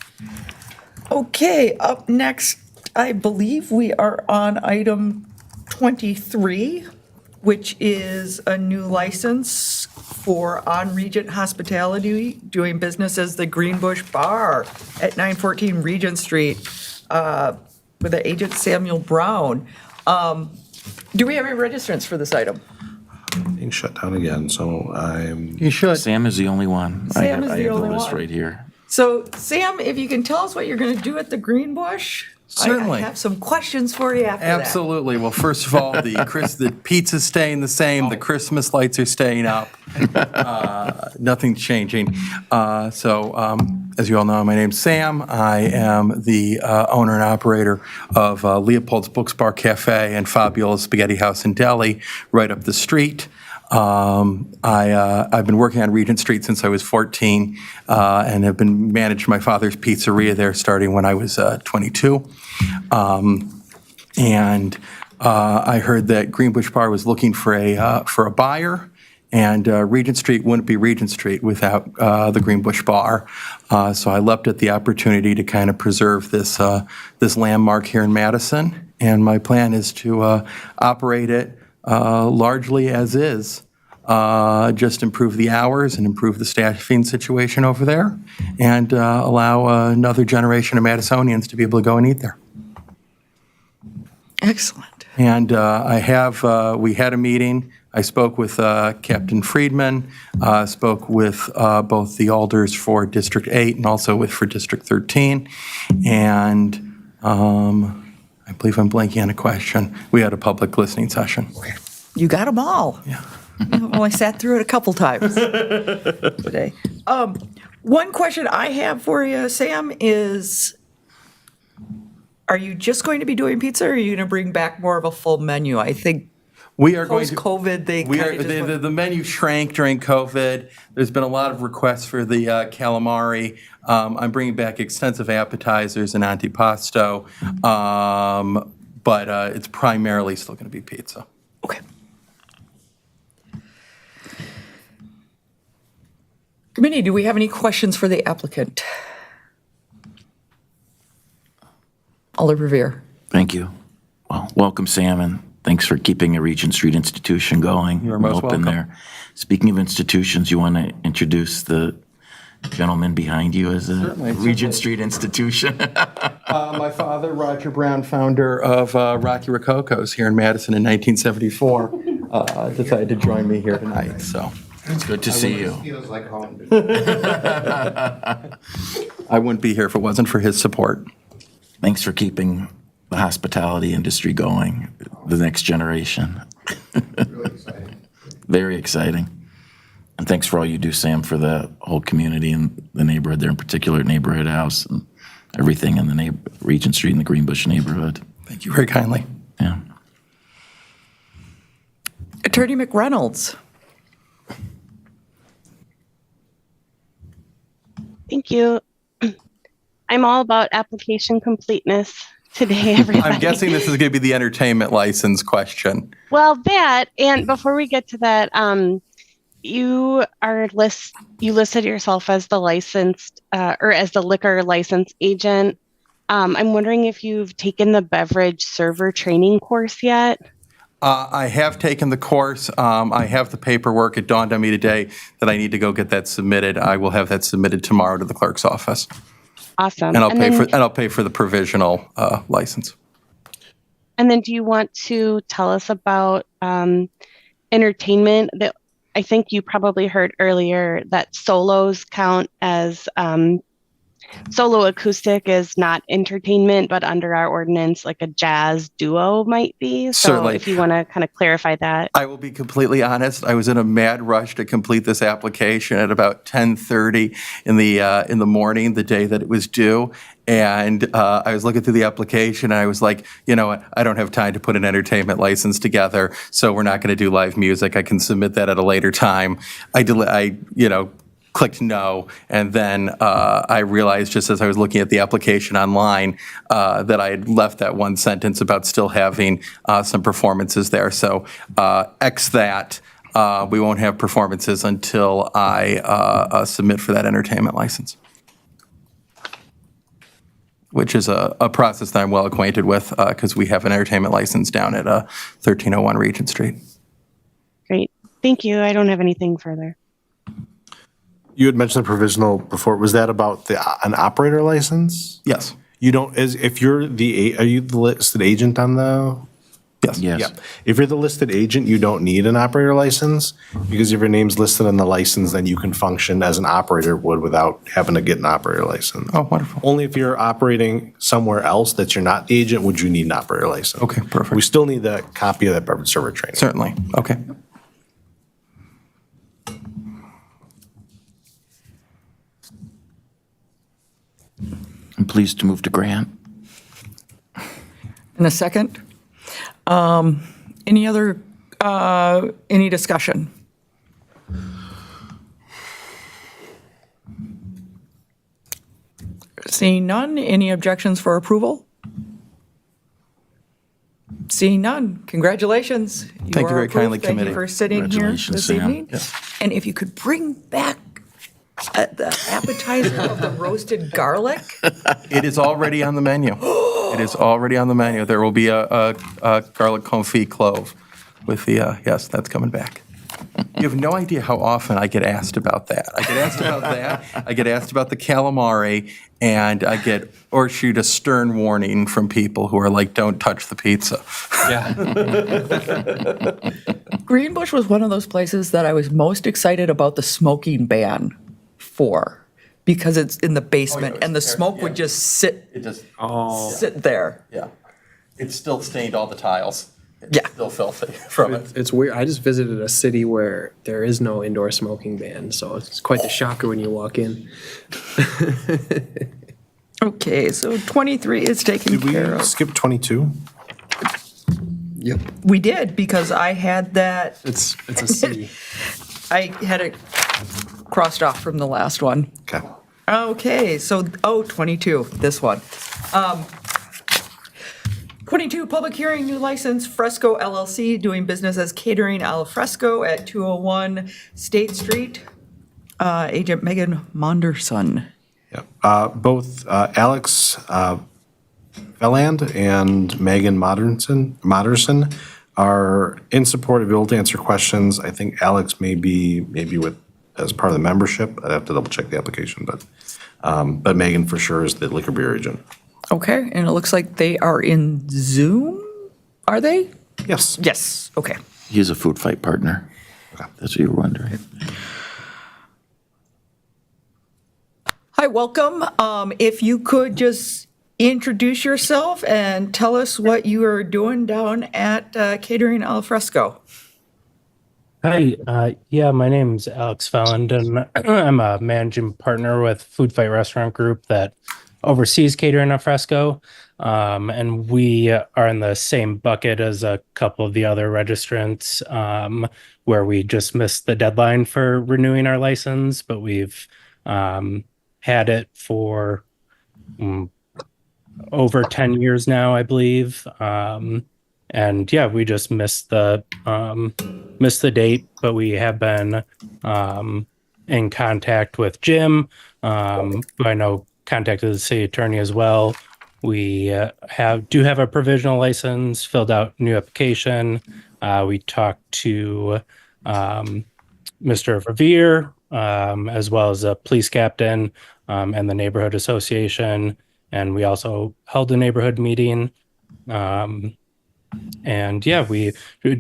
Okay, up next, I believe we are on item 23, which is a new license for On Regent Hospitality doing business as the Greenbush Bar at 914 Regent Street with the agent Samuel Brown. Do we have any registrants for this item? Being shut down again, so I'm. You should. Sam is the only one. Sam is I the have only the list one. right here. So, Sam, if you can tell us what you're going to do at the Greenbush? Certainly. I have some questions for you after that. Absolutely. Well, first of all, the pizza's staying the same. The Christmas lights are staying up. Nothing's changing. As you all know, my name's Sam. I am the owner and operator of Leopold's Books Bar Cafe and Fabiola Spaghetti House and Deli right up the street. I've been working on Regent Street since I was 14 and have been managed my father's pizzeria there starting when I was 22. I heard that Greenbush Bar was looking for a buyer, and Regent Street wouldn't be Regent Street without the Greenbush Bar. So I leapt at the opportunity to kind of preserve this landmark here in Madison, and my plan is to operate it largely as is, just improve the hours and improve the staffing situation over there, and allow another generation of Madisonians to be able to go and eat there. Excellent. And we had a meeting. I spoke with Captain Friedman, spoke with both the alders for District 8 and also for District 13. And I believe I'm blanking on a question. We had a public listening session. You got them all. Yeah. Well, I sat through it a couple times today. One question I have for you, Sam, is are you just going to be doing pizza, or are you going to bring back more of a full menu? I think We are going to. post-COVID, they We are, kind of just went- the menu shrank during COVID. There's been a lot of requests for the calamari. I'm bringing back extensive appetizers and antipasto, but it's primarily still going to be pizza. Okay. Committee, do we have any questions for the applicant? Alder Revere. Thank you. Well, welcome, Sam, and thanks for keeping a Regent Street institution going. You're most open welcome. there. Speaking of institutions, you want to introduce the gentleman behind you as a Certainly. Regent Street institution? My father, Roger Brown, founder of Rocky Rococo's here in Madison in 1974, decided to join me here tonight. So It's good to see you. Feels like home. I wouldn't be here if it wasn't for his support. Thanks for keeping the hospitality industry going, the next generation. Really exciting. Very exciting. And thanks for all you do, Sam, for the whole community and the neighborhood there, in particular Neighborhood House and everything in the Regent Street and the Greenbush neighborhood. Thank you very kindly. Yeah. Attorney McReynolds. Thank you. I'm all about application completeness today, everybody. I'm guessing this is going to be the entertainment license question. Well, that, and before we get to that, you listed yourself as the licensed or as the liquor license agent. I'm wondering if you've taken the beverage server training course yet. I have taken the course. I have the paperwork. It dawned on me today that I need to go get that submitted. I will have that submitted tomorrow to the clerk's office. Awesome. And I'll pay for the provisional license. And then do you want to tell us about entertainment? That I think you probably heard earlier that solos count as solo acoustic is not entertainment, but under our ordinance, like a jazz duo might be. So Certainly. if you want to kind of clarify that. I will be completely honest. I was in a mad rush to complete this application at about 10:30 in the morning, the day that it was due. And I was looking through the application and I was like, you know what, I don't have time to put an entertainment license together, so we're not going to do live music. I can submit that at a later time. I clicked no, and then I realized just as I was looking at the application online that I had left that one sentence about still having some performances there. So X that. We won't have performances until I submit for that entertainment license, which is a process that I'm well acquainted with because we have an entertainment license down at 1301 Regent Street. Great. Thank you. I don't have anything further. You had mentioned the provisional before. Was that about an operator license? Yes. You don't, if you're are you the listed agent on the? Yes. Yes. Yeah. If you're the listed agent, you don't need an operator license because if your name's listed on the license, then you can function as an operator would without having to get an operator license. Oh, wonderful. Only if you're operating somewhere else that you're not the agent would you need an operator license. Okay, perfect. We still need the copy of that beverage server training. Certainly. Okay. I'm pleased to move to grant. In a second. Any discussion? Seeing none, any objections for approval? Seeing none, congratulations. Thank you are very kindly, approved. Thank committee. you for sitting here Congratulations, this Sam. evening. And if you could bring back the appetizer of the roasted garlic. It is already on the menu. It is already on the menu. There will be a garlic confit clove with the, yes, that's coming back. You have no idea how often I get asked about that. I get asked about that. I get asked about the calamari, and I get or shoot a stern warning from people who are like, don't touch the pizza. Yeah. Greenbush was one of those places that I was most excited about the smoking ban for because it's in the basement and the smoke would just sit there. Yeah. It's still stained all the tiles. It's Yeah. still filthy from it. It's weird. I just visited a city where there is no indoor smoking ban, so it's quite the shocker when you walk in. Okay, so 23 is taken Did we care of. skip 22? Yep. We did because I had that, It's a city. I had it crossed off from the last one. Okay. Okay, so, 22, this one. 22, public hearing, new license, Fresco LLC, doing business as Catering Al Fresco at 201 State Street. Agent Megan Monderson. Yeah. Both Alex Velland and Megan Moderson are in support of able to answer questions. I think Alex may be with as part of the membership. I'd have to double check the application, but Megan for sure is the liquor beer agent. Okay, and it looks like they are in Zoom, are they? Yes. Yes, okay. He's a food fight partner. That's what you were wondering. Hi, welcome. If you could just introduce yourself and tell us what you are doing down at Catering Al Fresco. Hi, yeah, my name's Alex Felland, and I'm a managing partner with Food Fight Restaurant Group that overseas catering al fresco. And we are in the same bucket as a couple of the other registrants, where we just missed the deadline for renewing our license, but we've had it for over 10 years now, I believe. And yeah, we just missed the date, but we have been in contact with Jim, who I know contacted the city attorney as well. We do have a provisional license, filled out new application. We talked to Mr. Revere, as well as a police captain and the neighborhood association. And we also held a neighborhood meeting. And yeah, we,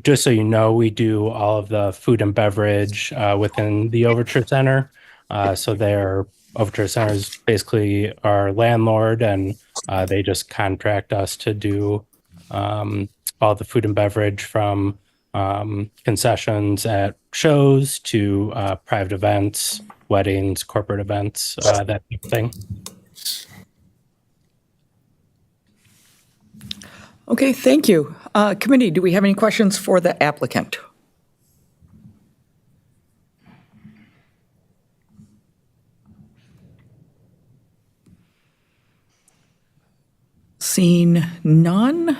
just so you know, we do all of the food and beverage within the Overture Center. So Overture Center is basically our landlord, and they just contract us to do all the food and beverage, from concessions at shows to private events, weddings, corporate events, that type of thing. Okay, thank you. Committee, do we have any questions for the applicant? Seeing none.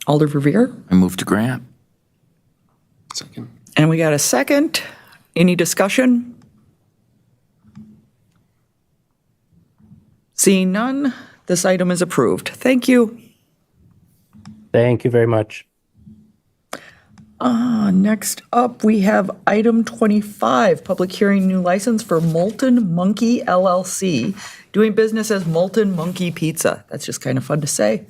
Alder Revere? I move to grant. Second. And we got a second. Any discussion? Seeing none, this item is approved. Thank you. Thank you very much. Next up, we have item 25, public hearing new license for Molten Monkey LLC, doing business as Molten Monkey Pizza. That's just kind of fun to say.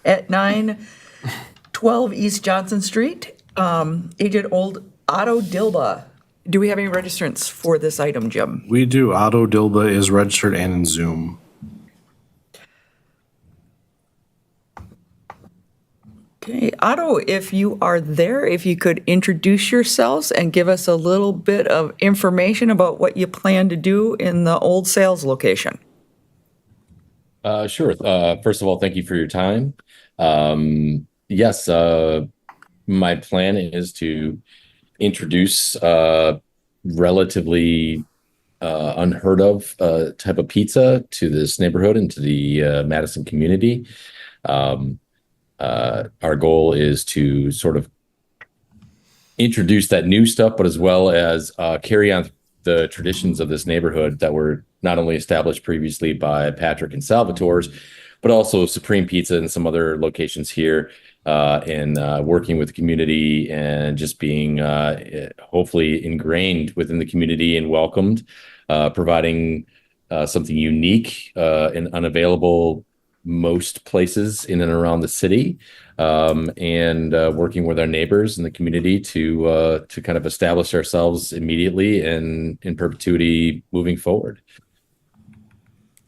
At 912 East Johnson Street, Agent Old Otto Dilba. Do we have any registrants for this item, Jim? We do. Otto Dilba is registered and in Zoom. Okay, Otto, if you are there, if you could introduce yourselves and give us a little bit of information about what you plan to do in the old sales location. Sure. First of all, thank you for your time. Yes, my plan is to introduce relatively unheard of type of pizza to this neighborhood and to the Madison community. Our goal is to sort of introduce that new stuff, but as well as carry on the traditions of this neighborhood that were not only established previously by Patrick and Salvatore's, but also Supreme Pizza and some other locations here, and working with the community and just being hopefully ingrained within the community and welcomed, providing something unique and unavailable most places in and around the city, and working with our neighbors in the community to kind of establish ourselves immediately and in perpetuity moving forward.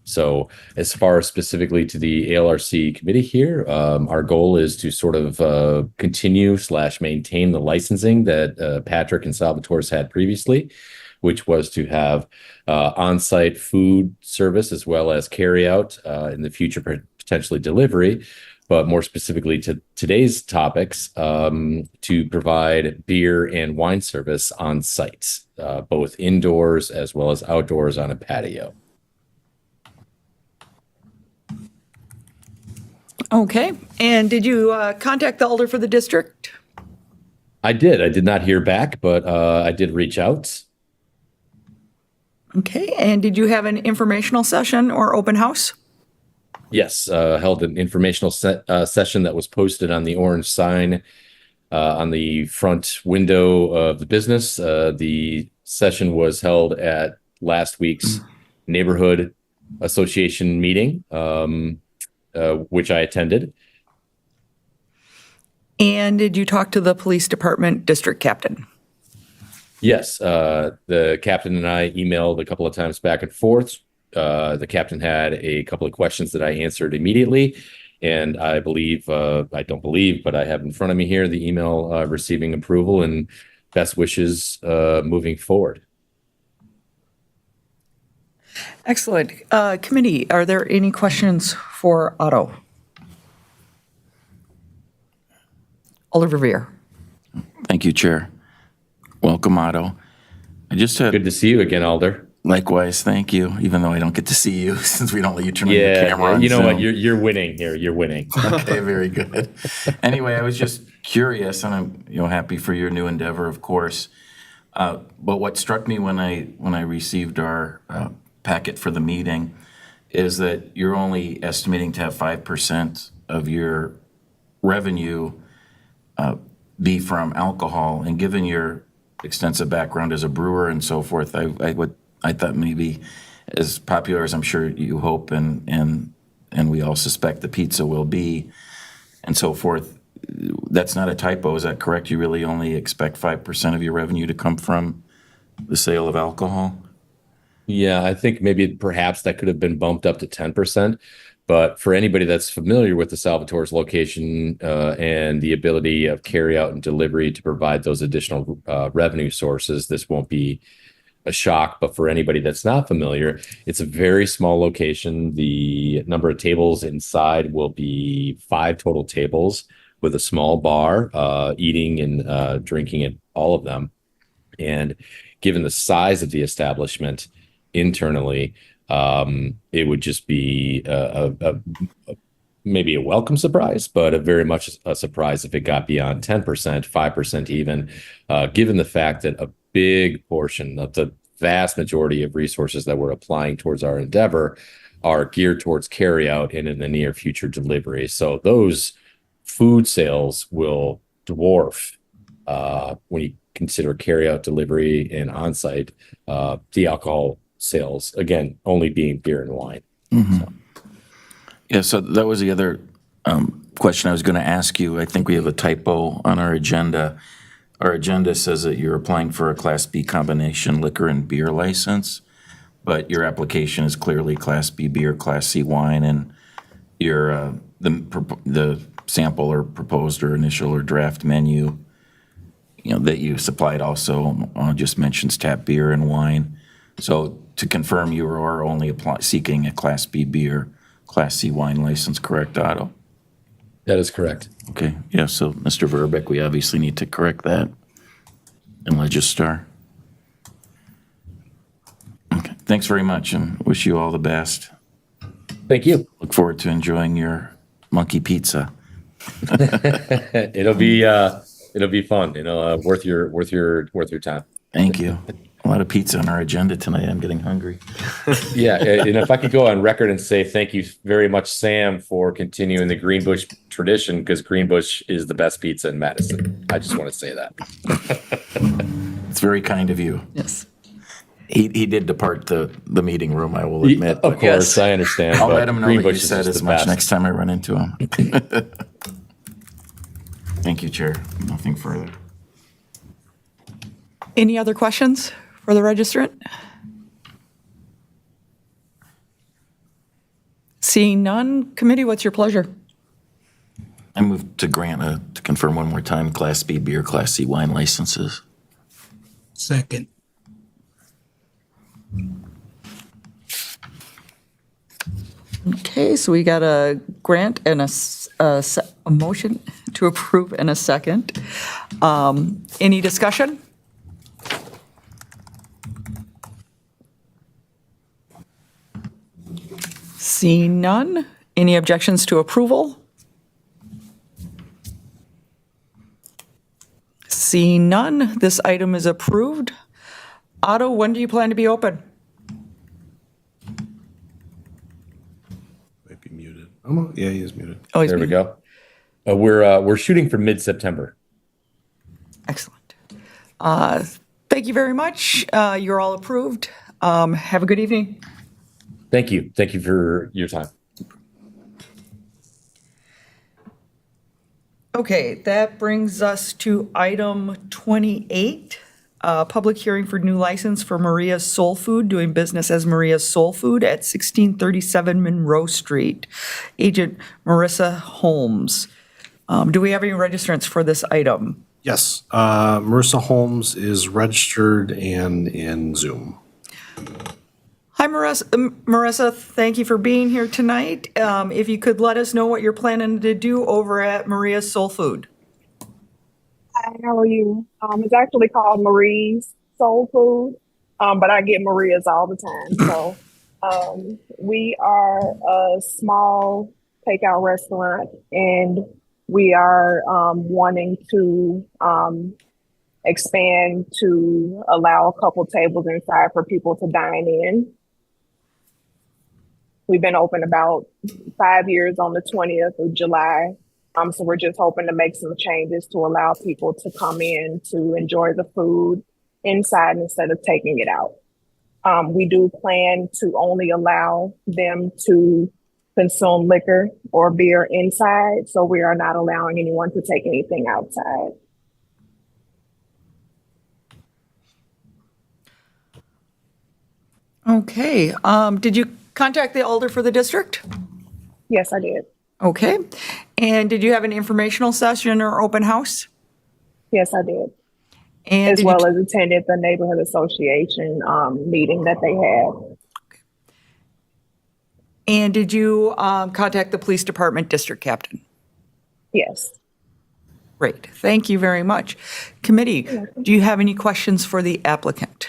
So as far as specifically to the ALRC committee here, our goal is to sort of continue / maintain the licensing that Patrick and Salvatore's had previously, which was to have on-site food service as well as carry-out, in the future potentially delivery, but more specifically to today's topics, to provide beer and wine service on site, both indoors as well as outdoors on a patio. Okay, and did you contact the alder for the district? I did. I did not hear back, but I did reach out. Okay, and did you have an informational session or open house? Yes, held an informational session that was posted on the orange sign on the front window of the business. The session was held at last week's neighborhood association meeting, which I attended. And did you talk to the police department district captain? Yes, the captain and I emailed a couple of times back and forth. The captain had a couple of questions that I answered immediately. And I believe, I don't believe, but I have in front of me here the email receiving approval and best wishes moving forward. Excellent. Committee, are there any questions for Otto? Alder Revere. Thank you, Chair. Welcome, Otto. I just had. Good to see you again, Alder. Likewise, thank you, even though I don't get to see you since we don't let you turn on the Yeah, camera. on you know what? Zoom. You're winning here. You're winning. Okay, very good. Anyway, I was just curious, and I'm happy for your new endeavor, of course. But what struck me when I received our packet for the meeting is that you're only estimating to have 5% of your revenue be from alcohol. And given your extensive background as a brewer and so forth, I thought maybe, as popular as I'm sure you hope and we all suspect the pizza will be, and so forth, that's not a typo, is that correct? You really only expect 5% of your revenue to come from the sale of alcohol? Yeah, I think maybe perhaps that could have been bumped up to 10%. But for anybody that's familiar with the Salvatore's location and the ability of carry out and delivery to provide those additional revenue sources, this won't be a shock. But for anybody that's not familiar, it's a very small location. The number of tables inside will be 5 total tables with a small bar, eating and drinking at all of them. And given the size of the establishment internally, it would just be maybe a welcome surprise, but a very much a surprise if it got beyond 10%, 5% even, given the fact that a big portion of the vast majority of resources that we're applying towards our endeavor are geared towards carryout and in the near future delivery. So those food sales will dwarf when you consider carryout delivery and on-site the alcohol sales, again, only being beer and wine. Mm-hmm. Yeah, so that was the other question I was going to ask you. I think we have a typo on our agenda. Our agenda says that you're applying for a Class B combination liquor and beer license, but your application is clearly Class B beer, Class C wine, and your the sample or proposed or initial or draft menu, that you supplied also just mentions tap beer and wine. So to confirm, you are only seeking a Class B beer, Class C wine license, correct, Otto? That is correct. Okay, yeah, so Mr. Verbeck, we obviously need to correct that in Legistar. Okay, thanks very much and wish you all the best. Thank you. Look forward to enjoying your monkey pizza. It'll be fun. Worth your time. Thank you. A lot of pizza on our agenda tonight. I'm getting hungry. Yeah, and if I could go on record and say thank you very much, Sam, for continuing the Greenbush tradition, because Greenbush is the best pizza in Madison. I just want to say that. It's very kind of you. Yes. He did depart the meeting room, I will admit. Of course, yes. I understand. I'll but let him know Greenbush that you is said just as the much best. next time I run into him. Thank you, Chair. Nothing further. Any other questions for the registrant? Seeing none, committee, what's your pleasure? I move to grant to confirm one more time, Class B beer, Class C wine licenses. Second. Okay, so we got a grant and a motion to approve and a second. Any discussion? Seeing none, any objections to approval? Seeing none, this item is approved. Otto, when do you plan to be open? Might be muted. Oh, yeah, he is muted. Oh, he's There we muted. go. We're shooting for mid-September. Excellent. Thank you very much. You're all approved. Have a good evening. Thank you. Thank you for your time. Okay, that brings us to item 28, public hearing for new license for Maria's Soul Food, doing business as Maria's Soul Food at 1637 Monroe Street. Agent Marissa Holmes. Do we have any registrants for this item? Yes, Marissa Holmes is registered and in Zoom. Hi, Marissa. Thank you for being here tonight. If you could let us know what you're planning to do over at Maria's Soul Food. Hi, how are you? It's actually called Marie's Soul Food, but I get Maria's all the time. So we are a small takeout restaurant, and we are wanting to expand to allow a couple tables inside for people to dine in. We've been open about 5 years on the 20th of July. So we're just hoping to make some changes to allow people to come in to enjoy the food inside instead of taking it out. We do plan to only allow them to consume liquor or beer inside. So we are not allowing anyone to take anything outside. Okay. Did you contact the alder for the district? Yes, I did. Okay. And did you have an informational session or open house? Yes, I did. And as well as attended the neighborhood association meeting that they had. And did you contact the police department district captain? Yes. Great. Thank you very much. Committee, do you have any questions for the applicant?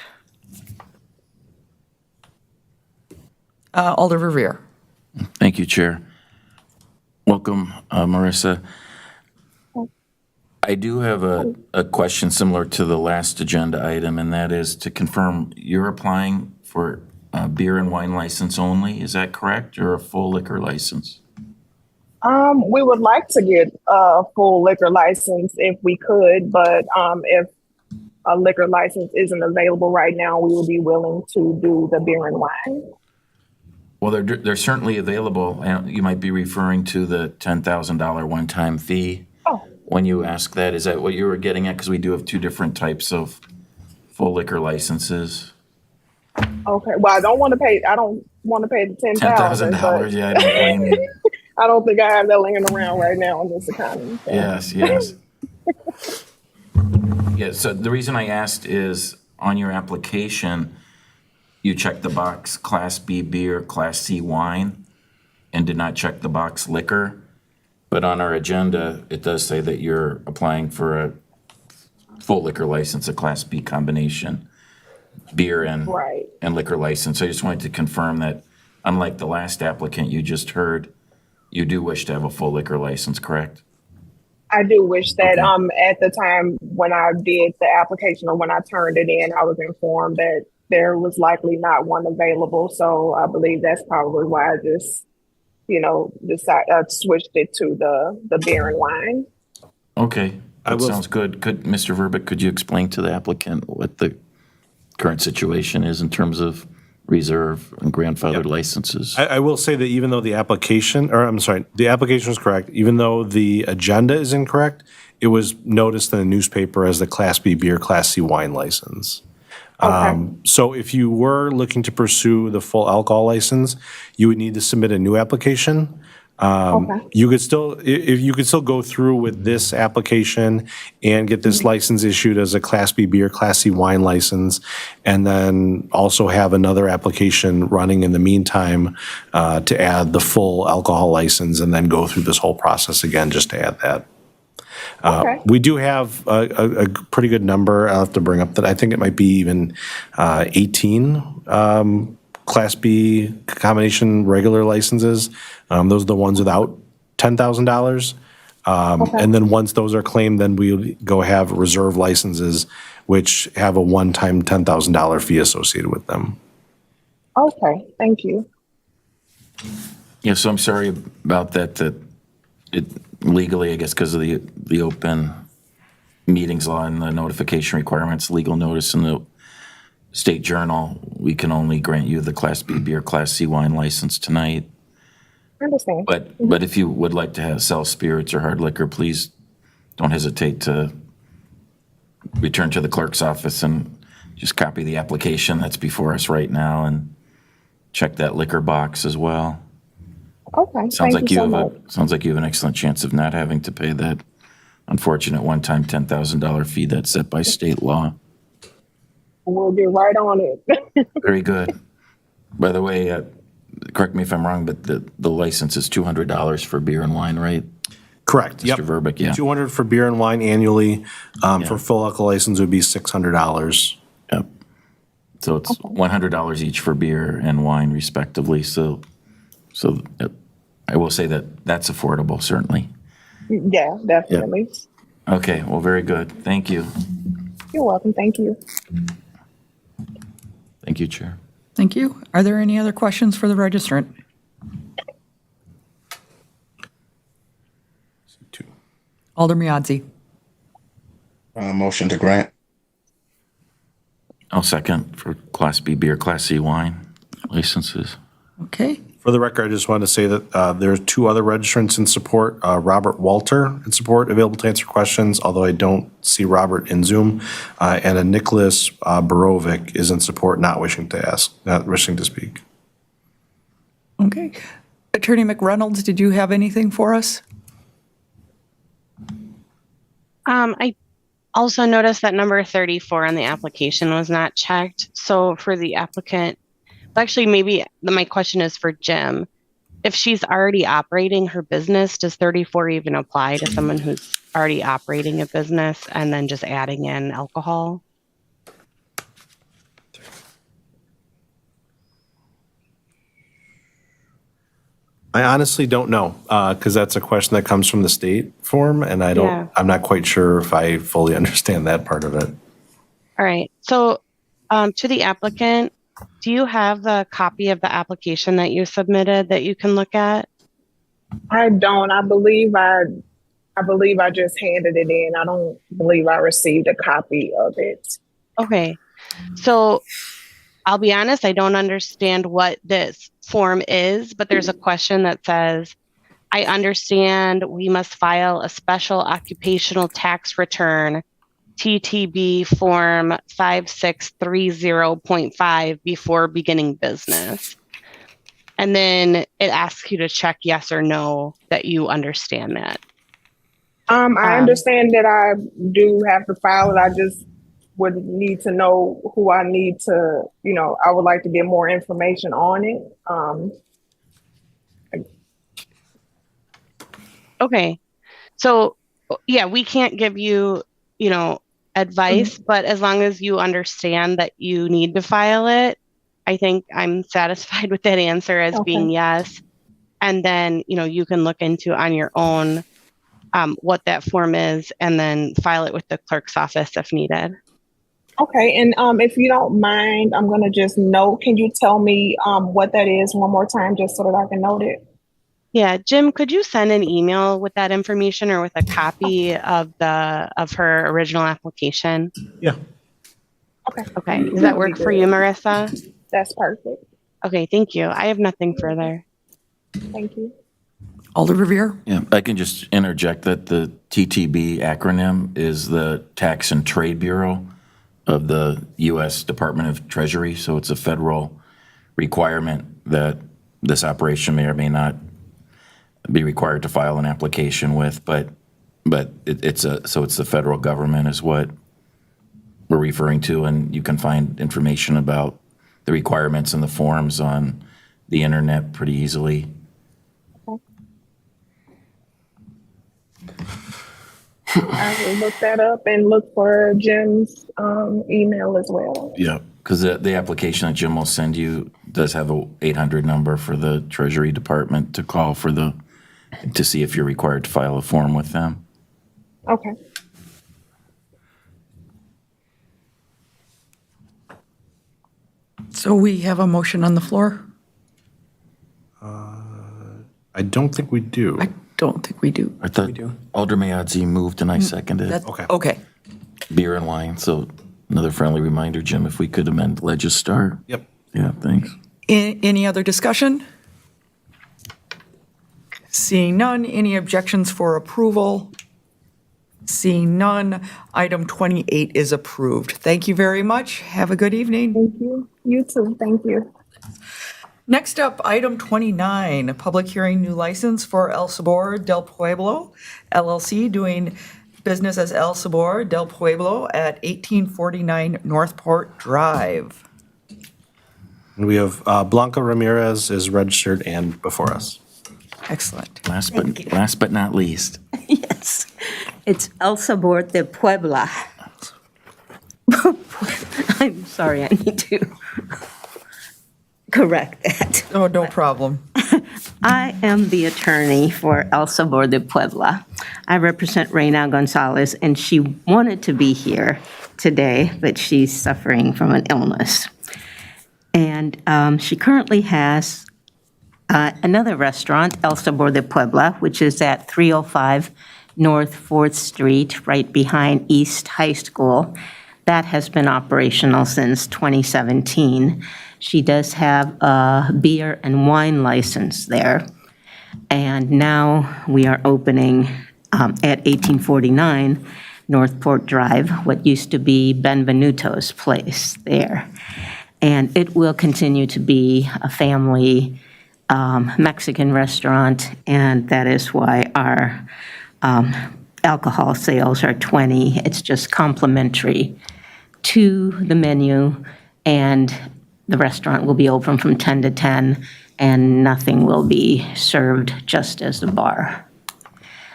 Alder Verveer. Thank you, Chair. Welcome, Marissa. I do have a question similar to the last agenda item, and that is to confirm you're applying for a beer and wine license only. Is that correct, or a full liquor license? We would like to get a full liquor license if we could, but if a liquor license isn't available right now, we will be willing to do the beer and wine. Well, they're certainly available. You might be referring to the $10,000 one-time fee. Oh. When you ask that, is that what you were getting at? Because we do have two different types of full liquor licenses. Okay. Well, I don't want to pay the $10,000. $10,000, yeah, I don't blame you. I don't think I have that laying around right now in this economy. So. Yes. Yeah, so the reason I asked is on your application, you checked the box Class B beer, Class C wine, and did not check the box liquor. But on our agenda, it does say that you're applying for a full liquor license, a Class B combination, beer and liquor license. I just wanted to confirm that, unlike the last applicant you just heard, you do wish to have a full liquor license, correct? I do wish that at the time when I did the application or when I turned it in, I was informed that there was likely not one available. So I believe that's probably why I just, switched it to the beer and wine. Okay, that sounds good. Mr. Verbeek, could you explain to the applicant what the current situation is in terms of reserve and grandfathered licenses? I will say that even though the application was correct, even though the agenda is incorrect, it was noticed in the newspaper as the Class B beer, Class C wine license. So if you were looking to pursue the full alcohol license, you would need to submit a new application. You could still go through with this application and get this license issued as a Class B beer, Class C wine license, and then also have another application running in the meantime to add the full alcohol license and then go through this whole process again just to add that. We do have a pretty good number. I'll have to bring up that. I think it might be even 18 Class B combination regular licenses. Those are the ones without $10,000. And then once those are claimed, then we go have reserve licenses, which have a one-time $10,000 fee associated with them. Okay, thank you. Yeah, so I'm sorry about that, it legally, I guess, because of the open meetings law and the notification requirements, legal notice in the State Journal, we can only grant you the Class B beer, Class C wine license tonight. I understand. But if you would like to sell spirits or hard liquor, please don't hesitate to return to the clerk's office and just copy the application that's before us right now and check that liquor box as well. Okay. Sounds like you have an excellent chance of not having to pay that unfortunate one-time $10,000 fee that's set by state law. We'll get right on it. Very good. By the way, correct me if I'm wrong, but the license is $200 for beer and wine, right? Correct, yep. Mr. Verbeek, yeah. 200 for beer and wine annually. For full alcohol license would be $600. Yep. So it's $100 each for beer and wine respectively, so I will say that that's affordable, certainly. Yeah, definitely. Okay, well, very good. Thank you. You're welcome. Thank you. Thank you, Chair. Thank you. Are there any other questions for the registrant? Alder Miadzi. Motion to grant. I'll second for Class B beer, Class C wine licenses. Okay. For the record, I just wanted to say that there's two other registrants in support. Robert Walter in support, available to answer questions, although I don't see Robert in Zoom. And a Nicholas Borovic is in support, not wishing to speak. Okay. Attorney McReynolds, did you have anything for us? I also noticed that number 34 on the application was not checked. So for the applicant, actually, maybe my question is for Jim. If she's already operating her business, does 34 even apply to someone who's already operating a business and then just adding in alcohol? I honestly don't know, because that's a question that comes from the state form, and I'm not quite sure if I fully understand that part of it. All right. So to the applicant, do you have the copy of the application that you submitted that you can look at? I don't. I believe I just handed it in. I don't believe I received a copy of it. Okay. So I'll be honest, I don't understand what this form is, but there's a question that says, I understand we must file a special occupational tax return, TTB form 5630.5 before beginning business. And then it asks you to check yes or no that you understand that. I understand that I do have to file it. I just would need to know who I need to, I would like to get more information on it. Okay. So yeah, we can't give you, advice, but as long as you understand that you need to file it, I think I'm satisfied with that answer as being yes. And then, you can look into on your own what that form is and then file it with the clerk's office if needed. Okay, and if you don't mind, I'm going to just note, can you tell me what that is one more time just so that I can note it? Yeah, Jim, could you send an email with that information or with a copy of her original application? Yeah. Okay. Does that work for you, Marissa? That's perfect. Okay, thank you. I have nothing further. Thank you. Alder Revere? Yeah, I can just interject that the TTB acronym is the Tax and Trade Bureau of the U.S. Department of Treasury. So it's a federal requirement that this operation may or may not be required to file an application with, but it's the federal government is what we're referring to, and you can find information about the requirements and the forms on the internet pretty easily. I will look that up and look for Jim's email as well. Yeah, because the application that Jim will send you does have a 800 number for the Treasury Department to call to see if you're required to file a form with them. Okay. So we have a motion on the floor? I don't think we do. I don't think we do. I thought Alder Mayadzi moved and I seconded it. Okay. Beer and wine, so another friendly reminder, Jim, if we could amend Legistar. Yep. Yeah, thanks. Any other discussion? Seeing none, any objections for approval? Seeing none, item 28 is approved. Thank you very much. Have a good evening. Thank you. You too. Thank you. Next up, item 29, a public hearing new license for El Sabor del Pueblo LLC, doing business as El Sabor del Pueblo at 1849 Northport Drive. And we have Blanca Ramirez is registered and before us. Excellent. Last but not least. Yes, it's El Sabor de Puebla. I'm sorry, I need to correct that. Oh, no problem. I am the attorney for El Sabor de Puebla. I represent Reina Gonzalez, and she wanted to be here today, but she's suffering from an illness. And she currently has another restaurant, El Sabor de Puebla, which is at 305 North 4th Street, right behind East High School. That has been operational since 2017. She does have a beer and wine license there. And now we are opening at 1849 Northport Drive, what used to be Benvenuto's place there. And it will continue to be a family Mexican restaurant, and that is why our alcohol sales are 20. It's just complimentary to the menu, and the restaurant will be open from 10 to 10, and nothing will be served, just as a bar.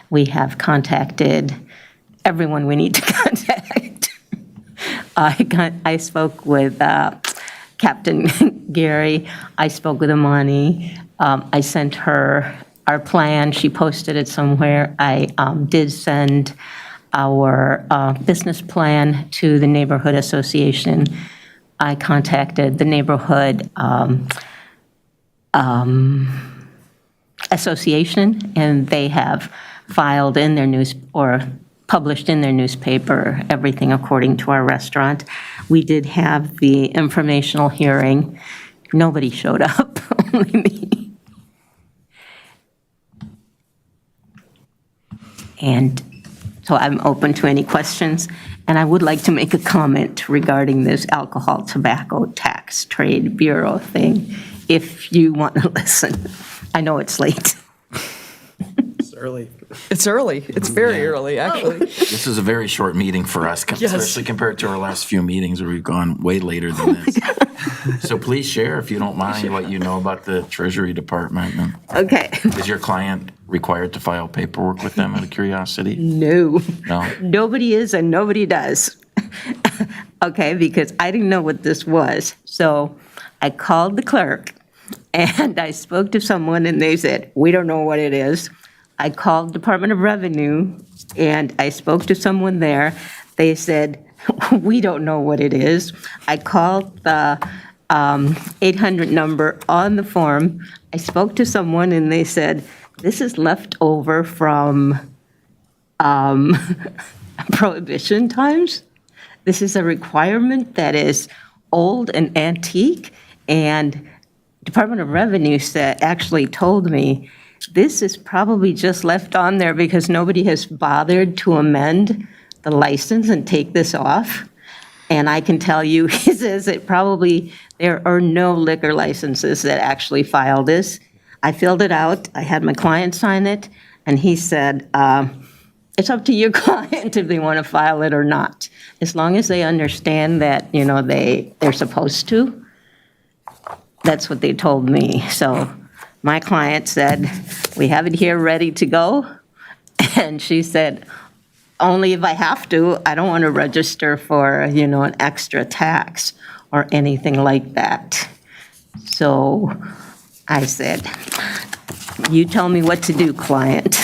We have contacted everyone we need to contact. I spoke with Captain Gary. I spoke with Amani. I sent her our plan. She posted it somewhere. I did send our business plan to the neighborhood association. I contacted the neighborhood association, and they have filed in their published in their newspaper everything according to our restaurant. We did have the informational hearing. Nobody showed up, only me. And so I'm open to any questions. And I would like to make a comment regarding this alcohol tobacco tax trade bureau thing, if you want to listen. I know it's late. It's early. It's early. It's very early, actually. This is a very short meeting for us, Yes. especially compared to our last few meetings where we've gone way later than this. So please share, if you don't mind, what you know about the Treasury Department. Okay. Is your client required to file paperwork with them out of curiosity? No. No? Nobody is and nobody does. Okay, because I didn't know what this was. So I called the clerk and I spoke to someone and they said, we don't know what it is. I called Department of Revenue and I spoke to someone there. They said, we don't know what it is. I called the 800 number on the form. I spoke to someone and they said, this is left over from Prohibition times. This is a requirement that is old and antique. And Department of Revenue actually told me, this is probably just left on there because nobody has bothered to amend the license and take this off. And I can tell you, he says that probably there are no liquor licenses that actually file this. I filled it out, I had my client sign it, and he said, it's up to your client if they want to file it or not, as long as they understand that, you know, they're supposed to. That's what they told me. So my client said, we have it here ready to go. And she said, only if I have to. I don't want to register for, you know, an extra tax or anything like that. So I said, you tell me what to do, client.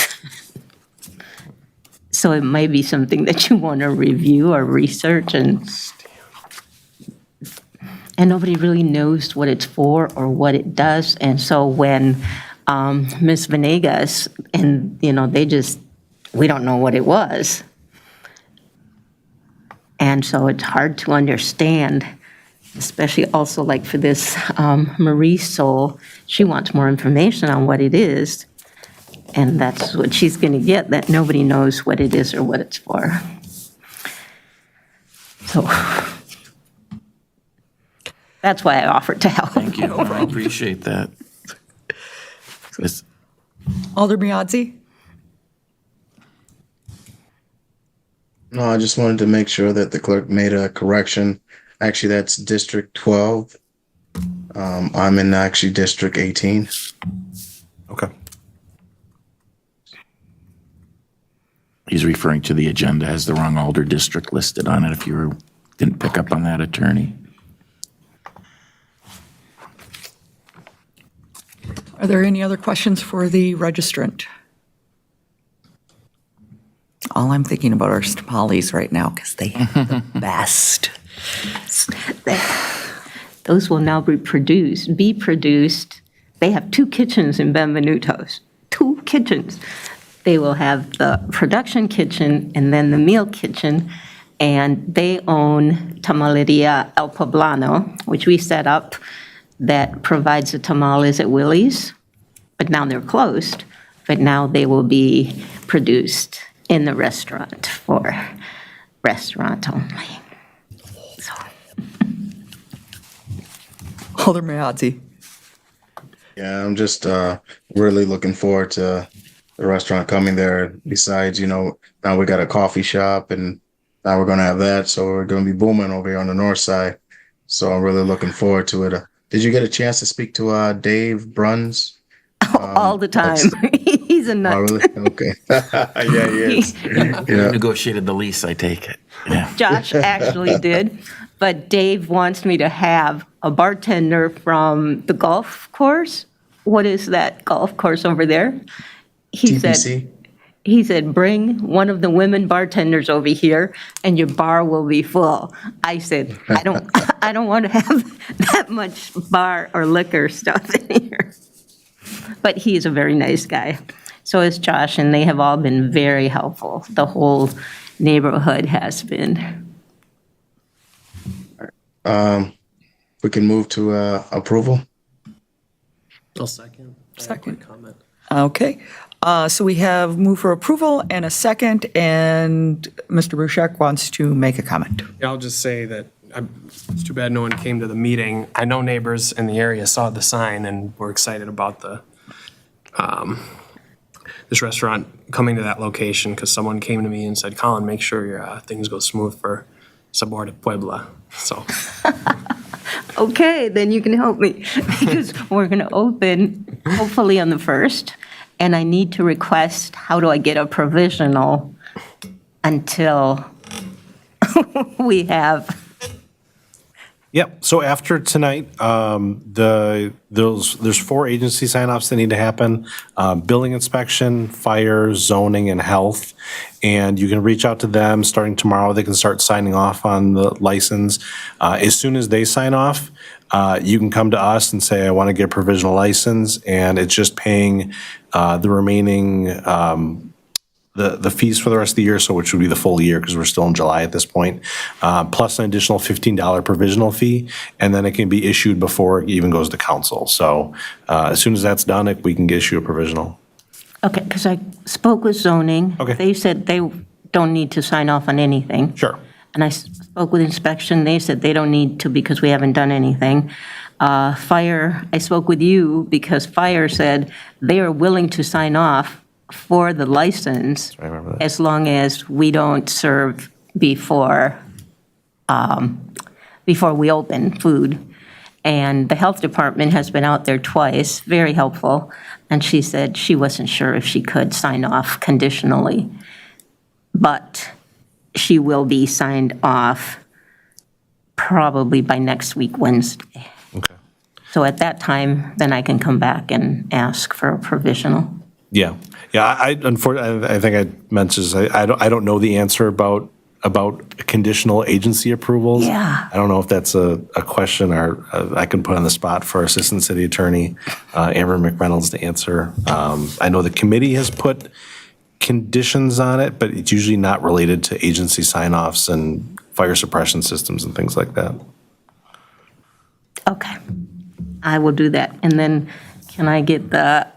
So it might be something that you want to review or research, and nobody really knows what it's for or what it does. And so when Ms. Venegas, and, you know, we don't know what it was. And so it's hard to understand, especially also like for this Marie Soul, she wants more information on what it is. And that's what she's going to get, that nobody knows what it is or what it's for. So that's why I offered to help. Thank you. I appreciate that. Alder Bianzi? No, I just wanted to make sure that the clerk made a correction. Actually, that's District 12. I'm in actually District 18. Okay. He's referring to the agenda, has the wrong Alder district listed on it, if you didn't pick up on that, attorney. Are there any other questions for the registrant? All I'm thinking about are tamales right now because they have the best. Those will now be produced. They have 2 kitchens in Benvenutos, 2 kitchens. They will have the production kitchen and then the meal kitchen, and they own Tamaleria El Poblano, which we set up, that provides the tamales at Willie's, but now they're closed, but now they will be produced in the restaurant for restaurant only. Alderman Mazzei. Yeah, I'm just really looking forward to the restaurant coming there. Besides, now we got a coffee shop and now we're going to have that. So we're going to be booming over here on the north side. So I'm really looking forard to it. Did you get a chance to speak to Dave Bruns? All the time. He's a nut. Oh, really? Okay. Yeah, he is. You negotiated the lease, I take it. Yeah. Josh actually did, but Dave wants me to have a bartender from the golf course. What is that golf course over there? TPC? He said, bring one of the women bartenders over here and your bar will be full. I said, I don't want to have that much bar or liquor stuff in here. But he's a very nice guy. So is Josh, and they have all been very helpful. The whole neighborhood has been. We can move to approval. I'll second. Second. Comment. Okay. So we have move for approval and a second, and Mr. Bruchek wants to make a comment. Yeah, I'll just say that it's too bad no one came to the meeting. I know neighbors in the area saw the sign and were excited about this restaurant coming to that location because someone came to me and said, Colin, make sure your things go smooth for Sabor de Puebla. So. Okay, then you can help me because we're going to open hopefully on the 1st, and I need to request, how do I get a provisional until we have. Yep. So after tonight, there's 4 agency sign-offs that need to happen: building inspection, fire, zoning, and health. And you can reach out to them starting tomorrow. They can start signing off on the license. As soon as they sign off, you can come to us and say, I want to get a provisional license, and it's just paying the remaining the fees for the rest of the year, so which would be the full year because we're still in July at this point, plus an additional $15 provisional fee, and then it can be issued before it even goes to council. So as soon as that's done, we can issue a provisional. Okay, because I spoke with zoning. Okay. They said they don't need to sign off on anything. Sure. And I spoke with inspection. They said they don't need to because we haven't done anything. Fire, I spoke with you because fire said they are willing to sign off for the license I remember that. as long as we don't serve before we open food. And the health department has been out there twice, very helpful, and she said she wasn't sure if she could sign off conditionally. But she will be signed off probably by next week, Wednesday. Okay. So at that time, then I can come back and ask for a provisional. Yeah. Yeah. Unfortunately, I think I mentioned, I don't know the answer about conditional agency approvals. Yeah. I don't know if that's a question or I can put on the spot for Assistant City Attorney Amber McReynolds to answer. I know the committee has put conditions on it, but it's usually not related to agency sign-offs and fire suppression systems and things like that. Okay, I will do that. And then can I get the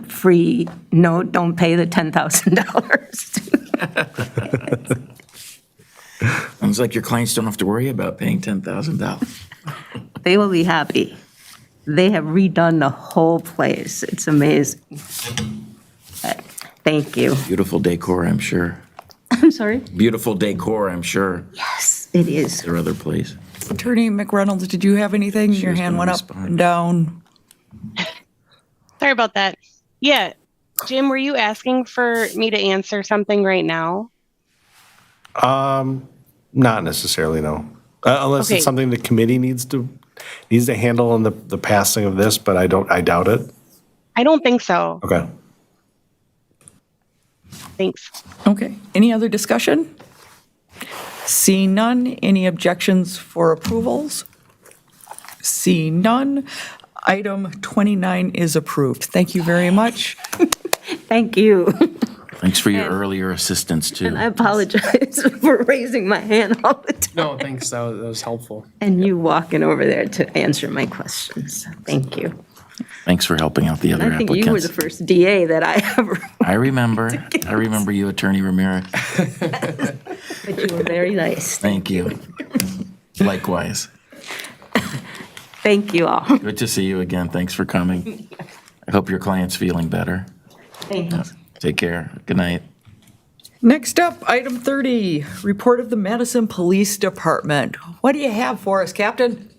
free note, don't pay the $10,000? Sounds like your clients don't have to worry about paying $10,000. They will be happy. They have redone the whole place. It's amazing. But thank you. Beautiful decor, I'm sure. I'm sorry? Beautiful decor, I'm sure. Yes, it is. Their other place. Attorney McReynolds, did you have anything? Your hand went up and down. Sorry about that. Yeah. Jim, were you asking for me to answer something right now? Not necessarily, no. Unless Okay. it's something the committee needs to handle in the passing of this, but I doubt it. I don't think so. Okay. Thanks. Okay, any other discussion? Seeing none, any objections for approvals? Seeing none, item 29 is approved. Thank you very much. Thank you. Thanks for your earlier assistance, too. And I apologize for raising my hand all the time No, thanks. That was helpful. and you walking over there to answer my questions. Thank you. Thanks for helping out the And other I think you were the applicants. first DA that I ever, I remember you, Attorney Ramirez. but you were very nice. Thank you. Likewise. Thank you all. Good to see you again. Thanks for coming. I hope your client's feeling better. Thank you. Take care. Good night. Next up, item 30, report of the Madison Police Department. What do you have for us, Captain?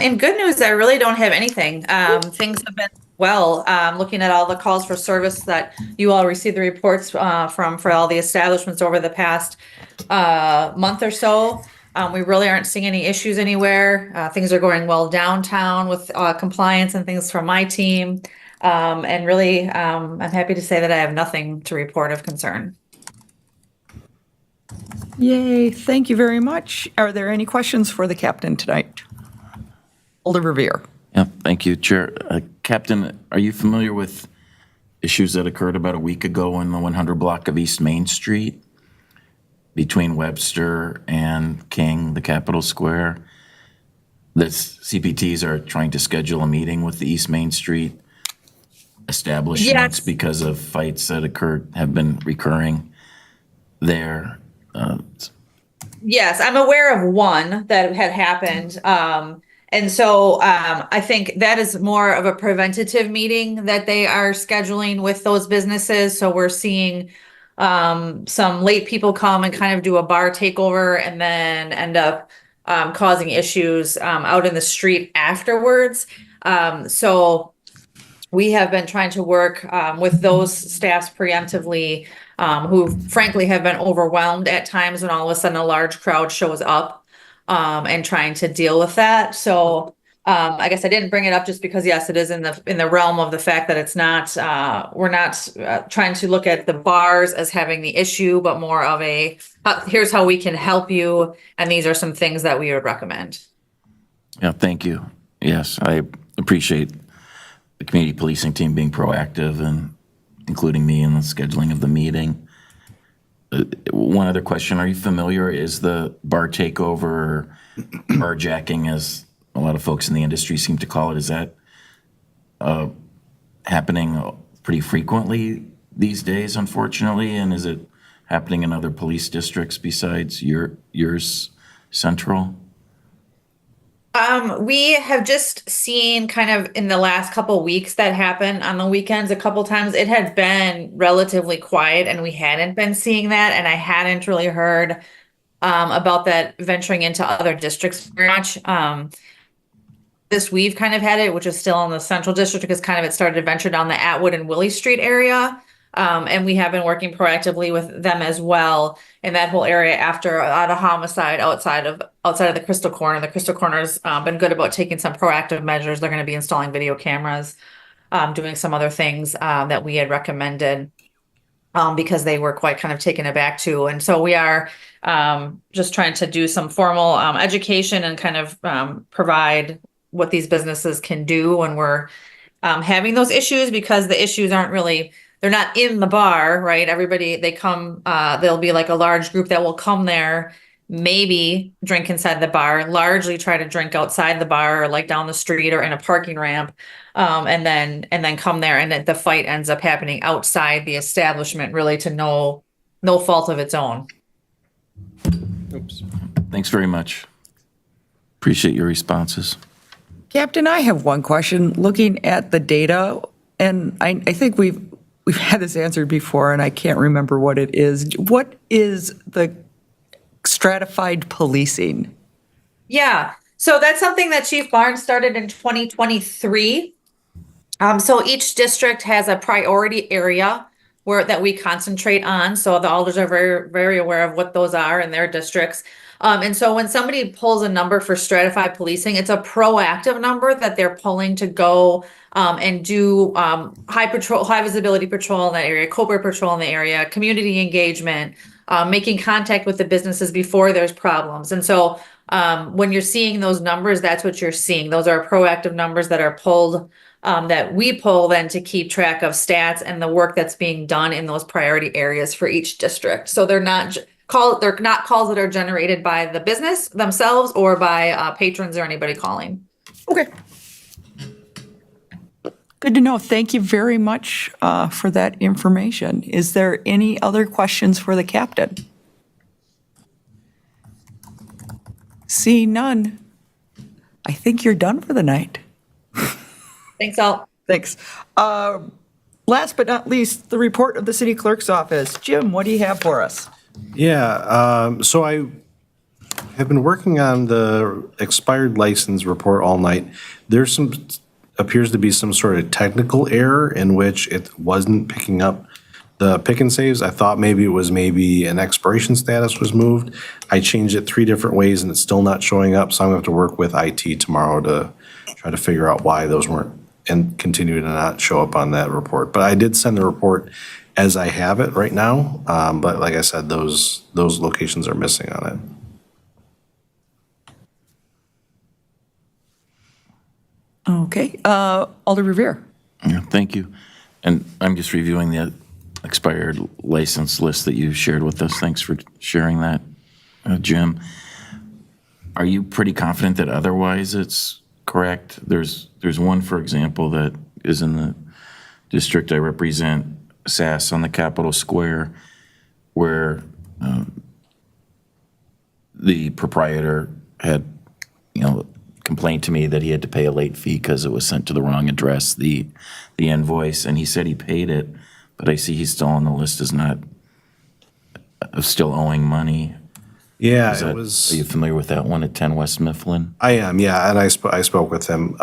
In good news, I really don't have anything. Things have been well. Looking at all the calls for service that you all received the reports for all the establishments over the past month or so. We really aren't seeing any issues anywhere. Things are going well downtown with compliance and things from my team. And really, I'm happy to say that I have nothing to report of concern. Yay, thank you very much. Are there any questions for the captain tonight? Alder Revere. Yeah, thank you, Chair. Captain, are you familiar with issues that occurred about a week ago in the 100 block of East Main Street between Webster and King, the Capitol Square? The CPTs are trying to schedule a meeting with the East Main Street establishments Yes. because of fights that have been recurring there. Yes, I'm aware of one that had happened. And so I think that is more of a preventative meeting that they are scheduling with those businesses. So we're seeing some late people come and kind of do a bar takeover and then end up causing issues out in the street afterwards. So we have been trying to work with those staffs preemptively, who frankly have been overwhelmed at times when all of a sudden a large crowd shows up, and trying to deal with that. So I guess I didn't bring it up just because, yes, it is in the realm of the fact that it's not, we're not trying to look at the bars as having the issue, but more of here's how we can help you. And these are some things that we would recommend. Yeah, thank you. Yes, I appreciate the community policing team being proactive and including me in the scheduling of the meeting. One other question, are you familiar, is the bar takeover, barjacking, as a lot of folks in the industry seem to call it, is that happening pretty frequently these days, unfortunately? And is it happening in other police districts besides yours, Central? We have just seen kind of in the last couple weeks that happen on the weekends a couple times. It had been relatively quiet and we hadn't been seeing that. And I hadn't really heard about that venturing into other districts very much. This we've kind of had it, which is still in the Central District, because kind of it started to venture down the Atwood and Willie Street area. And we have been working proactively with them as well in that whole area after a homicide outside of the Crystal Corner. The Crystal Corner's been good about taking some proactive measures. They're going to be installing video cameras, doing some other things that we had recommended because they were quite kind of taken aback too. And so we are just trying to do some formal education and kind of provide what these businesses can do when we're having those issues, because the issues aren't really, they're not in the bar, right? Everybody, they come, there'll be like a large group that will come there, maybe drink inside the bar, largely try to drink outside the bar or like down the street or in a parking ramp. And then come there, and the fight ends up happening outside the establishment, really to no fault of its own. Oops. Thanks very much. Appreciate your responses. Captain, I have one question. Looking at the data, and I think we've had this answered before, and I can't remember what it is. What is the stratified policing. Yeah, so that's something that Chief Barnes started in 2023. So each district has a priority area that we concentrate on. So the alders are very, very aware of what those are in their districts. And so when somebody pulls a number for stratified policing, it's a proactive number that they're pulling to go and do high visibility patrol in that area, Cobra patrol in the area, community engagement, making contact with the businesses before there's problems. And so when you're seeing those numbers, that's what you're seeing. Those are proactive numbers that are pulled, that we pull then to keep track of stats and the work that's being done in those priority areas for each district. So they're not calls that are generated by the business themselves or by patrons or anybody calling. Okay. Good to know. Thank you very much for that information. Is there any other questions for the captain? Seeing none, I think you're done for the night. Thanks, all. Thanks. Last but not least, the report of the city clerk's office. Jim, what do you have for us? Yeah, so I have been working on the expired license report all night. There's appears to be some sort of technical error in which it wasn't picking up the pick and saves. I thought maybe it was an expiration status was moved. I changed it 3 different ways and it's still not showing up, so I'm gonna have to work with IT tomorrow to try to figure out why those weren't and continue to not show up on that report. But I did send the report as I have it right now. But like I said, those locations are missing on it. Okay, Alder Revere. Yeah, thank you. And I'm just reviewing the expired license list that you shared with us. Thanks for sharing that, Jim. Are you pretty confident that otherwise it's correct? There's one, for example, that is in the district I represent, SAS on the Capitol Square, where the proprietor had, complained to me that he had to pay a late fee because it was sent to the wrong address, the invoice, and he said he paid it, but I see he's still on the list as not still owing money. Yeah, Are you familiar with that one at 10 West Mifflin? I am, yeah, and I spoke with him.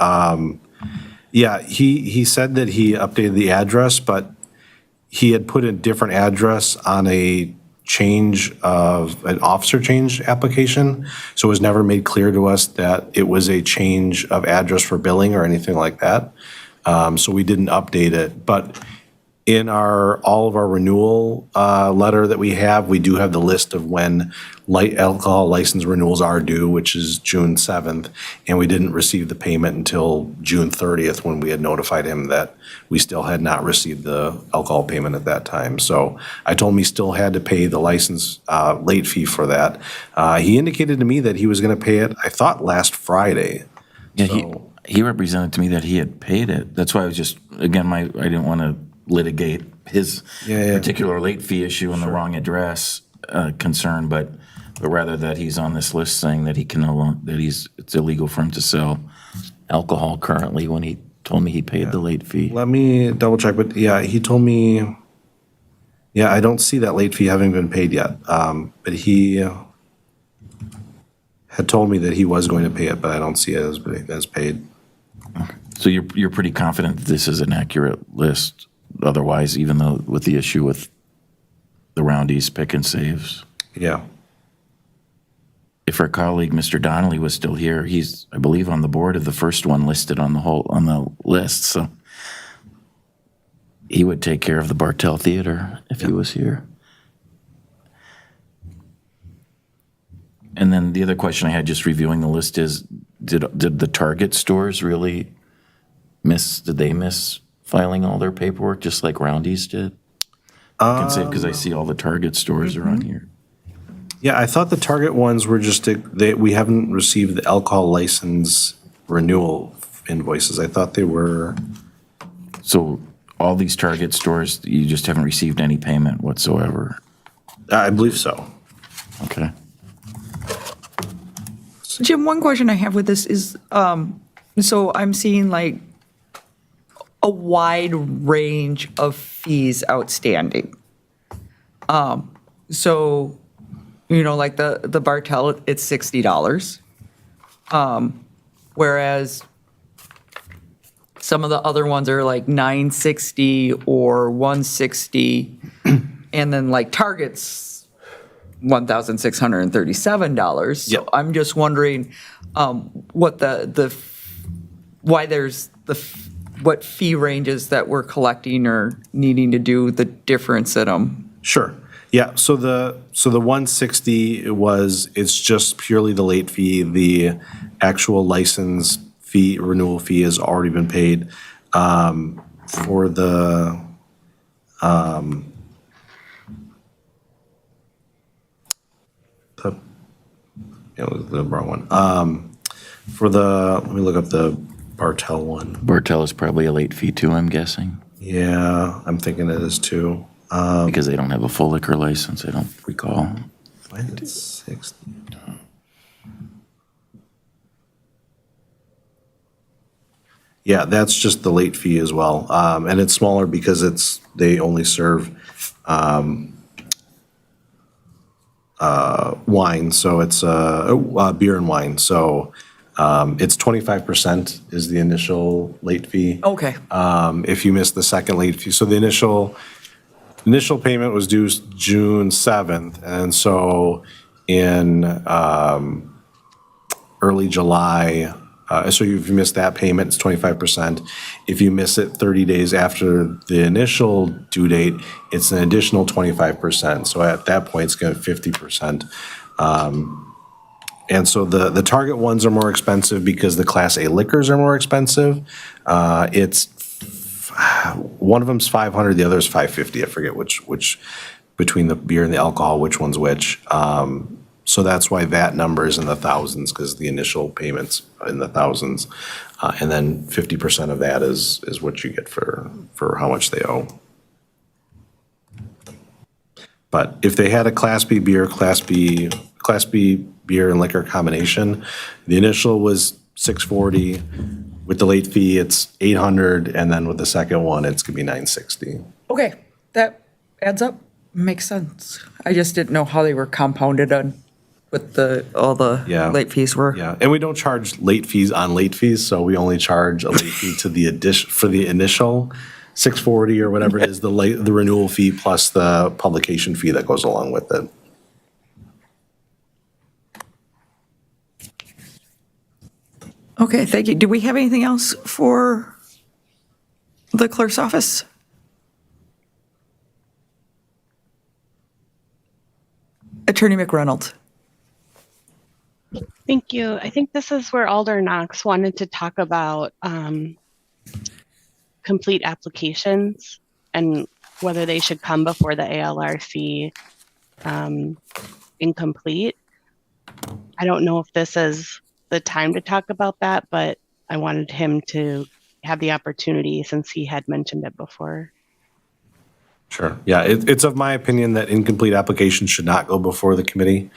Yeah, he said that he updated the address, but he had put a different address on an officer change application, so it was never made clear to us that it was a change of address for billing or anything like that. So we didn't update it, but in all of our renewal letter that we have, we do have the list of when light alcohol license renewals are due, which is June 7th, and we didn't receive the payment until June 30th when we had notified him that we still had not received the alcohol payment at that time. So I told him he still had to pay the license late fee for that. He indicated to me that he was going to pay it, I thought, last Friday. Yeah, he represented to me that he had paid it. That's why I was just, again, I didn't want to litigate his particular late fee issue and the wrong address concern, but rather that he's on this list saying that it's illegal for him to sell alcohol currently when he told me he paid the late fee. Let me double check, but yeah, he told me, I don't see that late fee having been paid yet. But he had told me that he was going to pay it, but I don't see it as paid. So you're pretty confident that this is an accurate list otherwise, even though with the issue with the Roundy's pick and saves? Yeah. If our colleague, Mr. Donnelly, was still here, he's, I believe, on the board of the first one listed on the list, so he would take care of the Bartell Theater if he was here. And then the other question I had just reviewing the list is, did the Target stores really did they miss filing all their paperwork just like Roundy's did? I can say because I see all the Target stores are on here. Yeah, I thought the Target ones were just we haven't received the alcohol license renewal invoices. I thought they were. So all these Target stores, you just haven't received any payment whatsoever? I believe so. Okay. Jim, one question I have with this is, so I'm seeing like a wide range of fees outstanding. So You know, like the Bartell, it's $60. Whereas some of the other ones are like $9.60 or $160, and then like Target's $1,637. So I'm just wondering what why there's what fee ranges that we're collecting or needing to do the difference in them. Sure. Yeah, so the 160 it's just purely the late fee. The actual license fee, renewal fee has already been paid. For the the wrong one. Let me look up the Bartell one. Bartell is probably a late fee too, I'm guessing. Yeah, I'm thinking it is too. Because they don't have a full liquor license, I don't recall. Why is it 60? Yeah, that's just the late fee as well. And it's smaller because they only serve wine, so it's beer and wine. So it's 25% is the initial late fee. Okay. If you miss the second late fee, so the initial payment was due June 7th, and so in early July, so if you miss that payment, it's 25%. If you miss it 30 days after the initial due date, it's an additional 25%. So at that point, it's going to be 50%. And so the Target ones are more expensive because the Class A liquors are more expensive. It's one of them's $500, the other is $550. I forget which between the beer and the alcohol, which one's which. So that's why that number is in the thousands, because the initial payment's in the thousands. And then 50% of that is what you get for how much they owe. But if they had a Class B beer, Class B beer and liquor combination, the initial was $640. With the late fee, it's $800, and then with the second one, it's gonna be $960. Okay, that adds up. Makes sense. I just didn't know how they were compounded on what all the Yeah. late fees were. Yeah, and we don't charge late fees on late fees, so we only charge a late fee to the for the initial $640 or whatever it is, the renewal fee plus the publication fee that goes along with it. Okay, thank you. Do we have anything else for the clerk's office? Attorney McReynolds. Thank you. I think this is where Alder Knox wanted to talk about complete applications and whether they should come before the ALRC incomplete. I don't know if this is the time to talk about that, but I wanted him to have the opportunity since he had mentioned it before. Sure. Yeah, it's of my opinion that incomplete applications should not go before the committee.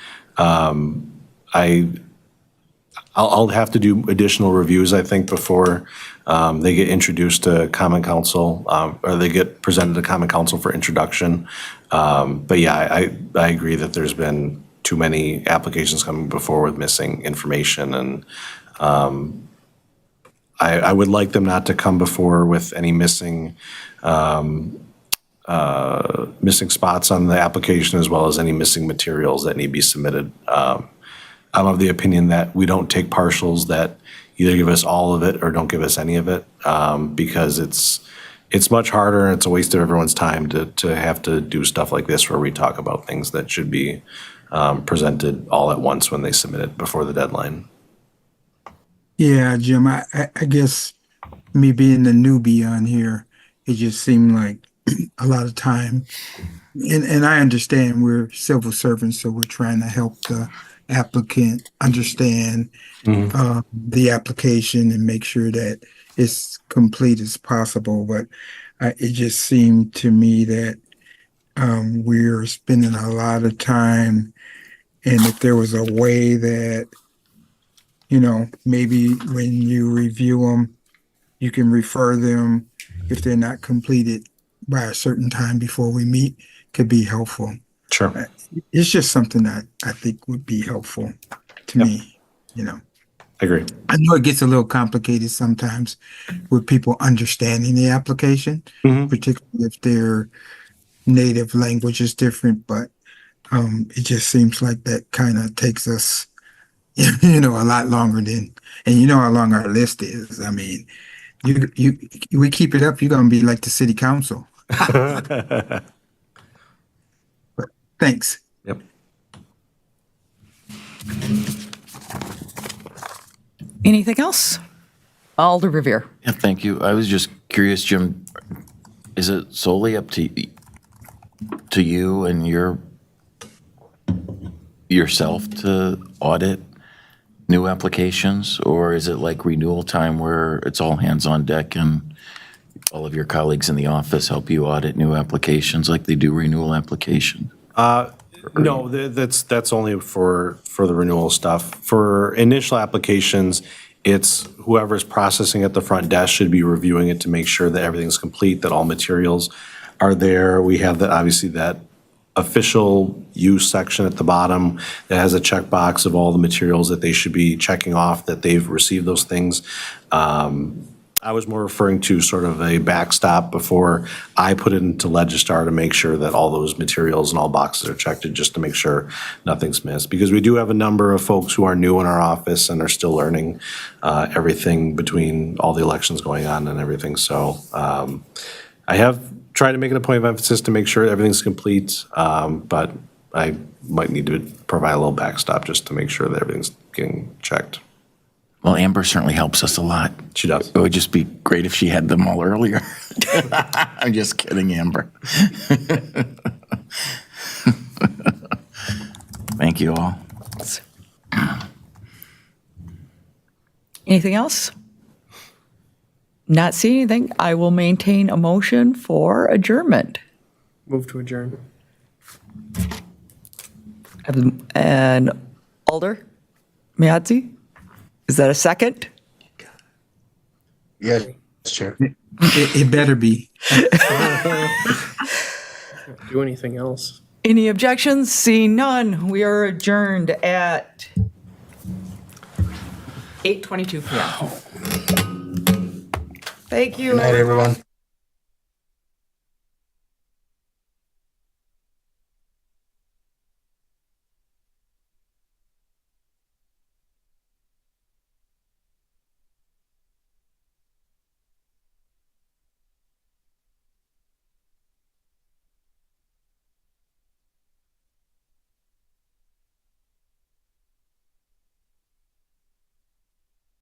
I'll have to do additional reviews, I think, before they get introduced to Common Council, or they get presented to Common Council for introduction. But yeah, I agree that there's been too many applications coming before with missing information, and I would like them not to come before with any missing spots on the application, as well as any missing materials that need to be submitted. I'm of the opinion that we don't take partials that either give us all of it or don't give us any of it, because it's much harder and it's a waste of everyone's time to have to do stuff like this where we talk about things that should be presented all at once when they submit it before the deadline. Yeah, Jim, I guess me being the newbie on here, it just seemed like a lot of time. And I understand we're civil servants, so we're trying to help the applicant understand the application and make sure that it's complete as possible. But it just seemed to me that we're spending a lot of time, and if there was a way that, you know, maybe when you review them, you can refer them if they're not completed by a certain time before we meet, could be helpful. Sure. It's just something that I think would be helpful to me, you know. I agree. I know it gets a little complicated sometimes with people understanding the application, particularly if their native language is different, but it just seems like that kind of takes us, you know, a lot longer than, and you know how long our list is. I mean, we keep it up, you're gonna be like the city council. But thanks. Yep. Anything else? Alder Revere. Yeah, thank you. I was just curious, Jim, is it solely up to you and yourself to audit new applications, or is it like renewal time where it's all hands on deck and all of your colleagues in the office help you audit new applications like they do renewal application? No, that's only for the renewal stuff. For initial applications, it's whoever's processing at the front desk should be reviewing it to make sure that everything's complete, that all materials are there. We have that, obviously, that official use section at the bottom that has a checkbox of all the materials that they should be checking off, that they've received those things. I was more referring to sort of a backstop before I put it into Legistar to make sure that all those materials and all boxes are checked, just to make sure nothing's missed. Because we do have a number of folks who are new in our office and are still learning everything between all the elections going on and everything. So I have tried to make it a point of emphasis to make sure everything's complete, but I might need to provide a little backstop just to make sure that everything's getting checked. Well, Amber certainly helps us a lot. She does. It would just be great if she had them all earlier. I'm just kidding, Amber. Thank you all. Anything else? Not seeing anything. I will maintain a motion for adjournment. Move to adjourn. And Alder Miazzi? Is that a second? Yes, Chair. It better be. Do anything else? Any objections? Seeing none, we are adjourned at 8:22 p.m. Thank you. Good night, everyone.